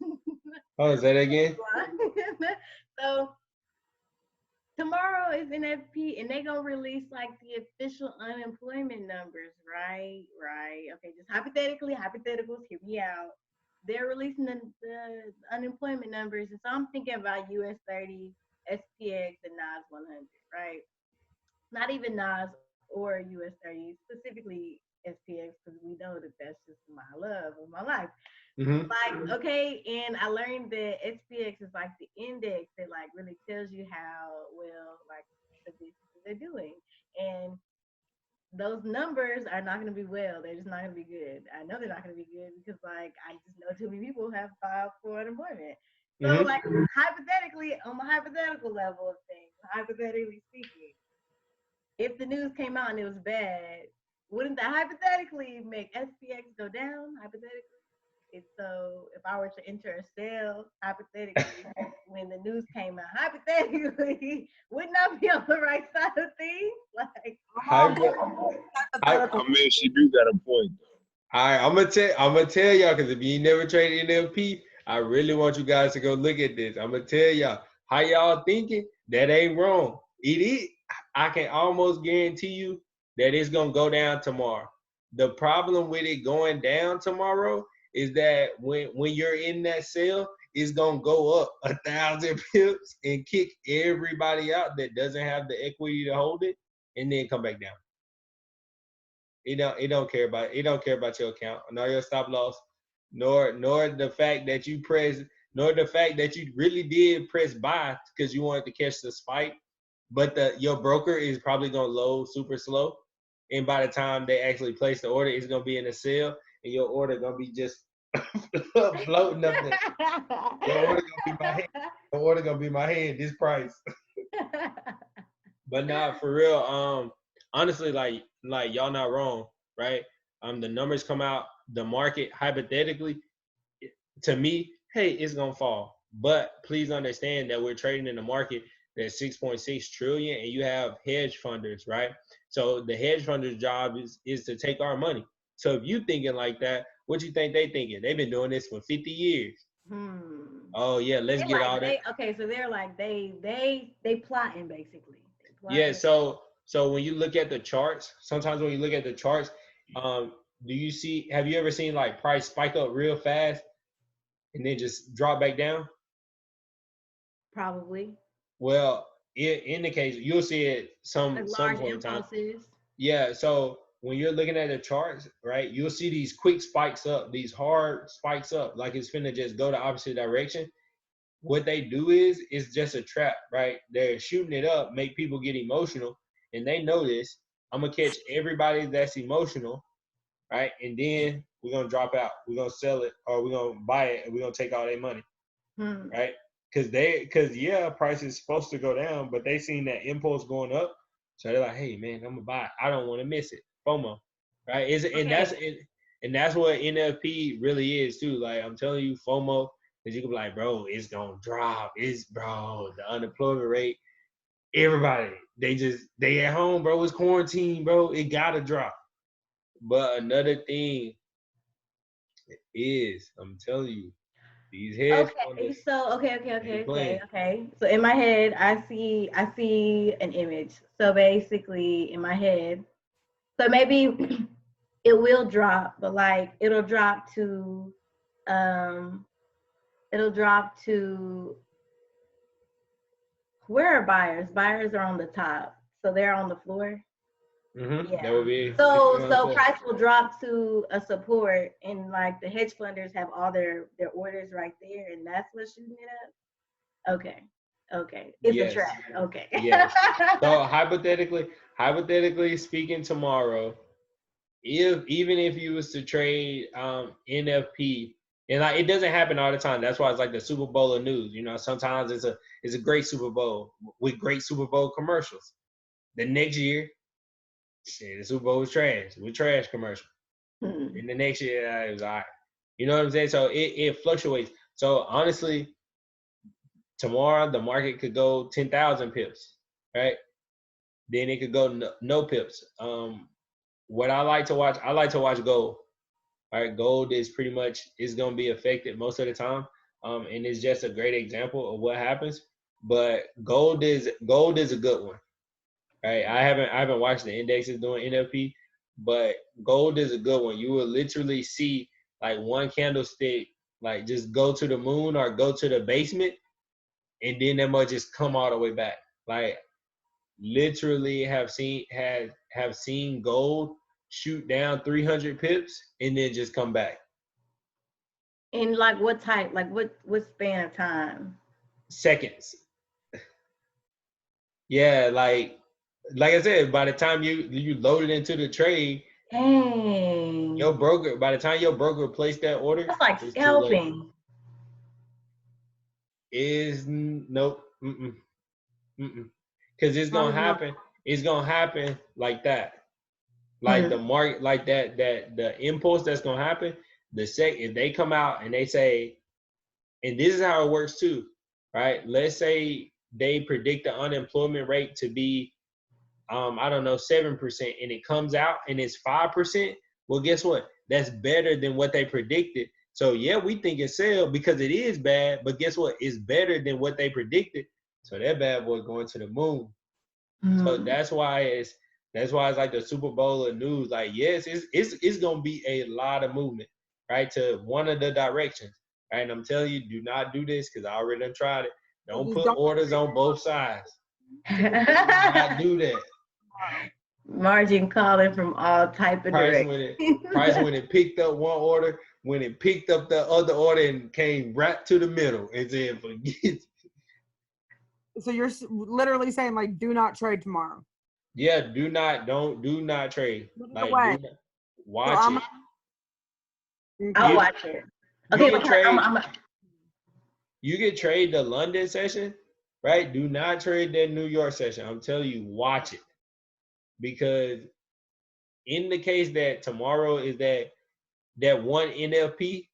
Oh, say that again? So tomorrow is NFP, and they gonna release like the official unemployment numbers, right? Okay, just hypotheticals, hear me out. They're releasing the unemployment numbers, and so I'm thinking about US 30, SPX, and NAS 100, right? Not even NAS or US 30, specifically SPX, because we know that that's just my love of my life. Mm-hmm. Like, okay, and I learned that SPX is like the index that like really tells you how well like the businesses are doing. And those numbers are not gonna be well. They're just not gonna be good. I know they're not gonna be good because like I just know too many people have filed for unemployment. So like hypothetically, on the hypothetical level of things, hypothetically speaking, if the news came out and it was bad, wouldn't that hypothetically make SPX go down? Hypothetically? so if I were to enter a sale, hypothetically, when the news came out, hypothetically, wouldn't I be on the right side of things? Like, I mean, she do got a point. All right, I'm gonna tell y'all, because if you ain't never traded NFP, I really want you guys to go look at this. I'm gonna tell y'all how y'all thinking. That ain't wrong. It is. I can almost guarantee you that it's gonna go down tomorrow. The problem with it going down tomorrow is that when you're in that sale, it's gonna go up 1,000 pips and kick everybody out that doesn't have the equity to hold it, and then come back down. It don't care about your account, nor your stop loss, nor the fact that you really did press buy because you wanted to catch the spike, but your broker is probably gonna load super slow, and by the time they actually place the order, it's gonna be in a sale, and your order gonna be just floating up there. Your order gonna be my head. Your order gonna be my head. This price. But nah, for real. Honestly, like y'all not wrong, right? The numbers come out, the market hypothetically, to me, hey, it's gonna fall. But please understand that we're trading in a market that's 6.6 trillion, and you have hedge funders, right? So the hedge funders' job is to take our money. So if you thinking like that, what you think they thinking? They've been doing this for 50 years. Oh yeah, let's get all that. Okay, so they're like they plotting basically. Yeah, so when you look at the charts, sometimes when you look at the charts, have you ever seen like price spike up real fast and then just drop back down? Probably. Well, it indicates you'll see it some point in time. Yeah, so when you're looking at the charts, right, you'll see these quick spikes up, these hard spikes up, like it's finna just go the opposite direction. What they do is just a trap, right? They're shooting it up, make people get emotional, and they know this. I'm gonna catch everybody that's emotional, right? And then we're gonna drop out. We're gonna sell it, or we're gonna buy it, and we're gonna take all their money, right? Because price is supposed to go down, but they seen that impulse going up, so they're like, hey man, I'm gonna buy it. I don't want to miss it. FOMO, right? And that's what NFP really is too. Like I'm telling you, FOMO. Because you can be like, bro, it's going to drop. The unemployment rate. Everybody, they at home, bro. It's quarantine, bro. It got to drop. But another thing is, I'm telling you, these heads. Okay, so okay. So in my head, I see an image. So basically, in my head, so maybe it will drop, but like it'll drop to where are buyers? Buyers are on the top, so they're on the floor. Mm-hmm. Yeah. That would be so price will drop to a support, and like the hedge funders have all their orders right there, and that's what's shooting it up. Okay, it's a trap. Okay. Yes. So hypothetically speaking, tomorrow, even if you was to trade NFP. And like it doesn't happen all the time. That's why it's like the Super Bowl of news. You know, sometimes it's a great Super Bowl with great Super Bowl commercials. The next year, the Super Bowl was trash with trash commercial. And the next year it was all right. You know what I'm saying? So it fluctuates. So honestly, tomorrow the market could go 10,000 pips, right? Then it could go no pips. What I like to watch gold. All right, gold is pretty much going to be affected most of the time, and it's just a great example of what happens. But gold is a good one, right? I haven't watched the indexes doing NFP, but gold is a good one. You will literally see like one candlestick, like just go to the moon or go to the basement, and then that might just come all the way back. Like literally have seen gold shoot down 300 pips and then just come back. In like what type? Like what span of time? Seconds. Yeah, like I said, by the time you load it into the trade, dang, by the time your broker placed that order, that's like scalping. Nope. Because it's gonna happen. It's gonna happen like that. Like the market, like that the impulse that's gonna happen, if they come out and they say, and this is how it works too, right? Let's say they predict the unemployment rate to be, I don't know, 7%, and it comes out and it's 5%. Well, guess what? That's better than what they predicted. So yeah, we think it's sell because it is bad, but guess what? It's better than what they predicted. So that bad boy going to the moon. So that's why it's like the Super Bowl of news. Like, yes, it's gonna be a lot of movement, right, to one of the directions. Right? And I'm telling you, do not do this because I already done tried it. Don't put orders on both sides. Do not do that. Margin calling from all type of directions. Price when it picked up one order, when it picked up the other order and came right to the middle and said, forget. So you're literally saying like, do not trade tomorrow. Yeah, do not trade. Like, do not, watch it. I'll watch it. Okay, but you can trade the London session, right? Do not trade that New York session. I'm telling you, watch it. Because in the case that tomorrow is that one NFP,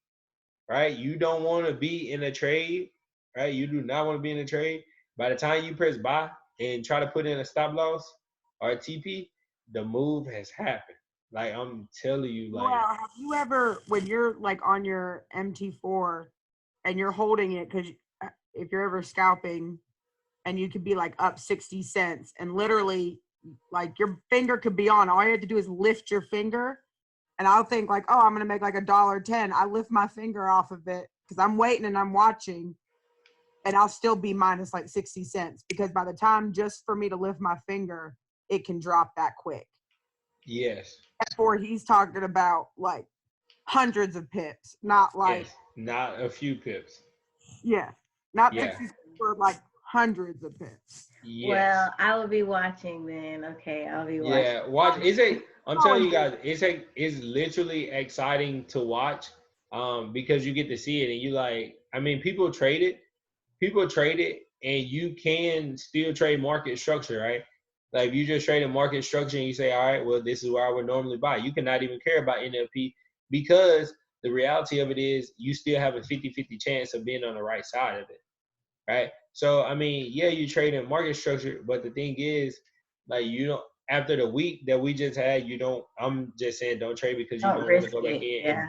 right? You don't want to be in a trade, right? You do not want to be in a trade. By the time you press buy and try to put in a stop loss or a TP, the move has happened. Like, I'm telling you, like. Well, have you ever, when you're like on your MT4 and you're holding it, because if you're ever scalping and you could be like up 60 cents and literally like your finger could be on, all you have to do is lift your finger and I'll think like, oh, I'm going to make like $1.10. I lift my finger off of it because I'm waiting and I'm watching. And I'll still be minus like 60 cents because by the time just for me to lift my finger, it can drop that quick. Yes. Therefore, he's talking about like hundreds of pips, not like. Yes. Not a few pips. Yeah. Not 60 cents for like hundreds of pips. Yes. Well, I will be watching then. Okay, I'll be watching. Yeah, watch. I'm telling you guys, it's literally exciting to watch because you get to see it and you like, I mean, people trade it and you can still trade market structure, right? Like if you just trade a market structure and you say, all right, well, this is where I would normally buy. You cannot even care about NLP because the reality of it is you still have a 50-50 chance of being on the right side of it, right? So, I mean, yeah, you trade in market structure, but the thing is, like, you don't, after the week that we just had, I'm just saying don't trade because you don't want to go back in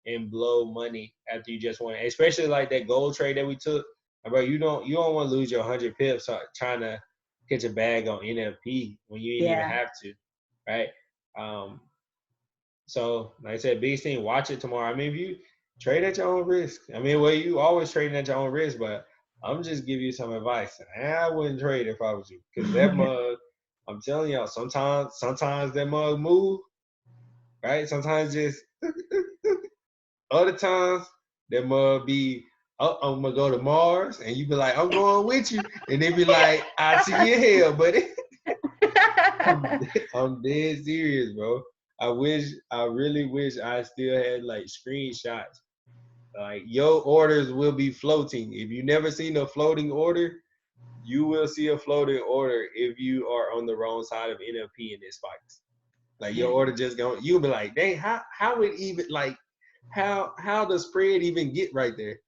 and blow money after you just won, especially like that gold trade that we took. Bro, you don't want to lose your 100 pips trying to catch a bag on NFP when you didn't even have to, right? So like I said, biggest thing, watch it tomorrow. I mean, if you trade at your own risk, I mean, well, you always trading at your own risk, but I'm just giving you some advice. I wouldn't trade if I was you, because that mug, I'm telling y'all, sometimes that mug move, right? Sometimes just other times that mug be, oh, I'm gonna go to Mars, and you be like, I'm going with you, and they be like, I see you in hell, buddy. I'm dead serious, bro. I really wish I still had like screenshots. Like your orders will be floating. If you never seen a floating order, you will see a floating order if you are on the wrong side of NLP in this spikes. Like your order just going, you'll be like, dang, how it even like how the spread even get right there?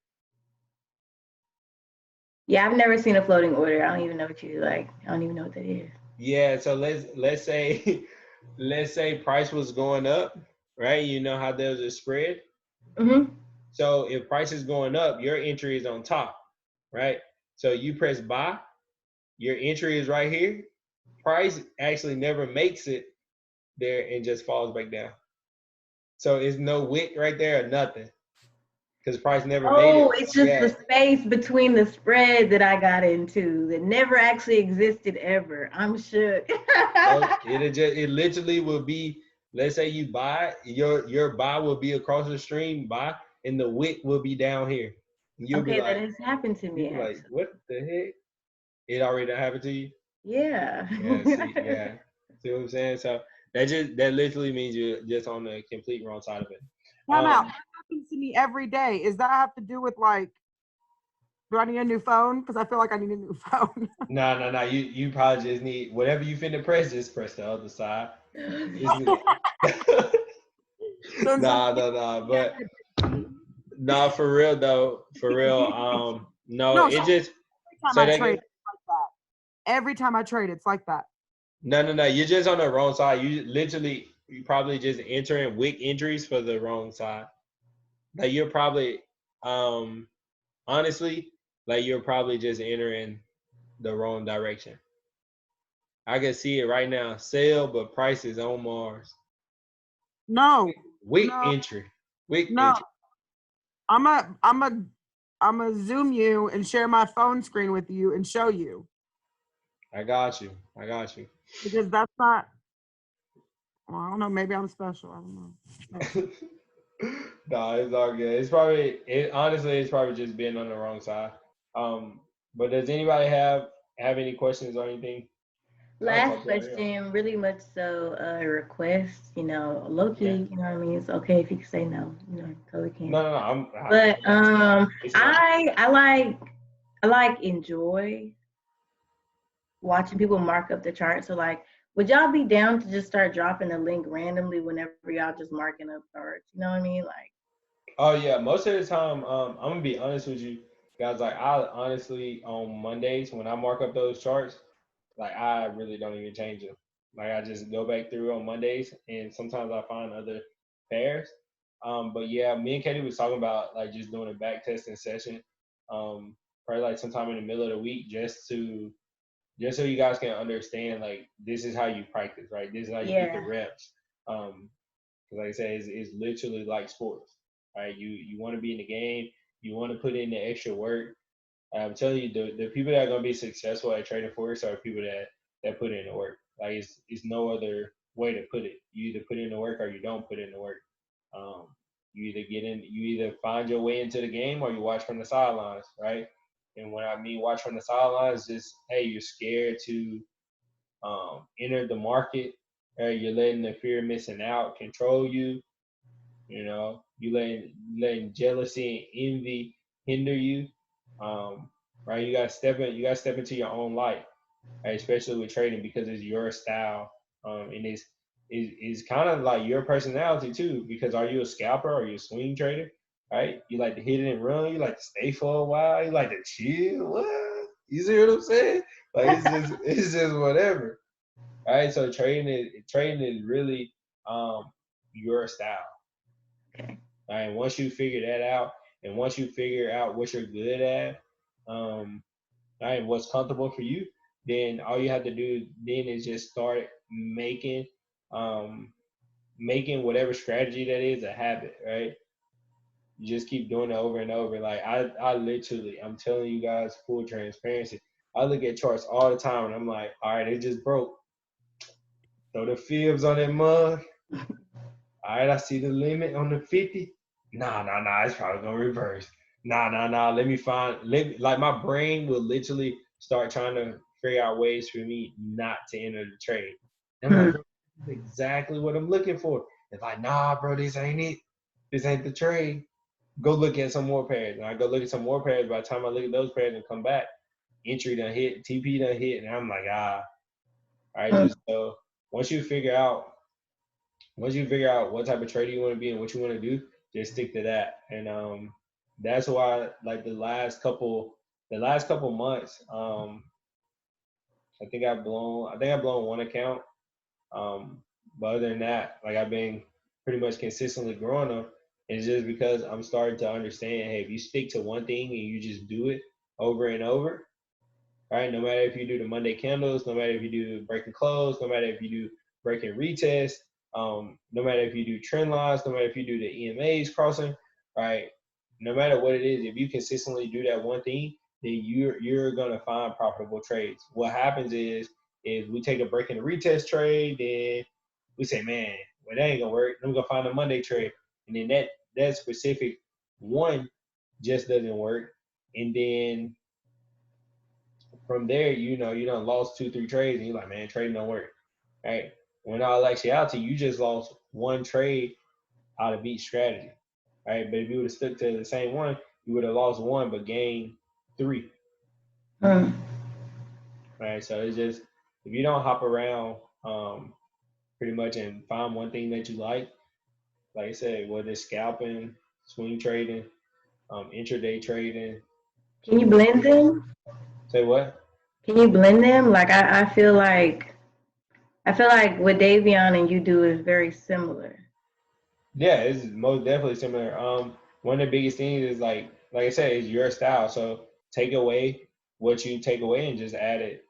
Yeah, I've never seen a floating order. I don't even know what I don't even know what that is. Yeah, so let's say price was going up, right? You know how there's a spread. Mm-hmm. So if price is going up, your entry is on top, right? So you press buy, your entry is right here. Price actually never makes it there and just falls back down. So it's no wick right there or nothing. Because price never made it. Oh, it's just the space between the spread that I got into that never actually existed ever. I'm shook. It literally will be, let's say you buy, your buy will be across the stream, buy, and the wick will be down here. You'll okay, be like, that has happened to me. Like, what the heck? It already happened to you? Yeah. See what I'm saying? So that literally means you're just on the complete wrong side of it. Time out. That happens to me every day. Is that have to do with like, do I need a new phone? Because I feel like I need a new phone. No. You probably just need whatever you finna press. Just press the other side. Nah. But nah, for real though. For real. No, No, it so just every time say I that trade, again. it's like that. Every time I trade, it's like that. No. You're just on the wrong side. You probably just entering wick injuries for the wrong side. Like you're probably honestly, like you're probably just entering the wrong direction. I can see it right now. Sell, but price is on Mars. No, Wick no, entry. Wick no. entry. I'm a zoom you and share my phone screen with you and show you I got you. because that's not. Well, I don't know. Maybe I'm special. I don't know. No, it's all good. Honestly, it's probably just being on the wrong side. But does anybody have any questions or anything? Last question, really much so a request, low key, you know what I mean? It's okay if you can say no, totally can. No. But I like enjoy watching people mark up the chart. So like, would y'all be down to just start dropping a link randomly whenever y'all just marking up charts? You know what I mean? Like, oh yeah, most of the time, I'm gonna be honest with you guys. Like I honestly on Mondays when I mark up those charts, like I really don't even change them. Like I just go back through on Mondays, and sometimes I find other pairs. But yeah, me and Katie was talking about like just doing a back testing session, probably like sometime in the middle of the week, just so you guys can understand like this is how you practice, right? This is how you get the reps. Because like I said, it's literally like sports, right? You want to be in the game, you want to put in the extra work. I'm telling you, the people that are gonna be successful at trading Forex are people that put in the work. Like it's no other way to put it. You either put in the work or you don't put in the work. Um, you either find your way into the game or you watch from the sidelines, right? And when I mean watch from the sidelines, just hey, you're scared to enter the market. You're letting the fear of missing out control you. You know, letting jealousy and envy hinder you. Right? You gotta step into your own light, right? Especially with trading because it's your style. And it's kind of like your personality too. Because are you a scalper? Are you a swing trader? Right? You like to hit it and run. You like to stay for a while. You like to chill. What? You see what I'm saying? Like it's just whatever. Right? So trading is really your style. okay. And once you figure that out, and once you figure out what you're good at, and what's comfortable for you, then all you have to do then is just start um, making whatever strategy that is a habit, right? You just keep doing it over and over. Like I literally, I'm telling you guys, full transparency. I look at charts all the time, and I'm like, all right, it just broke. Throw the fibs on that mug. All right, I see the limit on the 50. Nah, it's probably gonna reverse. Nah. Like my brain will literally start trying to figure out ways for me not to enter the trade. And I'm like, bro, this is exactly what I'm looking for. It's like, nah, bro, this ain't it. This ain't the trade. Go look at some more pairs. And I go look at some more pairs. By the time I look at those pairs and come back, entry done hit, TP done hit, and I'm like, all right, just so once you figure out what type of trader you want to be and what you want to do, just stick to that. And that's why like the last couple months, I think I've blown one account. But other than that, like I've been pretty much consistently growing them. And it's just because I'm starting to understand, hey, if you stick to one thing and you just do it over and over, right? No matter if you do the Monday candles, no matter if you do breaking close, no matter if you do breaking retest, no matter if you do trend lines, no matter if you do the EMAs crossing, right? No matter what it is, if you consistently do that one thing, then you're gonna find profitable trades. What happens is we take a break in the retest trade, then we say, man, well that ain't gonna work. Then we're gonna find a Monday trade, and then that specific one just doesn't work, and then from there, you done lost 2, 3 trades, and you're like, man, trading don't work, right? When all actuality, you just lost one trade out of each strategy, right? But if you would have stuck to the same one, you would have lost one but gained 3, right? So it's just if you don't hop around, pretty much and find one thing that you like, like I said, whether it's scalping, swing trading, intraday trading. Can you blend them? Say what? Can you blend them? Like I feel like what Davion and you do is very similar. Yeah, it's most definitely similar. One of the biggest things is like I said, is your style. So take away what you take away and just add it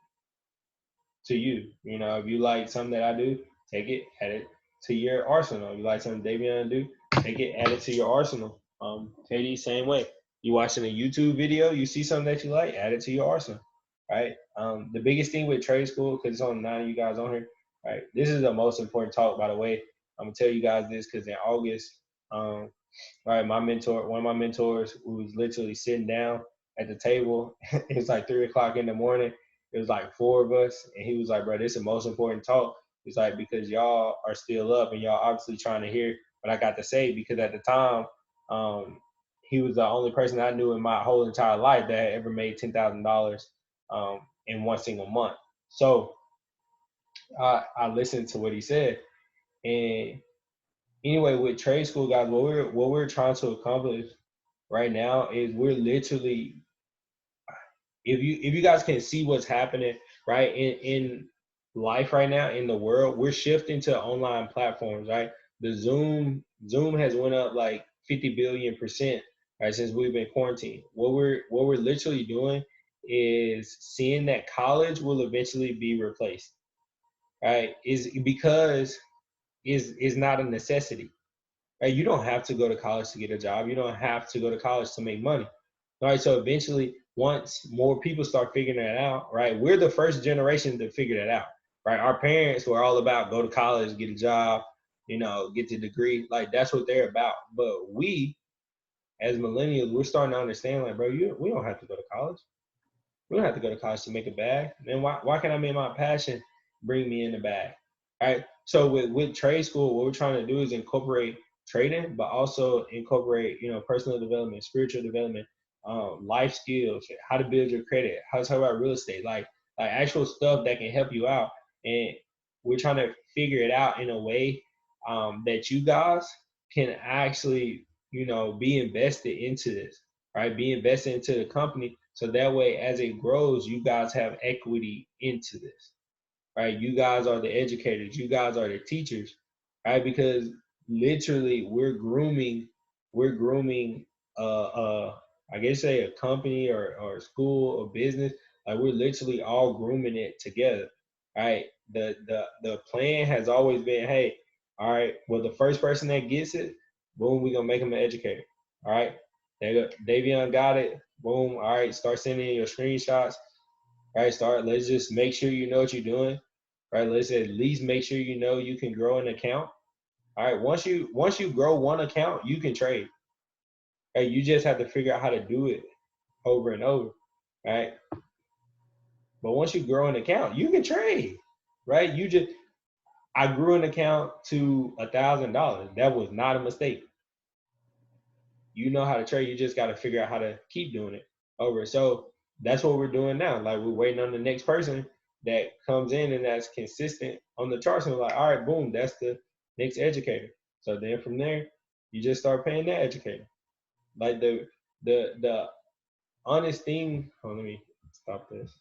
to you. You know, if you like something that I do, take it, add it to your arsenal. If you like something Davion do, take it, add it to your arsenal. KD, same way. You watching a YouTube video, you see something that you like, add it to your arsenal. Right. The biggest thing with trade school, because it's on 9 of you guys on here. Right. This is the most important talk, by the way. I'm gonna tell you guys this because in August, um, right, my mentor, one of my mentors, who was literally sitting down at the table. It was like 3 o'clock in the morning. It was like four of us, and he was like, "Bro, this is the most important talk." He's like, "Because y'all are still up, and y'all obviously trying to hear what I got to say." Because at the time, um, he was the only person I knew in my whole entire life that had ever made $10,000 in one single month. So I listened to what he said, and anyway, with trade school guys, what we're trying to accomplish right now is we're literally, if you guys can see what's happening right in life right now in the world, we're shifting to online platforms, right? The Zoom has went up like 50 billion% right since we've been quarantined. What we're literally doing is seeing that college will eventually be replaced, right? Is because is not a necessity. Right? You don't have to go to college to get a job. You don't have to go to college to make money. All right. So eventually, once more people start figuring that out, right? We're the first generation to figure that out. Right. Our parents were all about go to college, get a job, get the degree. Like that's what they're about. But we, as millennials, we're starting to understand, like, bro, we don't have to go to college. We don't have to go to college to make a bag. Then why can't I make my passion bring me in the bag? Right. So with trade school, what we're trying to do is incorporate trading, but also incorporate, personal development, spiritual development, life skills, how to build your credit, how to talk about real estate, like actual stuff that can help you out. And we're trying to figure it out in a way that you guys can actually, be invested into this, right? Be invested into the company. So that way, as it grows, you guys have equity into this, right? You guys are the educators. You guys are the teachers, right? Because literally, we're grooming, I guess say a company or a school or business. Like we're literally all grooming it together, right? The plan has always been, hey, all right, well, the first person that gets it, boom, we're gonna make them an educator. All right. Davion got it. Boom. All right. Start sending in your screenshots. All right. Let's just make sure you know what you're doing. Right. Let's at least make sure you know you can grow an account. All right. Once you grow one account, you can trade. Right. You just have to figure out how to do it over and over. Right. But once you grow an account, you can trade. Right. I grew an account to $1,000. That was not a mistake. You know how to trade. You just got to figure out how to keep doing it over. So that's what we're doing now. Like we're waiting on the next person that comes in and that's consistent on the charts. And we're like, all right, boom, that's the next educator. So then from there, you just start paying that educator. Like the honest thing. Oh, let me stop this.